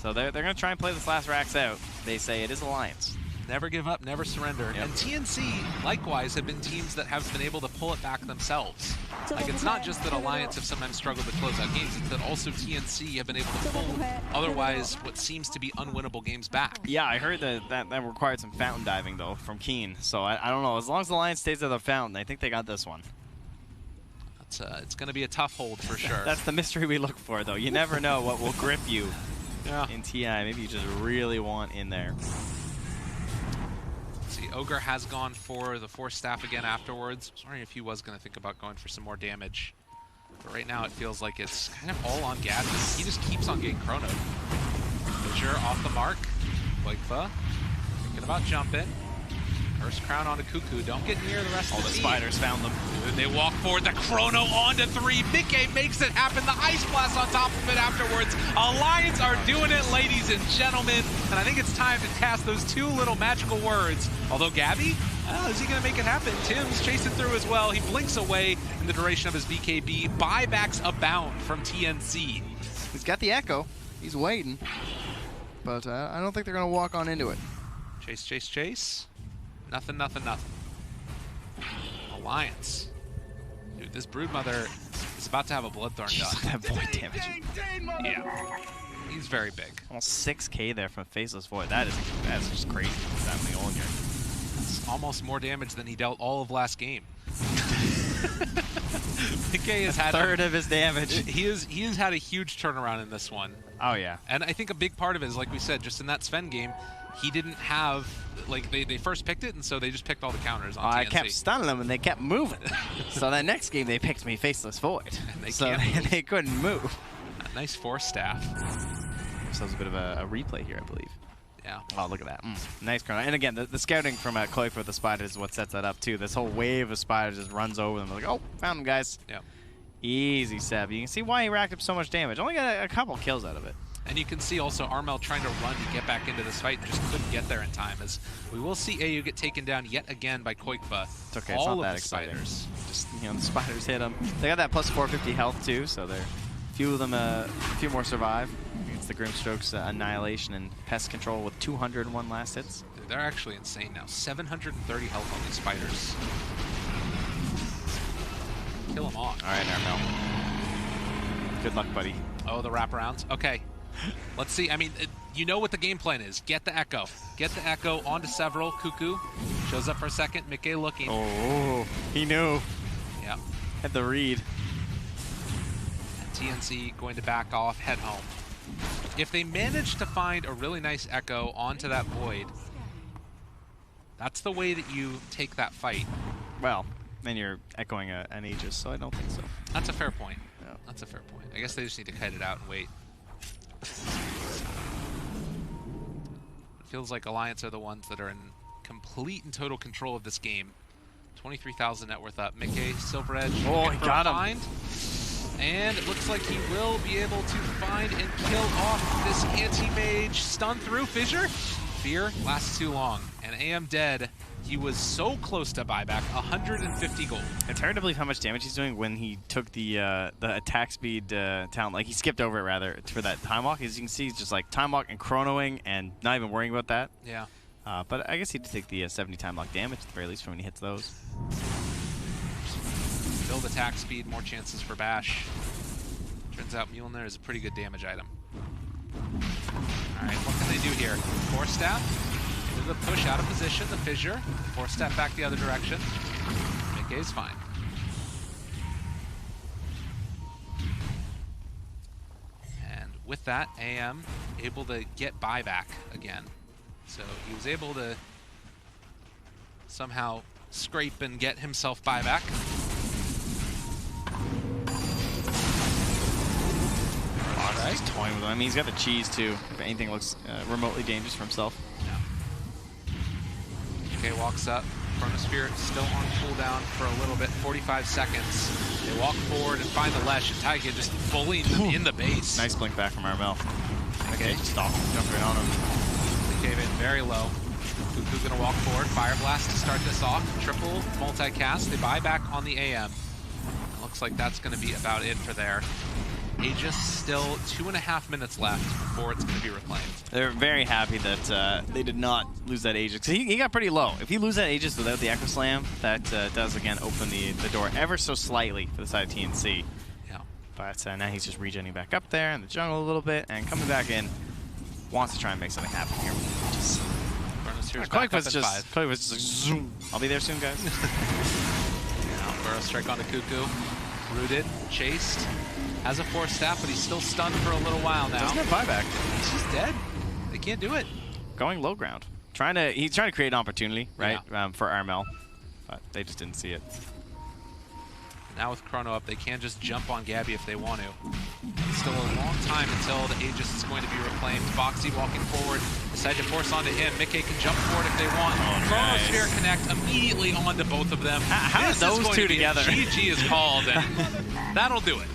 So they're going to try and play this last Rax out. They say it is Alliance. Never give up, never surrender. Yep. And TNC, likewise, have been teams that have been able to pull it back themselves. Like, it's not just that Alliance have sometimes struggled to close out games, it's that also TNC have been able to pull otherwise what seems to be unwinnable games back. Yeah, I heard that required some fountain diving, though, from Keen. So I don't know. As long as the Alliance stays at the fountain, I think they got this one. It's going to be a tough hold for sure. That's the mystery we look for, though. You never know what will grip you in TI. Maybe you just really want in there. See, Ogre has gone for the Force Staff again afterwards. I was wondering if he was going to think about going for some more damage. But right now it feels like it's kind of all on Gabby. He just keeps on getting chrono. Butcher off the mark. Quakefa thinking about jumping. First crown onto Cuckoo. Don't get near the rest of the team. spiders found them. They walk forward. The chrono onto 3. Mickey makes it happen. The Ice Blast on top of it afterwards. Alliance are doing it, ladies and gentlemen. And I think it's time to cast those 2 little magical words. Although Gabby, is he going to make it happen? Tim's chasing through as well. He blinks away in the duration of his BKB. Buybacks abound from TNC. He's got the Echo. He's waiting. But I don't think they're going to walk on into it. Chase, chase, chase. Nothing, nothing, nothing. Alliance. Dude, this Broodmother He's about to have a Bloodthorn Jeez, done. that void damage. Yeah. He's very big. Almost 6k there from Faceless Void. That's just crazy. What's happening all here? It's almost more damage than he dealt all of last game. Piqué has had a third of his damage. He has had a huge turnaround in this one. Oh yeah. And I think a big part of it is, like we said, just in that Sven game, he didn't have, like, they first picked it, and so they just picked all the counters on TNC. I kept stunning them, and they kept moving. So that next game, they picked me Faceless Void. And they couldn't move. Nice force staff. So it was a bit of a replay here, I believe. Yeah. Oh, look at that. Nice chrono. And again, the scouting from Koik with the spiders is what sets that up, too. This whole wave of spiders just runs over them. They're like, oh, found them, guys. Yeah. Easy Seb. You can see why he racked up so much damage. Only got a couple kills out of it. And you can see also Armel trying to run to get back into this fight and just couldn't get there in time, as we will see AU get taken down yet again by Koikva. It's okay, all it's not of that the exciting. spiders. Just, the spiders hit them. They got that plus 450 health, too, so they're few of them, a few more survive against the Grimstrokes Annihilation and Pest Control with 201 last hits. They're actually insane now. 730 health on these spiders. Kill them all. All right, Armel. Good luck, buddy. Oh, the wraparounds. Okay. Let's see. I mean, you know what the game plan is. Get the Echo. Get the Echo onto several. Cuckoo shows up for a second. Mickey looking. Oh, he knew. Yeah. Had the read. TNC going to back off, head home. If they manage to find a really nice Echo onto that Void, that's the way that you take that fight. Well, then you're echoing an Aegis, so I don't think so. That's a fair point. Yeah. That's a fair point. I guess they just need to kite it out and wait. It feels like Alliance are the ones that are in complete and total control of this game. 23,000 net worth up. Mickey, Silver Edge. Oh, he got him. And it looks like he will be able to find and kill off this anti-mage. Stun through Fissure. Fear lasts too long. And AM dead. He was so close to buyback. 150 gold. It's hard to believe how much damage he's doing when he took the attack speed talent. Like, he skipped over it, rather, for that Time Walk. As you can see, he's just like Time Walk and chronoing and not even worrying about that. Yeah. But I guess he did take the 70 Time Lock damage, at the very least, from when he hits those. Build attack speed, more chances for Bash. Turns out Mjolnir is a pretty good damage item. Alright, what can they do here? Force Staff. Into the push out of position, the Fissure. Force Staff back the other direction. Mickey's fine. And with that, AM able to get buyback again. So he was able to somehow scrape and get himself buyback. He's toying with him. I mean, he's got the cheese, too, if anything looks remotely dangerous for himself. Yeah. Okay, walks up. Chronosphere still on cooldown for a little bit, 45 seconds. They walk forward and find the Lesh, and Taiga just bullying them in the base. Nice blink back from Armel. Okay, stop. Jump right on him. They cave in very low. Cuckoo gonna walk forward. Fire Blast to start this off. Triple multicast. They buy back on the AM. It looks like that's gonna be about it for there. Aegis still 2.5 minutes left before it's going to be reclaimed. They're very happy that they did not lose that Aegis. He got pretty low. If you lose that Aegis without the Echo Slam, that does again open the door ever so slightly for the side of TNC. Yeah. But now he's just regenning back up there in the jungle a little bit and coming back in. Wants to try and make something happen here. Koik was just like, zoom. I'll be there soon, guys. Now, Burrow strike onto Cuckoo. Rooted, chased. Has a force staff, but he's still stunned for a little while now. Doesn't have buyback. He's just dead. They can't do it. Going low ground. He's trying to create an opportunity, right, for Armel, but they just didn't see it. Now with Chrono up, they can just jump on Gabby if they want to. Still a long time until the Aegis is going to be reclaimed. Foxy walking forward, decide to force onto him. Mickey can jump forward if they want. Chronosphere connect immediately onto both of them. How are those two together? GG is called, and that'll do it.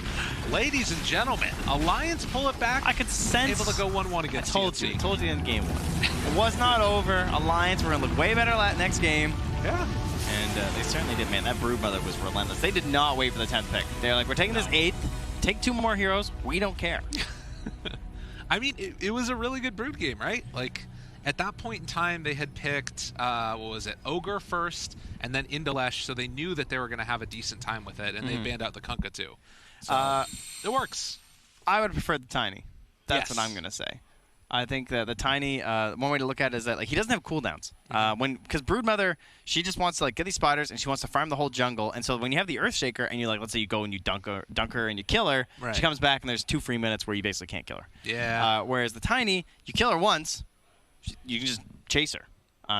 Ladies and gentlemen, Alliance pull it back. I could sense. Able to go 1-1 against TNC. Told you in game one. It was not over. Alliance were going to look way better next game. Yeah. And they certainly did, man. That Broodmother was relentless. They did not wait for the 10th pick. They're like, we're taking this 8th. Take 2 more heroes. We don't care. I mean, it was a really good Brood game, right? Like, at that point in time, they had picked, what was it, Ogre first, and then Indalesh, so they knew that they were going to have a decent time with it, and they banned out the Kunkka too. It works. I would prefer the Tiny. That's Yes. what I'm going to say. I think that the Tiny, one way to look at it is that he doesn't have cooldowns. Because Broodmother, she just wants to get these spiders and she wants to farm the whole jungle. And so when you have the Earthshaker and you let's say you go and you dunk her and you kill her, Right. she comes back and there's 2 free minutes where you basically can't kill her. Yeah. Whereas the Tiny, you kill her once, you can just chase her.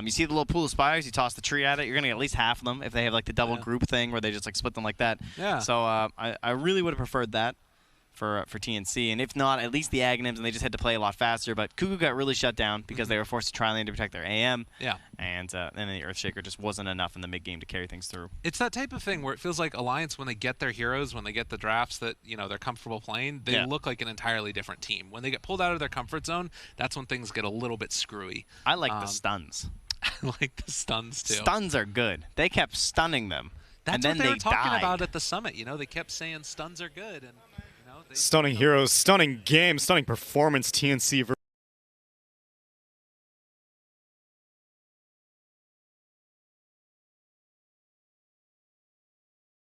You see the little pool of spires, you toss the tree at it, you're going to get at least half of them if they have the double group thing where they just split them like that. Yeah. So I really would have preferred that for TNC, and if not, at least the Aghanims, and they just had to play a lot faster. But Cuckoo got really shut down because they were forced to try lane to protect their AM. Yeah. And then the Earthshaker just wasn't enough in the mid game to carry things through. It's that type of thing where it feels like Alliance, when they get their heroes, when they get the drafts that they're comfortable playing, they look like an entirely different team. When they get pulled out of their comfort zone, that's when things get a little bit screwy. I like the stuns. I like the stuns too. Stuns are good. They kept stunning them. That's and then what they were talking died. about at the summit. They kept saying stuns are good, and Stunning heroes, stunning game, stunning performance. TNC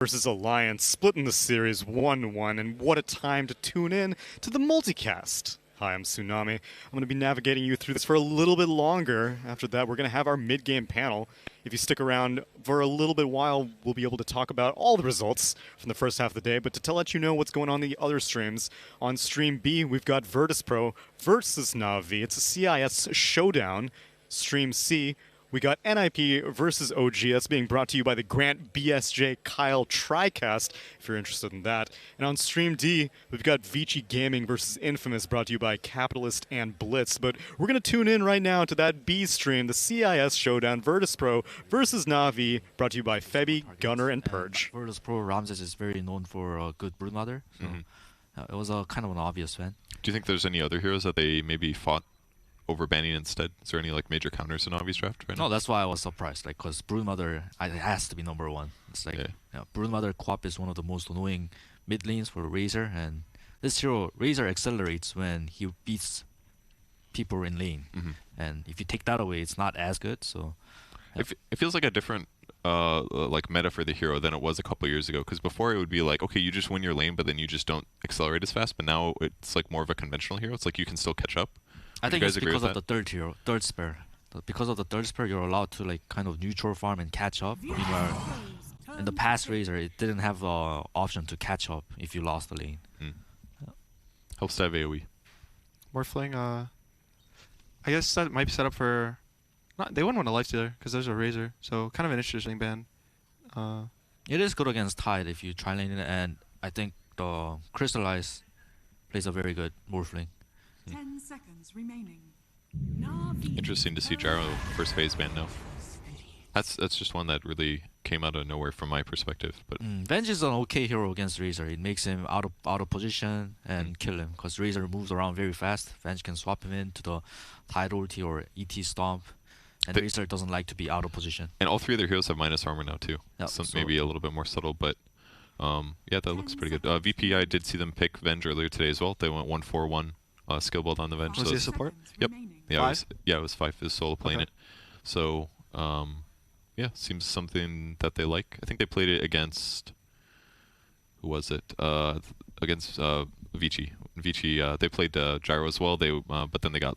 versus Alliance, splitting the series 1-1, and what a time to tune in to the multicast. Hi, I'm Tsunami. I'm going to be navigating you through this for a little bit longer. After that, we're going to have our mid-game panel. If you stick around for a little bit while, we'll be able to talk about all the results from the first half of the day. But to let you know what's going on in the other streams, on Stream B, we've got Virtus Pro versus Na'Vi. It's a CIS showdown. Stream C, we got NIP versus OG. That's being brought to you by the Grant BSJ Kyle TriCast, if you're interested in that. And on Stream D, we've got Vici Gaming versus Infamous, brought to you by Capitalist and Blitz. But we're going to tune in right now to that B stream, the CIS Showdown, Virtus Pro versus Na'Vi, brought to you by Febby, Gunner, and Purge. Virtus Pro Ramses is very known for a good Broodmother, so it was a kind of an obvious win. Do you think there's any other heroes that they maybe fought over banning instead? Is there any major counters in Navi's draft right now? No, that's why I was surprised. Because Broodmother, it has to be #1. It's Broodmother Quap is one of the most annoying mid lanes for Razor, and this hero Razor accelerates when he beats people in lane, and if you take that away, it's not as good. So it feels like a different meta for the hero than it was a couple years ago. Because before it would be okay, you just win your lane, but then you just don't accelerate as fast. But now it's more of a conventional hero. It's you can still catch up. I think it's because of the third spare. Because of the third spare, you're allowed to kind of neutral farm and catch up. Meanwhile, in the past Razor, it didn't have the option to catch up if you lost the lane. Helps to have AoE. Morphling, I guess that might be set up for... They wouldn't want a Lifestealer because there's a Razor, so kind of an interesting ban. It is good against Tide if you try laning it, and I think the Crystallize plays a very good Morphling. 10 seconds remaining. Interesting to see Gyro first phase ban now. That's just one that really came out of nowhere from my perspective. But Venge is an okay hero against Razor. It makes him out of position and kill him because Razor moves around very fast. Venge can swap him into the Tide ulti or ET Stomp, and Razor doesn't like to be out of position. And all three of their heroes have minus armor now too. Yep, so maybe a little bit more subtle, but yeah, that looks pretty good. VP, I did see them pick Venge earlier today as well. They went 1-4-1 skill build on the Venge. Was he a support? Yep. Yeah, it was 5 is solo playing it. So yeah, seems something that they like. I think they played it against, who was it? Against Vici. Vici, they played Gyro as well. But then they got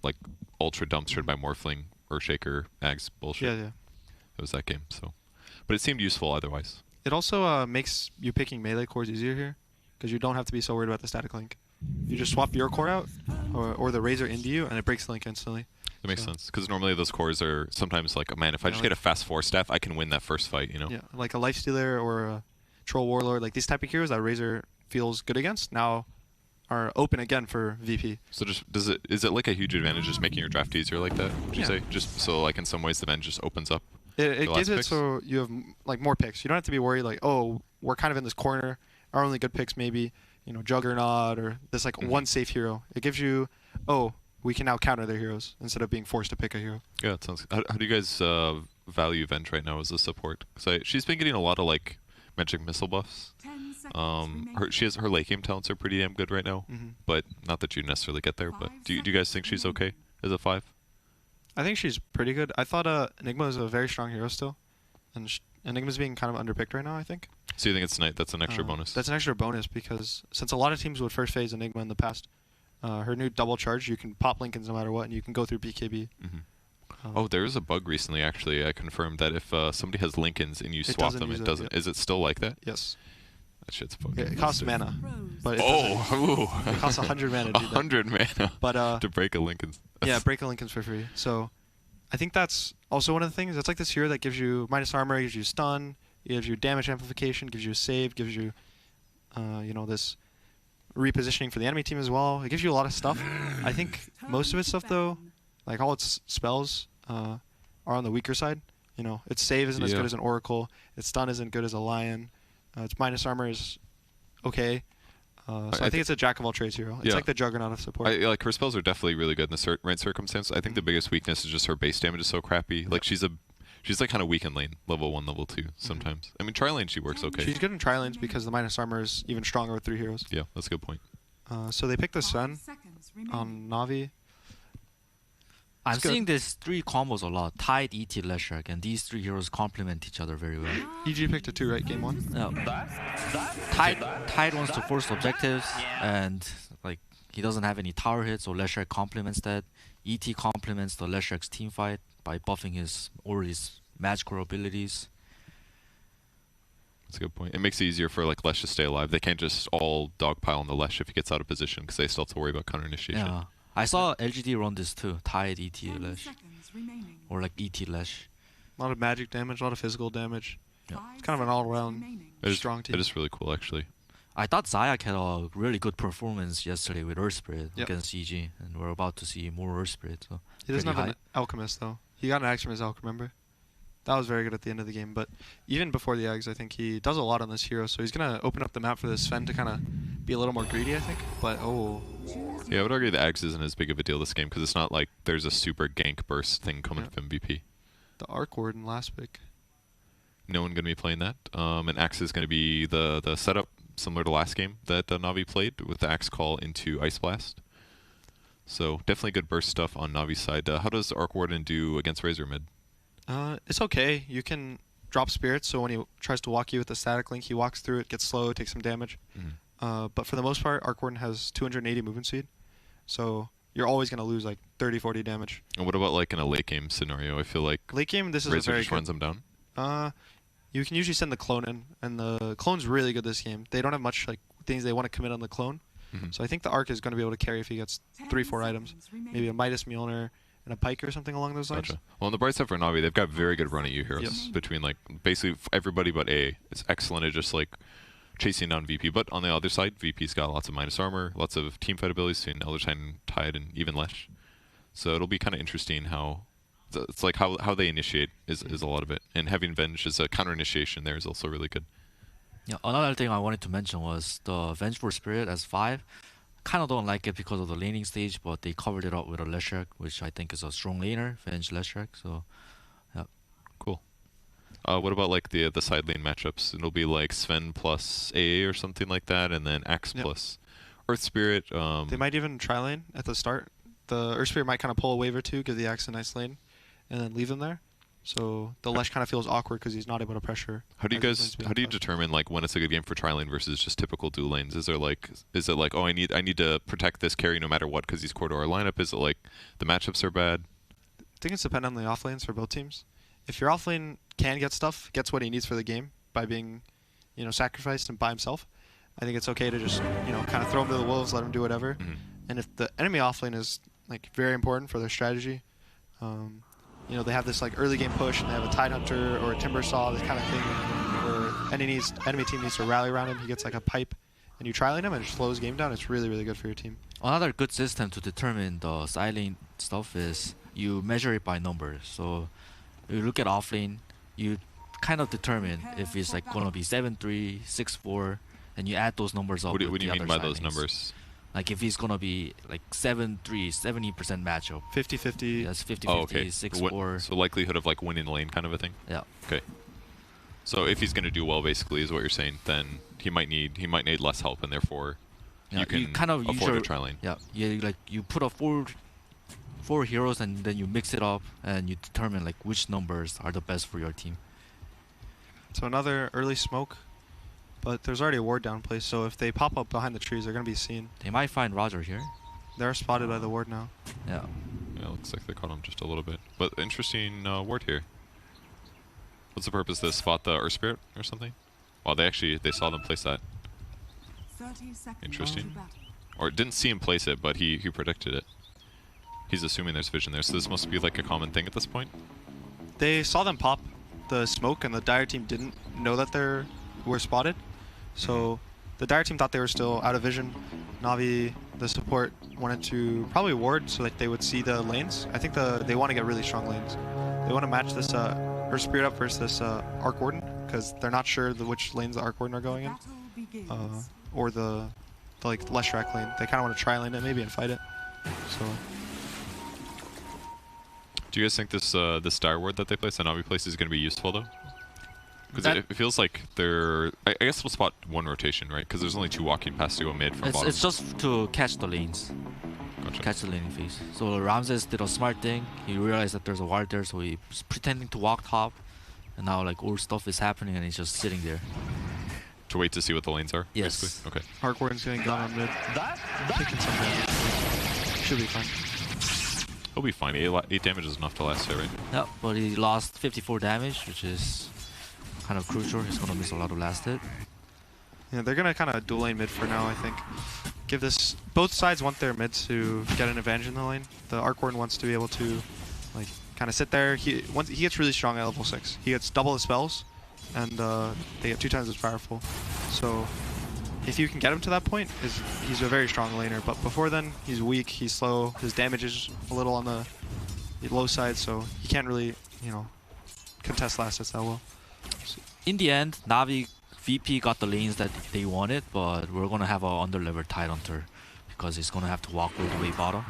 ultra dumpstered by Morphling, Earthshaker, Ags bullshit. Yeah. It was that game. So, but it seemed useful otherwise. It also makes you picking melee cores easier here because you don't have to be so worried about the static link. You just swap your core out or the Razor into you, and it breaks the link instantly. That makes sense, because normally those cores are sometimes man, if I just get a fast 4 staff, I can win that first fight, you know? Yeah, like a Lifestealer or a Troll Warlord, these type of heroes that Razor feels good against now are open again for VP. So is it a huge advantage just making your draft easier like that, would you say? Just so in some ways the Venge just opens up? It gives it so you have more picks. You don't have to be worried oh, we're kind of in this corner. Our only good picks maybe, Juggernaut or this one safe hero. It gives you, we can now counter their heroes instead of being forced to pick a hero. Yeah, it sounds. How do you guys value Venge right now as a support? Because she's been getting a lot of magic missile buffs. Her late game talents are pretty damn good right now, but not that you necessarily get there. But do you guys think she's okay as a 5? I think she's pretty good. I thought Enigma is a very strong hero still, and Enigma's being kind of underpicked right now, I think. So you think it's that's an extra bonus? That's an extra bonus because since a lot of teams would first phase Enigma in the past, her new double charge, you can pop Lincolns no matter what, and you can go through BKB. Oh, there was a bug recently, actually. I confirmed that if somebody has Lincolns and you swap them, it doesn't. Is it still like that? Yes. That shit's fucking. It costs mana, but it costs 100 mana. 100 mana. But to break a Lincoln's. Yeah, break a Lincoln's for free. So, I think that's also one of the things. It's like this hero that gives you minus armor, gives you stun, gives you damage amplification, gives you a save, gives you, this repositioning for the enemy team as well. It gives you a lot of stuff. I think most of its stuff though, like all its spells, are on the weaker side. Its save isn't as good as an Oracle. Its stun isn't good as a Lion. Its minus armor is okay. So I think it's a jack of all trades hero. It's like the Juggernaut of support. Like her spells are definitely really good in the right circumstance. I think the biggest weakness is just her base damage is so crappy. Like she's like kind of weak in lane, level 1, level 2 sometimes. I mean, tri-lane she works okay. She's good in tri-lanes because the minus armor is even stronger with 3 heroes. Yeah, that's a good point. So they picked the Sun on Navi. I'm seeing these 3 combos a lot. Tide, ET, Leshrac, and these 3 heroes complement each other very well. EG picked a 2, right? Game 1? Yeah. Tide wants to force objectives, and like he doesn't have any tower hits, so Leshrac complements that. ET complements the Leshrac's team fight by buffing his magical abilities. That's a good point. It makes it easier for like Lesh to stay alive. They can't just all dogpile on the Lesh if he gets out of position because they still have to worry about counter initiation. Yeah. I saw LGD run this too. Tide, ET, Lesh. Or like ET, Lesh. A lot of magic damage, a lot of physical damage. Yeah. It's kind of an all-around strong team. It is really cool, actually. I thought Zayak had a really good performance yesterday with Earth Spirit against EG, and we're about to see more Earth Spirit. So he doesn't have an Alchemist, though. He got an Axiom Alch, remember? That was very good at the end of the game. But even before the eggs, I think he does a lot on this hero, so he's going to open up the map for this Sven to kind of be a little more greedy, I think. But, yeah, I would argue the Axe isn't as big of a deal this game because it's not like there's a super gank burst thing coming from MVP. The Arc Warden last pick. No one going to be playing that. And Axe is going to be the setup similar to last game that Na'Vi played with the Axe Call into Ice Blast. So definitely good burst stuff on Navi's side. How does Arc Warden do against Razor mid? It's okay. You can drop Spirits, so when he tries to walk you with the static link, he walks through it, gets slow, takes some damage. But for the most part, Arc Warden has 280 movement speed. So you're always going to lose like 30, 40 damage. And what about like in a late game scenario? I feel like late game, this is Razor a very just runs them down. You can usually send the clone in, and the clone's really good this game. They don't have much like things they want to commit on the clone. So I think the Arc is going to be able to carry if he gets 3-4 items. Maybe a Midas Mjolnir and a Pike or something along those lines. Gotcha. Well, on the bright side for Na'Vi, they've got very good run at you heroes between like basically everybody but A. It's excellent at just like chasing down VP. But on the other side, VP's got lots of minus armor, lots of team fight abilities between Elder Titan, Tide, and even Lesh. So it'll be kind of interesting how it's like how they initiate is a lot of it. And having Venge as a counter initiation there is also really good. Yeah, another thing I wanted to mention was the Vengeful Spirit as 5. Kind of don't like it because of the laning stage, but they covered it up with a Leshrac, which I think is a strong laner, Venge Leshrac. So, yeah, cool. What about like the side lane matchups? It'll be like Sven plus AA or something like that, and then Axe plus Earth Spirit. They might even try lane at the start. The Earth Spirit might kind of pull a wave or two, give the Axe a nice lane, and then leave them there. So the Lesh kind of feels awkward because he's not able to pressure. How do you determine like when it's a good game for tri-lane versus just typical dual lanes? Is it like oh I need to protect this carry no matter what because he's core to our lineup? Is it like the matchups are bad? I think it's dependent on the off lanes for both teams. If your off lane can get stuff, gets what he needs for the game by being, sacrificed and by himself, I think it's okay to just kind of throw him to the wolves, let him do whatever. And if the enemy off lane is like very important for their strategy. They have this like early game push, and they have a Tide Hunter or a Timber Saw, this kind of thing, where enemy team needs to rally around him. He gets like a pipe, and you tri-lane him, and it slows game down. It's really, really good for your team. Another good system to determine the side lane stuff is you measure it by numbers. So you look at off lane, you kind of determine if it's like gonna be 7-3, 6-4, and you add those numbers up. What do you mean by those numbers? Like if he's gonna be like 7-3, 70% matchup. 50-50. That's 50-50, oh, okay. 6-4. So likelihood of like winning the lane kind of a thing? Yeah. Okay. So if he's gonna do well basically is what you're saying, then he might need less help and therefore you can kind of afford to try lane. Yeah. You put up four heroes and then you mix it up and you determine like which numbers are the best for your team. So another early smoke. but there's already a ward down place, so if they pop up behind the trees, they're going to be seen. They might find Roger here. They're spotted by the ward now. Yeah. Yeah, looks like they caught him just a little bit. But interesting ward here. What's the purpose? To spot the Earth Spirit or something? Well, they saw them place that. 30 seconds. Interesting. Or didn't see him place it, but he predicted it. He's assuming there's vision there, so this must be like a common thing at this point. They saw them pop the smoke, and the Dire team didn't know that they were spotted. So the Dire team thought they were still out of vision. Navi, the support, wanted to probably ward so that they would see the lanes. I think they want to get really strong lanes. They want to match this Earth Spirit up versus this Arc Warden, because they're not sure which lanes the Arc Warden are going in, or the like Leshrac lane. They kind of want to try lane it maybe and fight it. So. Do you guys think this Dire Ward that they place, the Navi place, is going to be useful though? Because it feels like they're... I guess it'll spot one rotation, right? Because there's only 2 walking paths to go mid from bottom. It's just to catch the lanes. Gotcha. Catch the laning phase. So Ramses did a smart thing. He realized that there's a ward there, so he's pretending to walk top. And now like all stuff is happening and he's just sitting there. To wait to see what the lanes are? Yes. Basically? Okay. Arc Warden's getting gone on mid. Taking some damage. Should be fine. He'll be fine. 8 damage is enough to last it, right? Yep, but he lost 54 damage, which is kind of crucial. He's gonna miss a lot of last hit. Yeah, they're gonna kind of dual lane mid for now, I think. Give this... Both sides want their mid to get an advantage in the lane. The Arc Warden wants to be able to, like, kind of sit there. He gets really strong at level 6. He gets double the spells, and they get 2 times as powerful. So, if you can get him to that point, he's a very strong laner. But before then, he's weak, he's slow, his damage is a little on the low side, so he can't really, you know, contest last hits that well. So. In the end, Navi VP got the lanes that they wanted, but we're gonna have an under-leveled Tidehunter because he's gonna have to walk all the way bottom.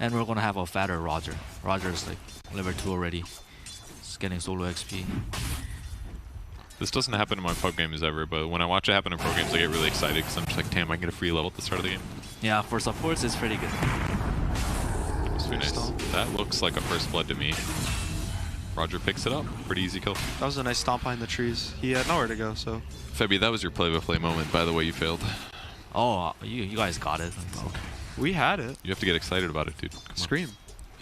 And we're gonna have a fatter Roger. Roger's like level 2 already. He's getting solo XP. This doesn't happen in my pub games ever, but when I watch it happen in pro games, I get really excited because I'm just like, damn, I can get a free level at the start of the game. Yeah, for supports, it's pretty good. That's pretty nice. That looks like a first blood to me. Roger picks it up. Pretty easy kill. That was a nice stomp behind the trees. He had nowhere to go, so... Febby, that was your play-by-play moment. By the way, you failed. Oh, you guys got it. Okay. We had it. You have to get excited about it, dude. Come Scream.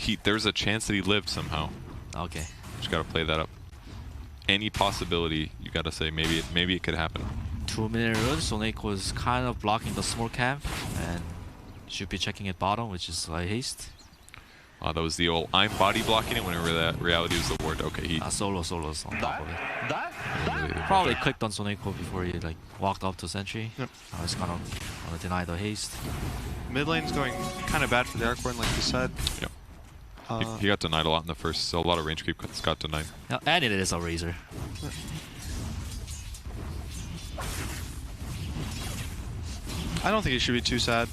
On. There's a chance that he lived somehow. Okay. Just gotta play that up. Any possibility, you gotta say maybe it could happen. 2-minute run, Soneko was kind of blocking the small camp and should be checking it bottom, which is haste. That was the old I'm body blocking it whenever that reality was the ward. Okay, he Solo's on top of it. Probably clicked on Soneko before he like walked up to sentry. Yep. I was gonna deny the haste. Mid lane's going kind of bad for the Arc Warden, like you said. Yep. He got denied a lot in the first, so a lot of range creep got denied. Yeah, and it is a Razor. I don't think he should be too sad.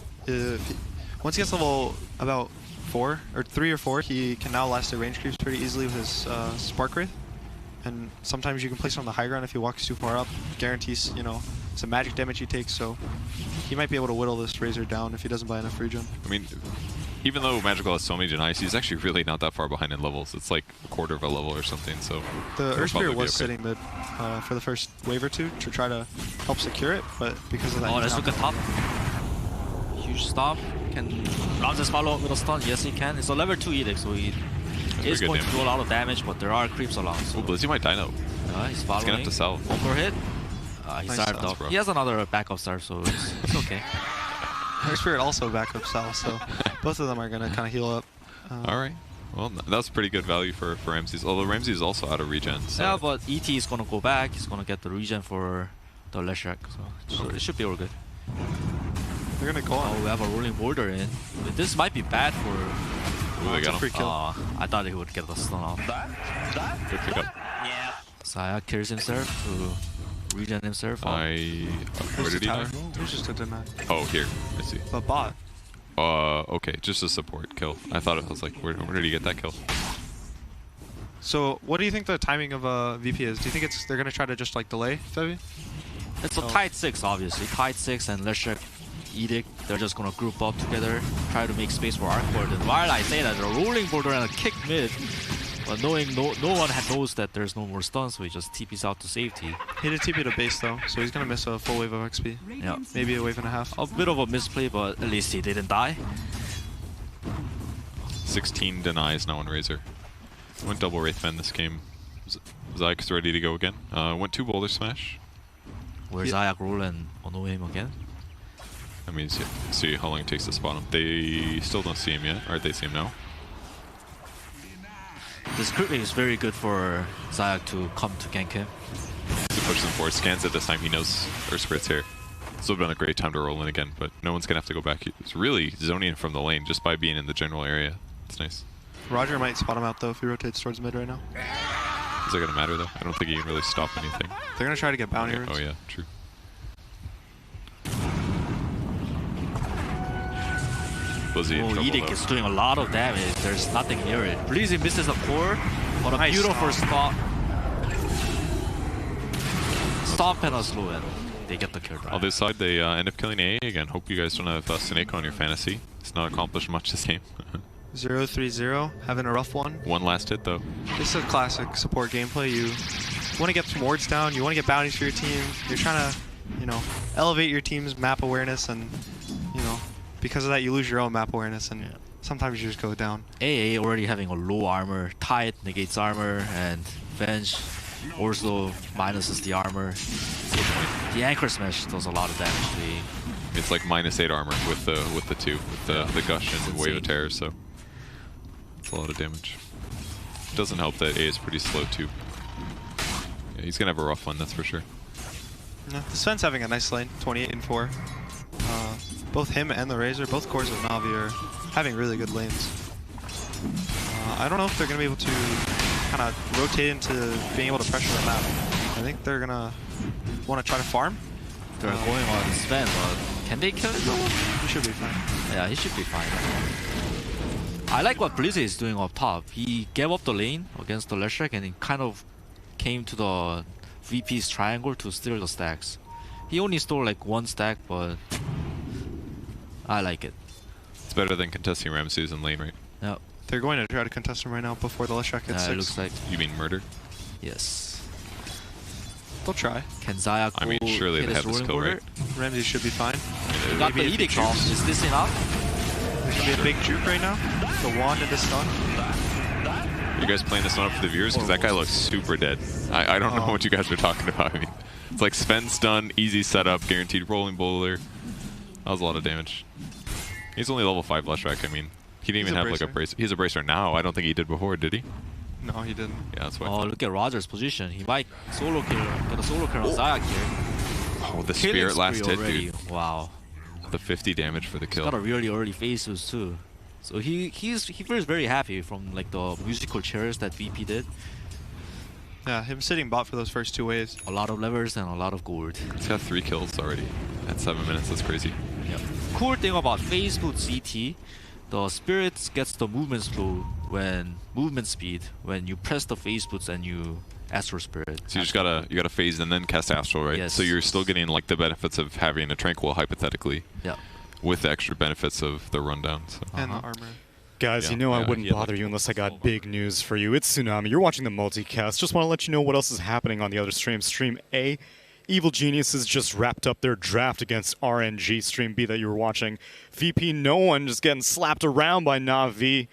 Once he gets level about 4 or 3 or 4, he can now last the range creeps pretty easily with his Spark Wraith. And sometimes you can place it on the high ground if he walks too far up. Guarantees, you know, some magic damage he takes, so he might be able to whittle this Razor down if he doesn't buy enough regen. I mean, even though Magical has so many denies, he's actually really not that far behind in levels. It's like a quarter of a level or something, so... The Earth Spirit was sitting mid for the first wave or two to try to help secure it, but because of that... Oh, let's look at top. Huge stomp. Can Ramses follow up with a stun? Yes, he can. It's a level 2 Edict, so he is going to do a lot of damage, but there are creeps along. So. Oh, Blizzy might die though. He's following. He's gonna have to sell. One more hit. He nice starved up. He has another backup starve, so it's okay. Earth Spirit also backup cell, so both of them are gonna kind of heal up. Alright. Well, that's pretty good value for Ramses. Although Ramses is also out of regen. So. Yeah, but ET is gonna go back. He's gonna get the regen for the Leshrac, so it should be all good. They're gonna go on. Oh, we have a rolling boulder in. But this might be bad for... Oh, they got him. Free kill. I thought he would get the stun off. Good pick up. Yeah. Saya kills himself to regen himself. Where did he die? It was just a deny. Oh, here. I see. But bot. Okay, just a support kill. I thought it was like, where did he get that kill? So, what do you think the timing of VP is? Do you think they're gonna try to just like delay Febby? It's a tight 6, obviously. Tight 6 and Leshrac Edict, they're just gonna group up together, try to make space for Arc Warden. While I say that, the rolling boulder and a kick mid, But knowing no one knows that there's no more stuns, so he just TPs out to safety. He did TP to base though, so he's gonna miss a full wave of XP. Yeah. Maybe a wave and a half. A bit of a misplay, but at least he didn't die. 16 denies now on Razor. Went double Wraith Bend this game. Zayak's ready to go again. Went 2 Boulder Smash. Where's Zayak roll and annoy him again? I mean, see how long it takes to spot him. They still don't see him yet, or they see him now. This crit rate is very good for Zayak to come to gank him. To push them forward, scans it this time. He knows Ursprit's here. This would have been a great time to roll in again, but no one's gonna have to go back. It's really zoning from the lane just by being in the general area. It's nice. Roger might spot him out though if he rotates towards mid right now. Is that gonna matter though? I don't think he can really stop anything. They're gonna try to get bounty Okay. runes. Oh yeah, true. Blizzy in trouble, Edict though. is doing a lot of damage. There's nothing near it. Blizzy misses a core, but a Nice beautiful stomp. Stomp and a slow, and they get the kill. Right? On this side, they end up killing A again. Hope you guys don't have Snake on your fantasy. It's not accomplished much this game. 0-3-0, having a rough one. One last hit though. This is a classic support gameplay. You want to get some wards down, you want to get bounties for your team. You're trying to, you know, elevate your team's map awareness, and, you know, because of that you lose your own map awareness, and sometimes you just go down. AA already having a low armor, Tide negates armor, and Venge also minuses the armor. The Anchor Smash does a lot of damage to A. It's like -8 armor with the the gush and wave of terror, so it's a lot of damage. Doesn't help that A is pretty slow too. Yeah, he's gonna have a rough one, that's for sure. Yeah, the Sven's having a nice lane, 28 and 4. Both him and the Razor, both cores of Na'Vi are having really good lanes. I don't know if they're gonna be able to kind of rotate into being able to pressure the map. I think they're gonna want to try to farm. They're going on Sven, but can they kill it though? He should be fine. Yeah, he should be fine. I like what Blizzy is doing up top. He gave up the lane against the Leshrac and he kind of came to the VP's triangle to steal the stacks. He only stole like 1 stack, but I like it. It's better than contesting Ramses in lane, right? Yeah. They're going to try to contest him right now before the Leshrac hits 6. It looks like. You mean murder? Yes. They'll try. Can Zayak I mean, surely hit they his have this rolling kill, border? right? Ramsey should be fine. Got the Maybe if he edict off. jukes. Is this enough? There should be a big juke right now. The wand and the stun. You guys playing this one up for the viewers? Because that guy looks super dead. I don't know what you guys are talking about. I mean, it's like Sven stun, easy setup, guaranteed rolling bowler. That was a lot of damage. He's only level 5 Leshrac. I mean, he didn't even have like a bracer. He's a bracer now. I don't think he did before, did he? No, he didn't. Yeah, that's why. Oh, look at Roger's position. He might solo kill, get a solo kill on Zayak here. Oh, the Killing spirit last spree hit, already. dude. Wow. The 50 damage for the He's kill. got a really early phases too. So he feels very happy from like the musical chairs that VP did. Yeah, him sitting bot for those first 2 waves. A lot of levers and a lot of gold. He's got 3 kills already at 7 minutes. That's crazy. Yeah. Cool thing about phase boot CT, the spirit gets the movement speed when you press the phase boots and you Astral Spirit. So you just gotta phase and then cast Astral, right? Yes. So you're still getting like the benefits of having a Tranquil hypothetically. Yeah. With the extra benefits of the rundown. So. And the armor. Guys, Yeah, you know I yeah, wouldn't yeah, bother like- you unless I got big news for you. It's Tsunami. You're watching the multicast. Just want to let you know what else is happening on the other stream. Stream A, Evil Geniuses just wrapped up their draft against RNG. Stream B that you were watching, VP No One just getting slapped around by Na'Vi.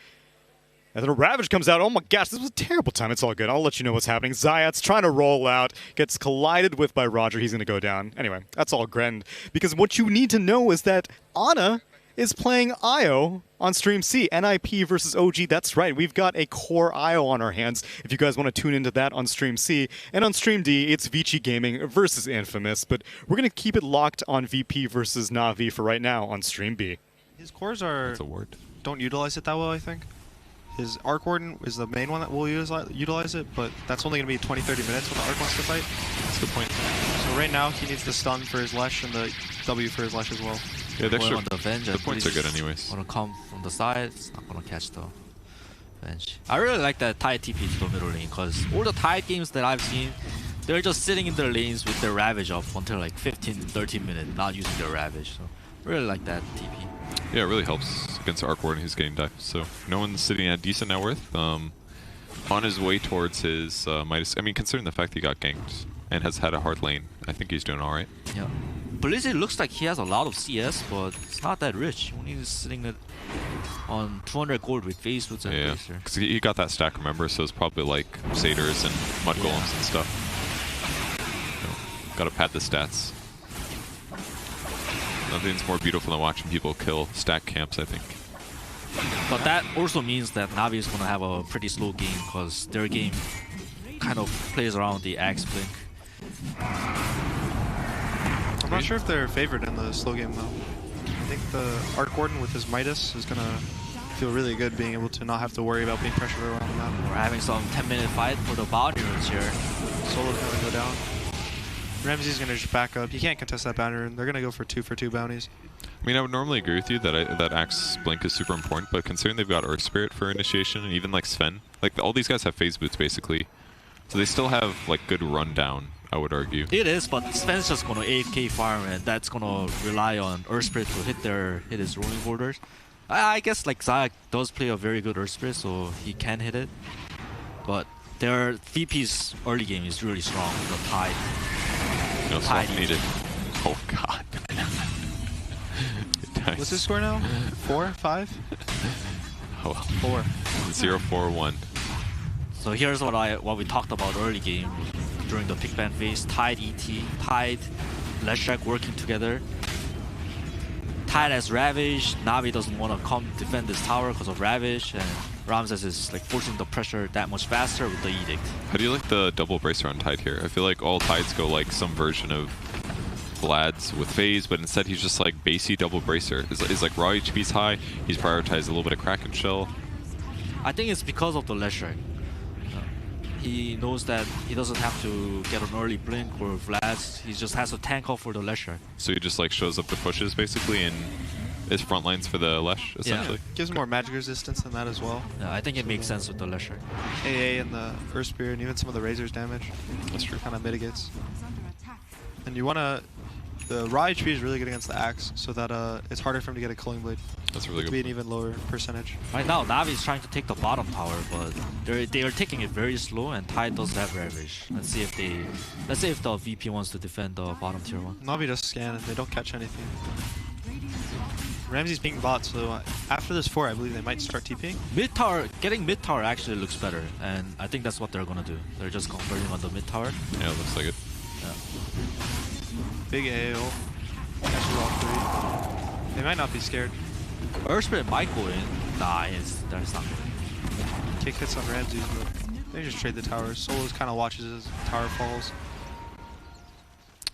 And then a Ravage comes out. Oh my gosh, this was a terrible time. It's all good. I'll let you know what's happening. Zayat's trying to roll out, gets collided with by Roger. He's going to go down. Anyway, that's all grand. Because what you need to know is that Ana is playing IO on Stream C. NIP versus OG. That's right. We've got a core IO on our hands. If you guys want to tune into that on Stream C. And on Stream D, it's Vici Gaming versus Infamous. But we're going to keep it locked on VP versus Na'Vi for right now on Stream B. His cores That's a word. don't utilize it that well, I think. His Arc Warden is the main one that will utilize it, but that's only going to be 20-30 minutes when the Arc wants to fight. That's a good point. So right now, he needs the stun for his Lesh and the W for his Lesh as well. Yeah, the, Going extra, on the Venge. the points are good anyways. Gonna come from the side. It's not gonna catch the Venge. I really like that Tide TP to the middle lane because all the Tide games that I've seen, they're just sitting in their lanes with their Ravage up until like 15-13 minutes, not using their Ravage. So really like that TP. Yeah, it really helps against Arc Warden who's getting dive. So no one's sitting at decent net worth. on his way towards his Midas. I mean, considering the fact that he got ganked and has had a hard lane, I think he's doing all right. Yeah. Blizzy looks like he has a lot of CS, but it's not that rich. Only is sitting on 200 gold with phase boots and Bracer. Because he got that stack, remember? So it's probably like satyrs and mud golems and stuff. Gotta pad the stats. Nothing's more beautiful than watching people kill stack camps, I think. But that also means that Navi is gonna have a pretty slow game because their game kind of plays around the Axe Blink. I'm not sure if they're favored in the slow game though. I think the Arc Warden with his Midas is gonna feel really good being able to not have to worry about being pressured around the map. We're having some 10-minute fight for the bounty runes here. Solo's gonna go down. Ramsey's gonna just back up. He can't contest that bounty rune. They're gonna go for 2 bounties. I mean, I would normally agree with you that that Axe Blink is super important, but considering they've got Earth Spirit for initiation, and even like Sven, like all these guys have phase boots basically, so they still have like good rundown, I would argue. It is, but Sven's just gonna AFK farm, and that's gonna rely on Earth Spirit to hit his rolling borders. I guess like Zayak does play a very good Earth Spirit, so he can hit it. But their VP's early game is really strong. The Tide. No swap needed. Oh god. What's his score now? 4? 5? Oh, 4. 0-4-1. So here's what we talked about early game during the pick ban phase. Tide ET, Tide, Leshrac working together. Tide has Ravage. Navi doesn't want to come defend this tower because of Ravage, and Ramses is like forcing the pressure that much faster with the Edict. How do you like the double bracer on Tide here? I feel like all Tides go like some version of Vlad's with phase, but instead he's just like basey double bracer. Is like raw HP's high, he's prioritized a little bit of Kraken Shell. I think it's because of the Leshrac. He knows that he doesn't have to get an early blink or Vlad's, he just has to tank off for the Leshrac. So he just like shows up the pushes basically and is front lines for the Lesh essentially. Yeah. Gives more magic resistance than that as well. Yeah, I think it makes sense with the Leshrac. AA and the Earth Spear and even some of the Razor's damage. That's true. Kind of mitigates. And you want to... The raw HP is really good against the Axe, so that it's harder for him to get a Culling Blade. That's really good. To be an even lower percentage. Right now, Navi is trying to take the bottom tower, but they are taking it very slow, and Tide doesn't have Ravage. Let's see if the VP wants to defend the bottom tier 1. Navi just scan and they don't catch anything. Ramsey's being bot, so after this 4, I believe they might start TPing. Mid tower, getting mid tower actually looks better, and I think that's what they're gonna do. They're just converting on the mid tower. Yeah, it looks like it. Yeah. Big AO. Catches all 3. They might not be scared. Earth Spirit might go in. Nah, that's not good. Kick hits on Ramsey, but they just trade the towers. Solos kind of watches as the tower falls.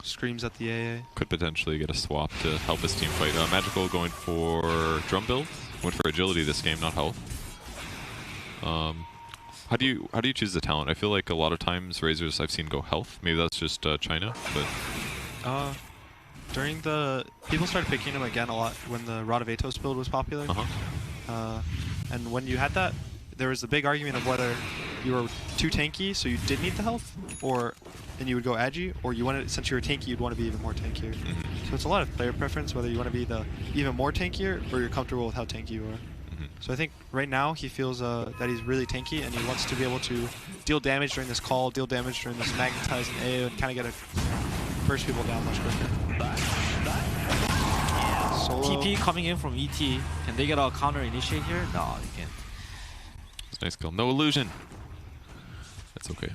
Screams at the AA. Could potentially get a swap to help his team fight. Magical going for drum build. Went for agility this game, not health. How do you choose the talent? I feel like a lot of times Razors I've seen go health. Maybe that's just China, but during the people started picking him again a lot when the Rod of Atos build was popular. And when you had that, there was a big argument of whether you were too tanky, so you did need the health, and you would go agi, or you wanted, since you were tanky, you'd want to be even more tankier. So it's a lot of player preference whether you want to be the even more tankier or you're comfortable with how tanky you are. So I think right now he feels that he's really tanky and he wants to be able to deal damage during this call, deal damage during this magnetizing AO, and kind of get burst people down much quicker. Solo. TP coming in from ET. Can they get a counter initiate here? No, they can't. It's a nice kill. No illusion. That's okay.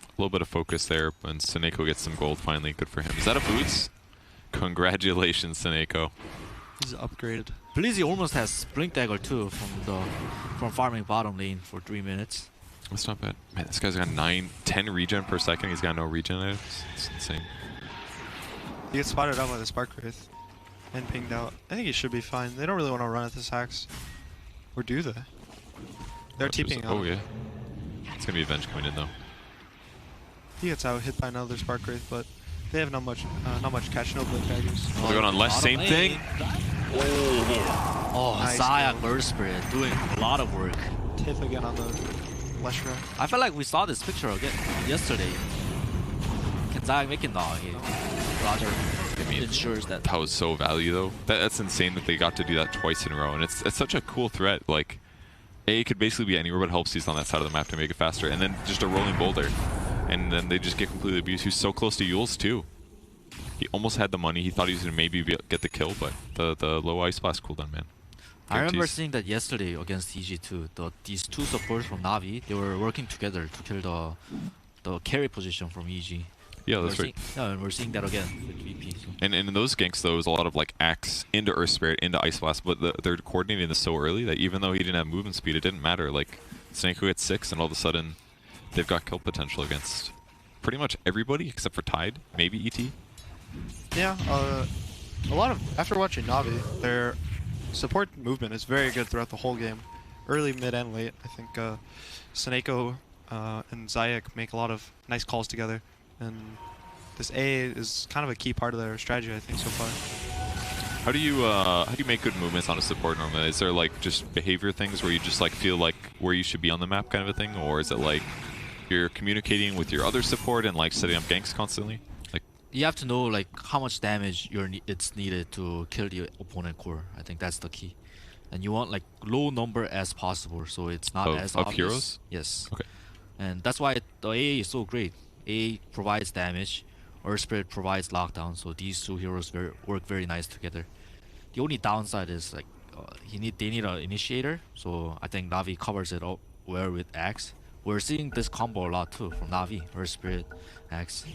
A little bit of focus there, and Seneko gets some gold finally. Good for him. Is that a boots? Congratulations, Seneko. He's upgraded. Blizzy almost has Blink Dagger too from farming bottom lane for 3 minutes. That's not bad. Man, this guy's got 10 regen per second. He's got no regen items. It's insane. He gets spotted out by the Spark Wraith and pinged out. I think he should be fine. They don't really want to run at this Axe. Or do they? They're TPing out. Oh yeah. It's gonna be Avenge coming in though. He gets out hit by another Spark Wraith, but they have not much catch, no Blink Daggers. Oh, they're going on Lesh, same thing. Oh, Nice Zayak Earth Spirit doing a lot of work. Tiff again on the Leshrac. I feel like we saw this picture again yesterday. Can Zayag make it? No, Roger ensures that. That was so value though. That's insane that they got to do that twice in a row, and it's such a cool threat. Like, A could basically be anywhere but helps he's on that side of the map to make it faster, and then just a rolling boulder, and then they just get completely abused. He's so close to Yules too. He almost had the money. He thought he was gonna maybe get the kill, but the low ice blast cooldown, man. I remember seeing that yesterday against EG2. These two supports from Navi, they were working together to kill the carry position from EG. Yeah, that's right. Yeah, and we're seeing that again with VP. So. And in those ganks, though, it was a lot of like Axe into Earth Spirit into Ice Blast, but they're coordinating this so early that even though he didn't have movement speed, it didn't matter. Like, Snake gets 6, and all of a sudden, they've got kill potential against pretty much everybody except for Tide, maybe ET. Yeah, a lot of, after watching Navi, their support movement is very good throughout the whole game. Early, mid, and late. I think Snake and Zayag make a lot of nice calls together. And this A is kind of a key part of their strategy, I think, so far. How do you make good movements on a support normally? Is there like just behavior things where you just like feel like where you should be on the map kind of a thing, or is it like you're communicating with your other support and like setting up ganks constantly? Like, you have to know like how much damage it's needed to kill the opponent core. I think that's the key. And you want like low number as possible, so it's not as obvious. Of heroes? Yes. Okay. And that's why the AA is so great. A provides damage, Earth Spirit provides lockdown, so these two heroes work very nice together. The only downside is like they need an initiator, so I think Navi covers it up well with Axe. We're seeing this combo a lot too from Navi, Earth Spirit, Axe.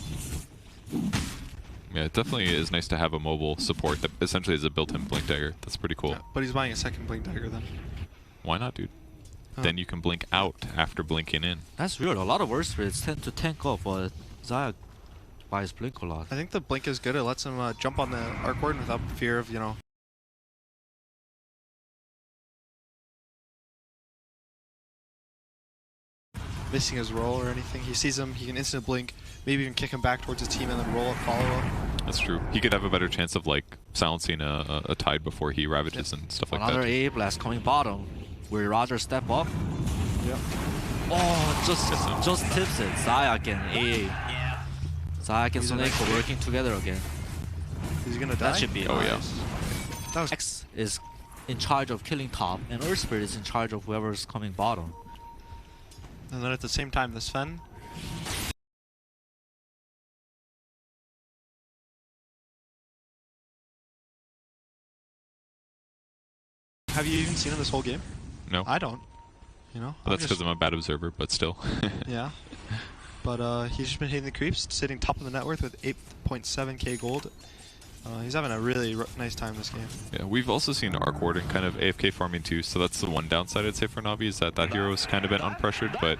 Yeah, it definitely is nice to have a mobile support that essentially is a built-in Blink Dagger. That's pretty cool. Yeah, but he's buying a second Blink Dagger then. Why not, dude? Then you can blink out after blinking in. That's weird. A lot of Earth Spirits tend to tank up, but Zayag buys blink a lot. I think the blink is good. It lets him jump on the arc warden without fear of, missing his roll or anything. He sees him, he can instant blink, maybe even kick him back towards his team and then roll up, follow up. That's true. He could have a better chance of like silencing a Tide before he ravages and stuff like that. Another A blast coming bottom. Will Roger step up? Yep. Oh, just tips it. Zayag and AA. Zayag and Snake are working together again. He's gonna die? That should be nice. That was X is in charge of killing top, and Earth Spirit is in charge of whoever's coming bottom. And then at the same time, the Sven. Have you even seen him this whole game? No. I don't. But that's because I'm a bad observer, but still. Yeah. But he's just been hitting the creeps, sitting top of the net worth with 8.7k gold. He's having a really nice time this game. Yeah, we've also seen Arc Warden kind of AFK farming too, so that's the one downside I'd say for Navi is that hero's kind of been unpressured, but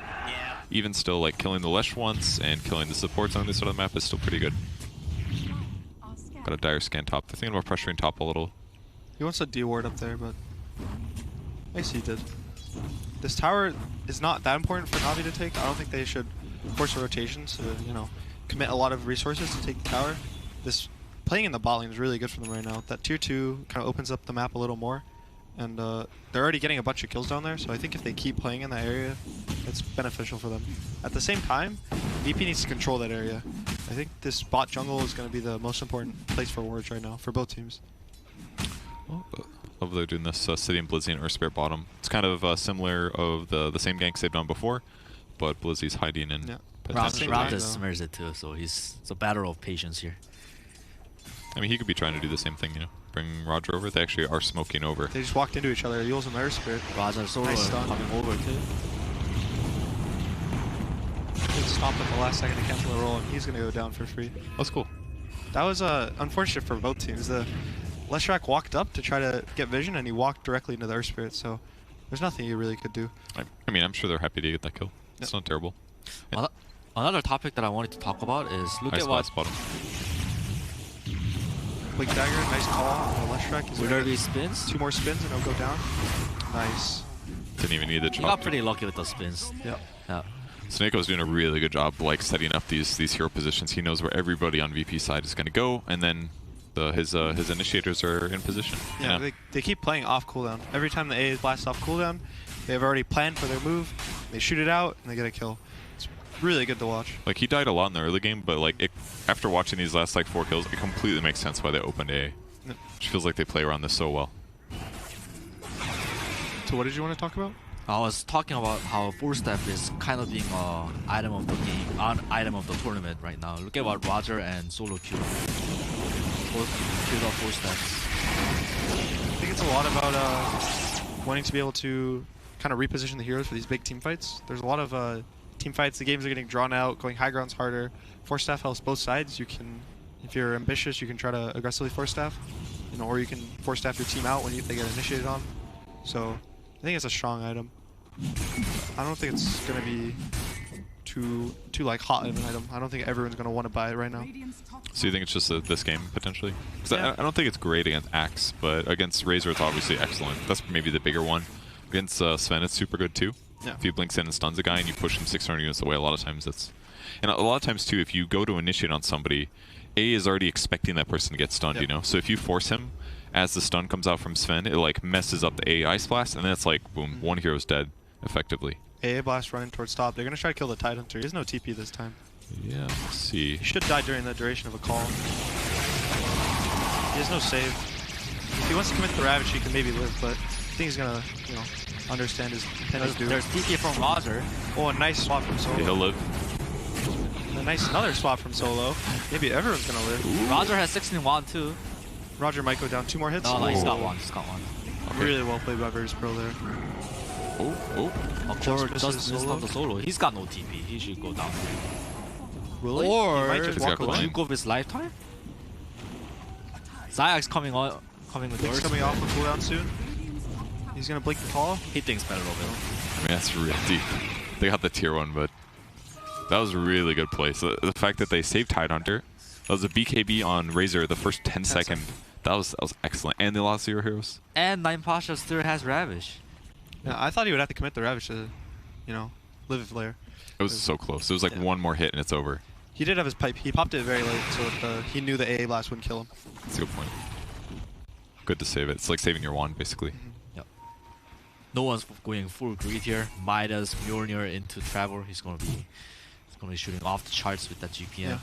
even still, like killing the Lesh once and killing the supports on this side of the map is still pretty good. Got a dire scan top. They're thinking about pressuring top a little. He wants a D ward up there, but I see he did. This tower is not that important for Navi to take. I don't think they should force a rotation to, commit a lot of resources to take the tower. This playing in the bot lane is really good for them right now. That tier 2 kind of opens up the map a little more. And they're already getting a bunch of kills down there, so I think if they keep playing in that area, it's beneficial for them. At the same time, VP needs to control that area. I think this bot jungle is going to be the most important place for wards right now, for both teams. Love they're doing this City and Blizzy and Earth Spirit bottom. It's kind of similar of the same ganks they've done before, but Blizzy's hiding in. Yeah. Rob just smears it too, so it's a battle of patience here. I mean, he could be trying to do the same thing, bring Roger over. They actually are smoking over. They just walked into each other, Yules and Earth Spirit. Roger solo coming over too. He stopped at the last second to cancel the roll, and he's going to go down for free. That's cool. That was unfortunate for both teams. The Leshrac walked up to try to get vision, and he walked directly into the Earth Spirit, so there's nothing you really could do. I mean, I'm sure they're happy to get that kill. It's not terrible. Another topic that I wanted to talk about is look at what... Bottom. Blink Dagger, nice call on the Leshrac. Will there be spins? 2 more spins and it'll go down. Nice. Didn't even need the He chop. got pretty lucky with those spins. Yep. Yeah. Snakeo's doing a really good job like setting up these hero positions. He knows where everybody on VP side is going to go, and then his initiators are in position. Yeah, they keep playing off cooldown. Every time the A is blast off cooldown, they've already planned for their move, They shoot it out and they get a kill. It's really good to watch. Like, he died a lot in the early game, but like after watching these last like 4 kills, it completely makes sense why they opened A. Yep. Which feels like they play around this so well. So what did you want to talk about? I was talking about how 4-step is kind of being an item of the game, an item of the tournament right now. Look at what Roger and Solo queued. Both queued up 4-steps. I think it's a lot about wanting to be able to kind of reposition the heroes for these big team fights. There's a lot of team fights. The games are getting drawn out. Going high ground's harder. 4-staff helps both sides. You can, if you're ambitious, you can try to aggressively 4-staff, or you can 4-staff your team out when they get initiated on. So I think it's a strong item. I don't think it's gonna be too like hot of an item. I don't think everyone's gonna want to buy it right now. So you think it's just this game potentially? Because Yeah. I don't think it's great against Axe, but against Razor it's obviously excellent. That's maybe the bigger one. Against Sven it's super good too. Yeah. If he blinks in and stuns a guy and you push him 600 units away, a lot of times that's... And a lot of times too, if you go to initiate on somebody, A is already expecting that person to get stunned, Yep. you know? So if you force him, as the stun comes out from Sven, it like messes up the A Ice Blast, and then it's like, boom, one hero's dead, effectively. AA Blast running towards top. They're gonna try to kill the Tidehunter. He has no TP this time. Yeah, let's see. He should die during the duration of a call. He has no save. If he wants to commit the Ravage, he can maybe live, but I think he's gonna, understand his intended do. There's TP from Roger. Oh, a nice swap from Solo. Yeah, he'll live. A nice another swap from Solo. Maybe everyone's gonna live. Roger has 16-1 too. Roger might go down 2 more hits. No, he's got one. He's got one. Really well played by Virtus Pro there. Core misses just missed Solo. on the Solo. He's got no TP. He should go down. Really? Or He might just He's walk got away. Glenn. Duke of his lifetime? Zayak's coming with Blink's yours. coming off of cooldown soon. He's gonna blink the call. He thinks better of it. I mean, that's real deep. They got the tier 1, but that was a really good play. So the fact that they saved Tidehunter, that was a BKB on Razor the first 10 seconds. That was excellent. And they lost 0 heroes. And Nine Pasha still has Ravish. Yeah, I thought he would have to commit the Ravage to, live layer. It was so close. It was like one more hit and it's over. He did have his pipe. He popped it very late, so he knew the AA Blast wouldn't kill him. That's a good point. Good to save it. It's like saving your wand, basically. Yep. No one's going full greed here. Midas, Mjolnir into Trevor. He's gonna be shooting off the charts with that GPM. Yeah.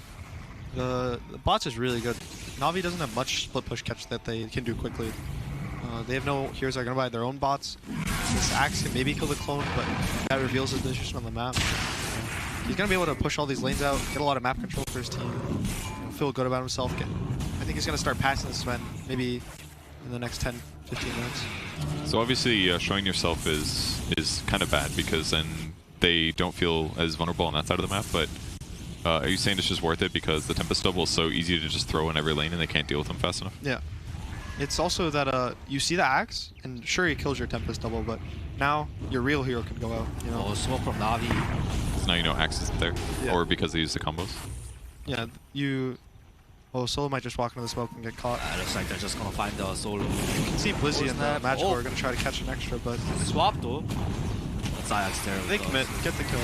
The bots is really good. Na'Vi doesn't have much split push catch that they can do quickly. They have no heroes that are going to buy their own bots. This Axe can maybe kill the clone, but that reveals his position on the map. He's going to be able to push all these lanes out, get a lot of map control for his team, feel good about himself. I think he's going to start passing this Sven maybe in the next 10, 15 minutes. So obviously showing yourself is kind of bad because then they don't feel as vulnerable on that side of the map, but are you saying it's just worth it because the Tempest Double is so easy to just throw in every lane and they can't deal with them fast enough? Yeah. It's also that you see the Axe, and sure he kills your Tempest Double, but now your real hero can go out. Oh, smoke from Na'Vi. So now you know Axe isn't there, Yeah. or because they use the combos. Yeah, Solo might just walk into the smoke and get caught. Looks like they're just gonna find the Solo. You can see Blizzy and snap. Magical Oh. are going to try to catch an extra, but Swap though. Zayak's there. they commit, get the kill.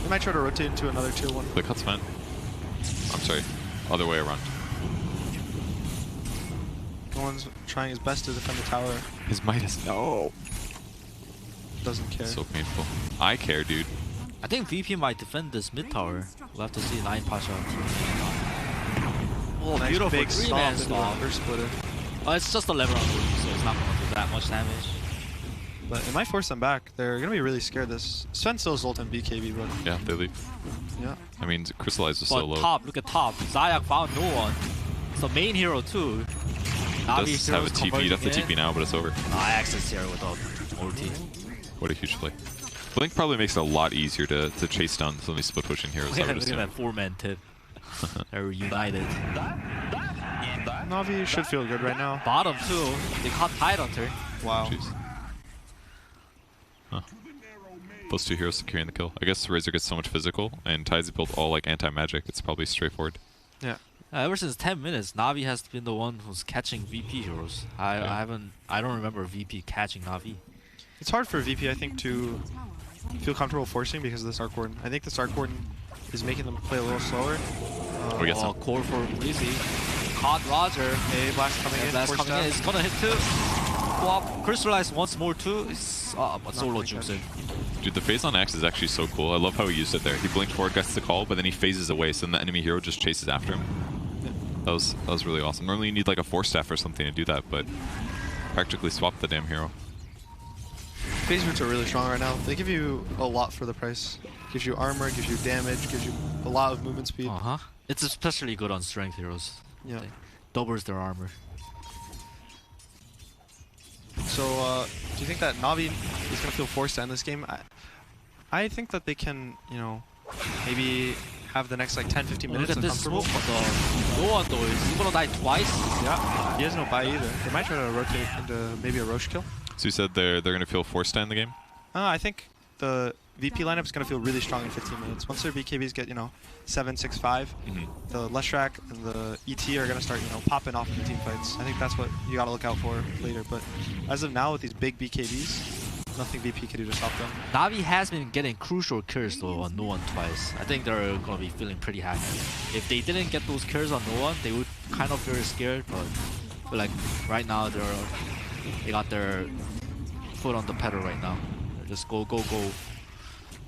They might try to rotate into another tier 1. The cut's fine. I'm sorry, other way around. One's trying his best to defend the tower. His Midas, no. Doesn't care. So painful. I care, dude. I think VP might defend this mid tower. We'll have to see Nine Pasha team. Oh, Nice beautiful big three-man stomp into stomp. a first splitter. Oh, it's just a level on Ruby, so it's not gonna do that much damage. But it might force them back. They're going to be really scared this. Sven still ult and BKB, but Yeah, they leave. yeah. I mean, Crystallize is so But low. top, look at top. Zayak found no one. It's the main hero too. Does have a TP. You'd have to TP now, but it's over. Access here without ulti. What a huge play. Blink probably makes it a lot easier to chase down some of these split pushing heroes. Look I would at assume. that 4-man tip. They're united. Na'Vi should feel good right now. Bottom too. They caught Tidehunter. Wow. Jeez. Huh. Those 2 heroes securing the kill. I guess Razor gets so much physical, and Tide's built all like anti-magic. It's probably straightforward. Yeah. Ever since 10 minutes, Na'Vi has been the one who's catching VP heroes. I don't remember VP catching Na'Vi. It's hard for VP, I think, to feel comfortable forcing because of this Arc Warden. I think this Arc Warden is making them play a little slower. We get some. Core for Breezy. Caught Roger. A Blast coming in. Blast forced coming in. out. It's gonna hit too. co-op crystallize once more too. It's, but solo jukes in. Dude, the phase on Axe is actually so cool. I love how he used it there. He blinked forward, gets the call, but then he phases away, so then the enemy hero just chases after him. That was really awesome. Normally you need like a Force Staff or something to do that, but practically swapped the damn hero. Phase roots are really strong right now. They give you a lot for the price. Gives you armor, gives you damage, gives you a lot of movement speed. It's especially good on strength heroes. Yeah. They doubles their armor. So, do you think that Navi is going to feel forced to end this game? I think that they can, you know, maybe have the next like 10-15 minutes Look at of this comfortable. smoke, but no one though is gonna die twice. Yeah, he has no buy either. They might try to rotate into maybe a Roche kill. So you said they're going to feel forced to end the game? I think the VP lineup is going to feel really strong in 15 minutes. Once their BKBs get, you know, 7, 6, 5, the Leshrac and the ET are going to start, you know, popping off in team fights. I think that's what you got to look out for later. But as of now, with these big BKBs, nothing VP can do to stop them. Navi has been getting crucial kills though on no one twice. I think they're gonna be feeling pretty happy. If they didn't get those kills on no one, they would kind of feel scared. But like right now, they got their foot on the pedal right now. They're just go.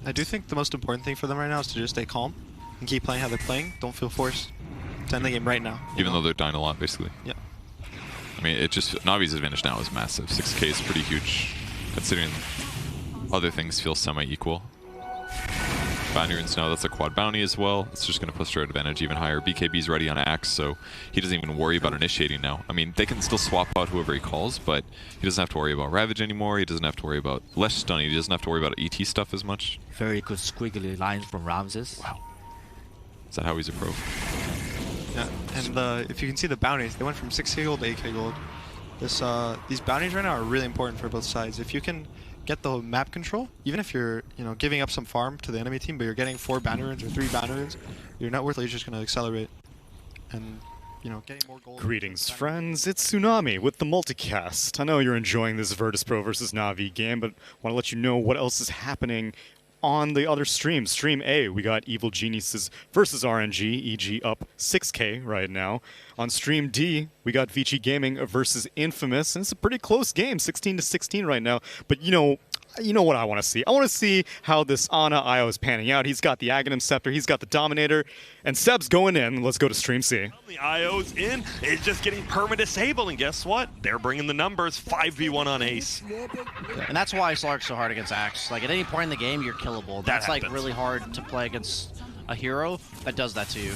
I do think the most important thing for them right now is to just stay calm and keep playing how they're playing. Don't feel forced to end the game right now. Even though they're dying a lot, basically. Yeah. I mean, it just Navi's advantage now is massive. 6K is pretty huge, considering other things feel semi-equal. Bounty runes now, that's a quad bounty as well. It's just going to push their advantage even higher. BKB's ready on Axe, so he doesn't even worry about initiating now. I mean, they can still swap out whoever he calls, but he doesn't have to worry about Ravage anymore. He doesn't have to worry about less stun. He doesn't have to worry about ET stuff as much. Very good squiggly lines from Ramses. Wow. Is that how he's a pro? Yeah, and if you can see the bounties, they went from 6K gold to 8K gold. These bounties right now are really important for both sides. If you can get the map control, even if you're, you know, giving up some farm to the enemy team, but you're getting 4 bounty runes or 3 bounty runes, your net worth is just going to accelerate. And, you know, getting more gold. Greetings, friends. It's Tsunami with the multicast. I know you're enjoying this Virtus Pro versus Navi game, but want to let you know what else is happening on the other stream. Stream A, we got Evil Geniuses versus RNG, EG up 6K right now. On Stream D, we got Vici Gaming versus Infamous, and it's a pretty close game, 16-16 right now. But you know what I want to see? I want to see how this Ana IO is panning out. He's got the Aghanim Scepter, he's got the Dominator, and Seb's going in. Let's go to Stream C. The IO's in, it's just getting perma-disabled, and guess what? They're bringing the numbers, 5v1 on Ace. And that's why Slark's so hard against Axe. Like, at any point in the game, you're killable. That's like really hard to play against a hero that does that to you.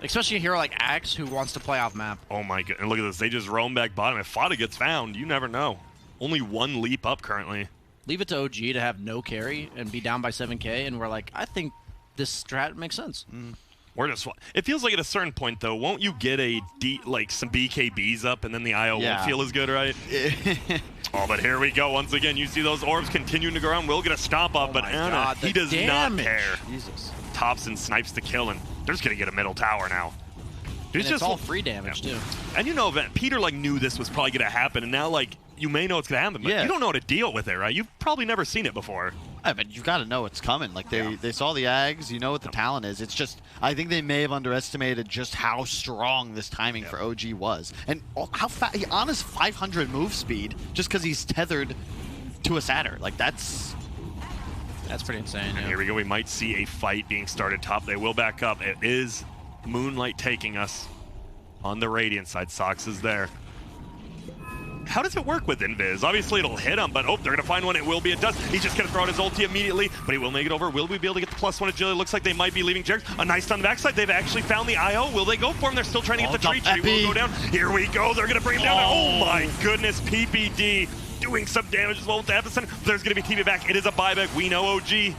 Especially a hero like Axe who wants to play off map. Oh my god, and look at this, they just roam back bottom. If Fada gets found, you never know. Only 1 leap up currently. Leave it to OG to have no carry and be down by 7K, and we're like, I think this strat makes sense. We're just. It feels like at a certain point though, won't you get like some BKBs up, and then the IO won't feel as good, right? Oh, but here we go once again. You see those orbs continuing to go around. Will get a stop up, but Ana, he does not care. Jesus. Thompson snipes the kill, and they're just gonna get a middle tower now. And it's all free damage too. And you know, Peter like knew this was probably gonna happen, and now like you may know it's gonna happen, but you don't know how to deal with it, right? You've probably never seen it before. I mean, you've got to know it's coming. Like they saw the Ags, you know what the talent is. It's just I think they may have underestimated just how strong this timing for OG was, and how fast. Ana's 500 move speed just because he's tethered to a Satyr. Like that's pretty insane. And here we go. We might see a fight being started top. They will back up. It is Moonlight taking us on the Radiant side. Sox is there. How does it work with Invis? Obviously it'll hit him, but oh, they're gonna find one. It will be. It does. He's just gonna throw out his ulti immediately, but he will make it over. Will we be able to get the +1 agility? Looks like they might be leaving Jerks. A nice on the backside. They've actually found the IO. Will they go for him? They're still trying to get the tree. Tree will go down. Here we go. They're gonna bring him down. Oh my goodness, PPD doing some damage as well with the epicenter. There's gonna be TV back. It is a buyback. We know OG.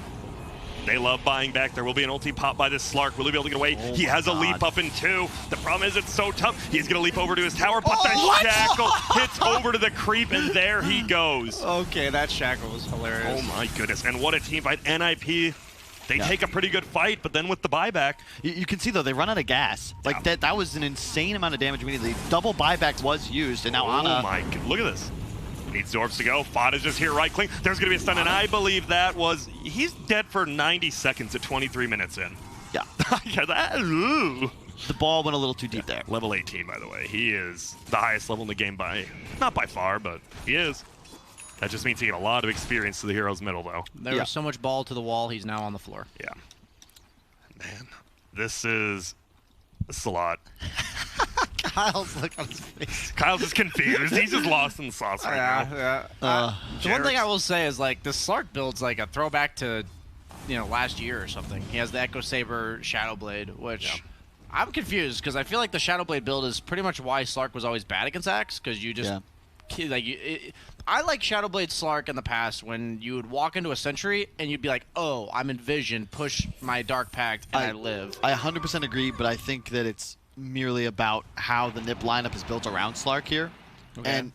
They love buying back. There will be an ulti pop by this Slark. Will he be able to get away? He has a leap up in 2. The problem is it's so tough. He's going to leap over to his tower, but the shackle hits over to the creep, and there he goes. Okay, that shackle was hilarious. Oh my goodness. And what a team fight. NIP, they take a pretty good fight, but then with the buyback. You can see, though, they run out of gas. Like, that was an insane amount of damage immediately. Double buyback was used, and now Ana... Oh my god, look at this. Needs Zorps to go. Fada's just here right clicking. There's going to be a stun, and I believe that was... He's dead for 90 seconds at 23 minutes in. Yeah. the ball went a little too deep there. Level 18, by the way. He is the highest level in the game not by far, but he is. That just means he got a lot of experience to the hero's middle, though. There was so much ball to the wall, he's now on the floor. Yeah. Man, this is a lot. Kyle's look on his face. Kyle's just confused. He's just lost in the sauce right now. The one thing I will say is, like, the Slark build's like a throwback to, last year or something. He has the Echo Saber Shadowblade, which I'm confused because I feel like the Shadowblade build is pretty much why Slark was always bad against Axe, because you just I like Shadowblade Slark in the past when you would walk into a Sentry and you'd be like, oh, I'm in vision, push my Dark Pact, and I live. I 100% agree, but I think that it's merely about how the NIP lineup is built around Slark here. Okay. And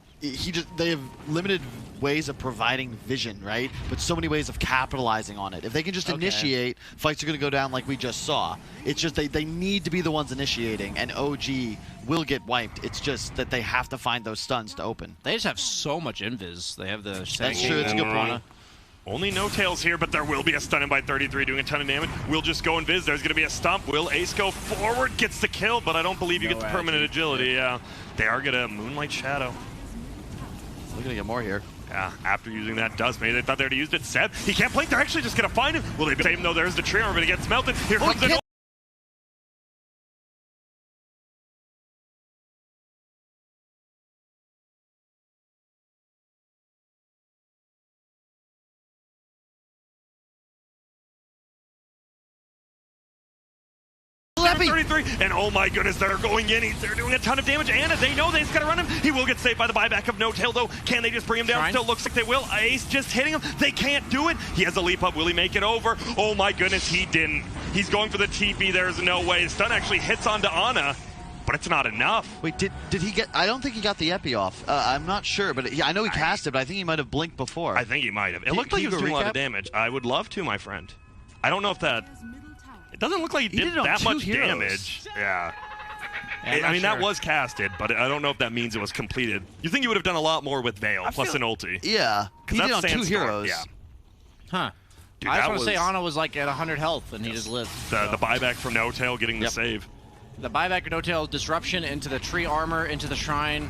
they have limited ways of providing vision, right? But so many ways of capitalizing on it. If they can just initiate, fights are going to go down like we just saw. It's just they need to be the ones initiating, and OG will get wiped. It's just that they have to find those stuns to open. They just have so much invis. They have the... That's true. It's a good point. Only no tails here, but there will be a stun in by 33 doing a ton of damage. We'll just go invis. There's going to be a stomp. Will Ace go forward? Gets the kill, but I don't believe you get the permanent agility. They are going to Moonlight Shadow. We're going to get more here. Yeah, after using that dust, maybe they thought they already used it. Seb, he can't play. They're actually just going to find him. Will they save him, though? There's the tree armor, but it gets melted. Here comes the... Leppy. 33, and oh my goodness, they're going in. They're doing a ton of damage. Anna, they know they've got to run him. He will get saved by the buyback of No Tail, though. Can they just bring him down? Still looks like they will. Ace just hitting him. They can't do it. He has a leap up. Will he make it over? Oh my goodness, he didn't. He's going for the TP. There's no way. The stun actually hits onto Anna, but it's not enough. Wait, did he get... I don't think he got the epi off. I'm not sure, but I know he cast it, but I think he might have blinked before. I think he might have. It looked like he was doing a lot of damage. I would love to, my friend. I don't know if that... It doesn't look like he did that much damage. Yeah. I mean, that was casted, but I don't know if that means it was completed. You think you would have done a lot more with Veil plus an ulti. Yeah. He did on 2 heroes. Yeah. Huh. Dude, I just want to say Ana was like at 100 health and he just lived. The buyback from No Tail getting the save. The buyback of No Tail disruption into the tree armor, into the shrine.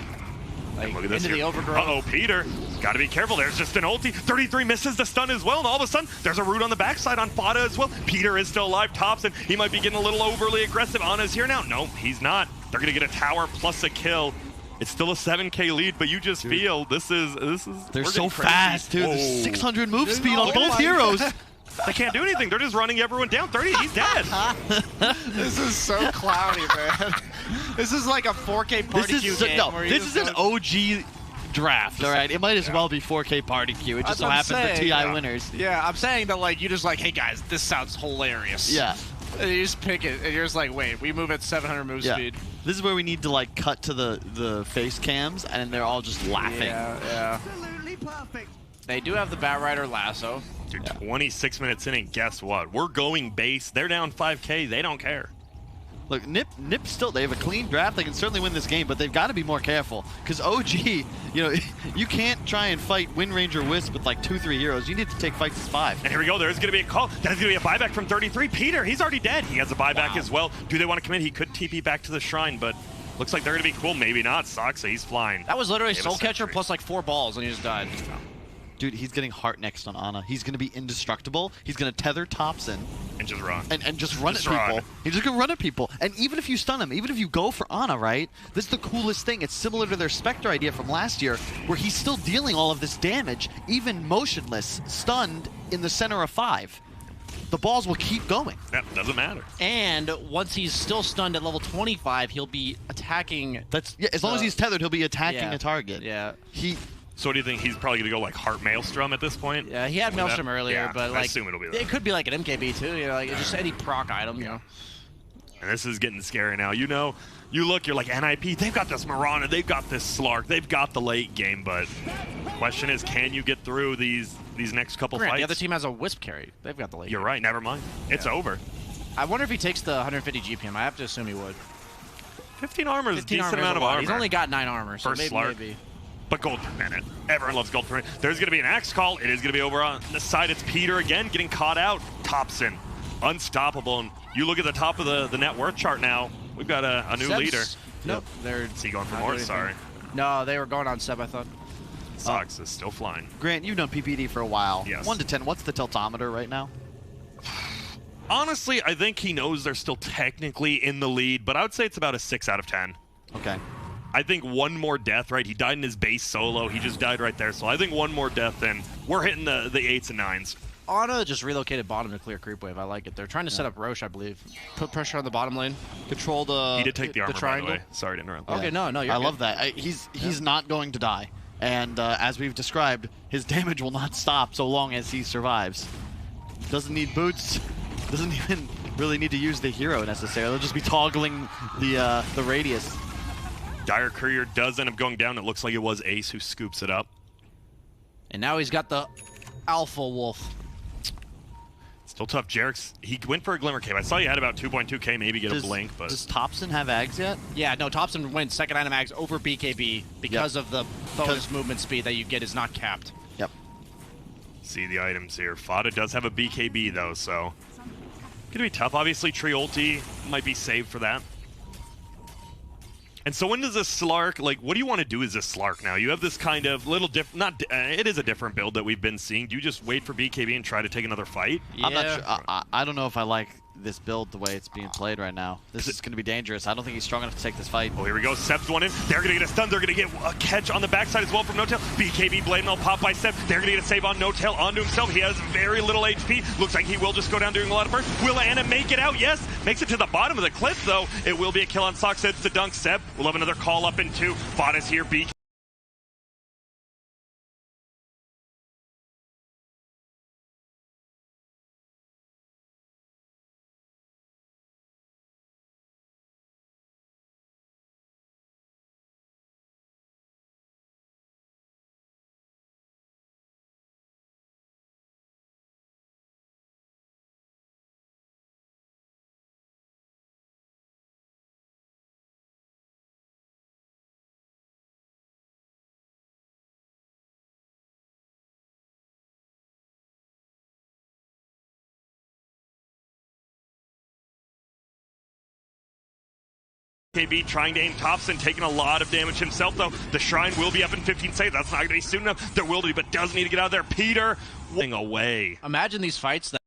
Like, look at this into the overgrowth. Uh-oh, Peter. Got to be careful. There's just an ulti. 33 misses the stun as well, and all of a sudden, there's a root on the backside on Fada as well. Peter is still alive. Thompson, he might be getting a little overly aggressive. Ana's here now. No, he's not. They're going to get a tower plus a kill. It's still a 7K lead, but you just feel this is. They're so fast, dude. There's 600 move speed on both heroes. They can't do anything. They're just running everyone down. 30, he's dead. This is so cloudy, man. This is like a 4K party queue game. No, this is an OG draft, all right? It might as well be 4K party queue. It just so happens the TI winners. Yeah, I'm saying that, like, you just like, hey, guys, this sounds hilarious. Yeah. And you just pick it, and you're just like, wait, we move at 700 move speed. This is where we need to, like, cut to the face cams, and they're all just laughing. Yeah. Absolutely perfect. They do have the Batrider lasso. Dude, 26 minutes in, and guess what? We're going base. They're down 5K. They don't care. Look, NIP still, they have a clean draft. They can certainly win this game, but they've got to be more careful. Because OG, you can't try and fight Wind Ranger Wisp with like 2-3 heroes. You need to take fights as 5. And here we go. There's going to be a call. There's going to be a buyback from 33. Peter, he's already dead. He has a buyback as well. Do they want to commit? He could TP back to the shrine, but looks like they're going to be cool. Maybe not. Soxa, he's flying. That was literally Soul Catcher plus like 4 balls, and he just died. Dude, he's getting heart next on Ana. He's going to be indestructible. He's going to tether Thompson. And just run. And just run at people. He's just going to run at people. And even if you stun him, even if you go for Ana, right? This is the coolest thing. It's similar to their Spectre idea from last year, where he's still dealing all of this damage, even motionless, stunned in the center of 5. The balls will keep going. Yeah, doesn't matter. And once he's still stunned at level 25, he'll be attacking. As long as he's tethered, he'll be attacking a target. Yeah. So do you think he's probably going to go like Heart Maelstrom at this point? Yeah, he had Maelstrom earlier, but like, I assume it'll be that. It could be like an MKB too, like just any proc item, you know. And this is getting scary now. You look, you're like NIP, they've got this Mirana, they've got this Slark, they've got the late game, but the question is, can you get through these next couple fights? The other team has a Wisp carry. They've got the late game. You're right, never mind. It's over. I wonder if he takes the 150 GPM. I have to assume he would. 15 armor is a decent amount of armor. He's only got 9 armor, so First maybe. But gold per minute. Everyone loves gold per minute. There's going to be an axe call. It is going to be over on the side. It's Peter again getting caught out. Thompson, unstoppable. And you look at the top of the net worth chart now. we've got a new Seb's- leader. Nope, they're Is he going for not more? doing anything. Sorry. No, they were going on Seb, I thought. Sox is still flying. Grant, you've known PPD for a while. Yes. 1 to 10, what's the tiltometer right now? Honestly, I think he knows they're still technically in the lead, but I would say it's about a 6 out of 10. Okay. I think one more death, right? He died in his base solo. He just died right there. So I think one more death, and we're hitting the 8s and 9s. Ana just relocated bottom to clear creep wave. I like it. They're trying to set up Roche, I believe. Put pressure on the bottom lane. Control the He did take the armor, triangle. by the way. Sorry to interrupt. Okay, no, you're I good. love that. He's not going to die. And as we've described, his damage will not stop so long as he survives. Doesn't need boots. Doesn't even really need to use the hero necessarily. They'll just be toggling the radius. Dire Courier does end up going down. It looks like it was Ace who scoops it up. And now he's got the Alpha Wolf. Still tough. Jarek's, he went for a Glimmer Cave. I saw you had about 2.2k, maybe get a blink, but... Does Thompson have Ags yet? Yeah, no, Thompson wins second item Ags over BKB because of the bonus movement speed that you get is not capped. Yep. See the items here. Fada does have a BKB, though, so... Gonna be tough. Obviously, Tree ulti might be saved for that. And so when does this Slark, like, what do you want to do as this Slark now? You have this kind of little it is a different build that we've been seeing. Do you just wait for BKB and try to take another fight? Yeah. I'm not sure. I don't know if I like this build the way it's being played right now. This is going to be dangerous. I don't think he's strong enough to take this fight. Oh, here we go. Seb's one in. They're going to get a stun. They're going to get a catch on the backside as well from No-Tail. BKB blade and all pop by Seb. They're going to get a save on No-Tail onto himself. He has very little HP. Looks like he will just go down doing a lot of burn. Will Ana make it out? Yes. Makes it to the bottom of the cliff, though. It will be a kill on Sox. It's the dunk. Seb will have another call up in 2. Fada's here. BKB. KB trying to aim Thompson, taking a lot of damage himself, though. The Shrine will be up in 15 seconds. That's not going to be soon enough. There will be, but does need to get out of there. Peter, walking away. Imagine these fights that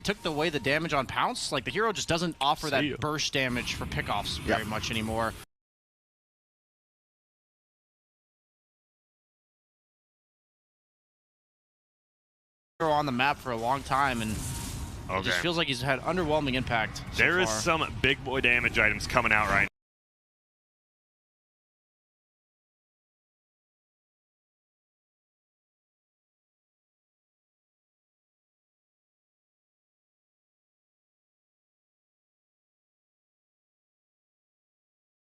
took away the damage on Pounce. Like, the hero just doesn't offer that burst damage for pickoffs very much anymore. Hero on the map for a long time, and it just feels like he's had underwhelming impact so There is far. some big boy damage items coming out right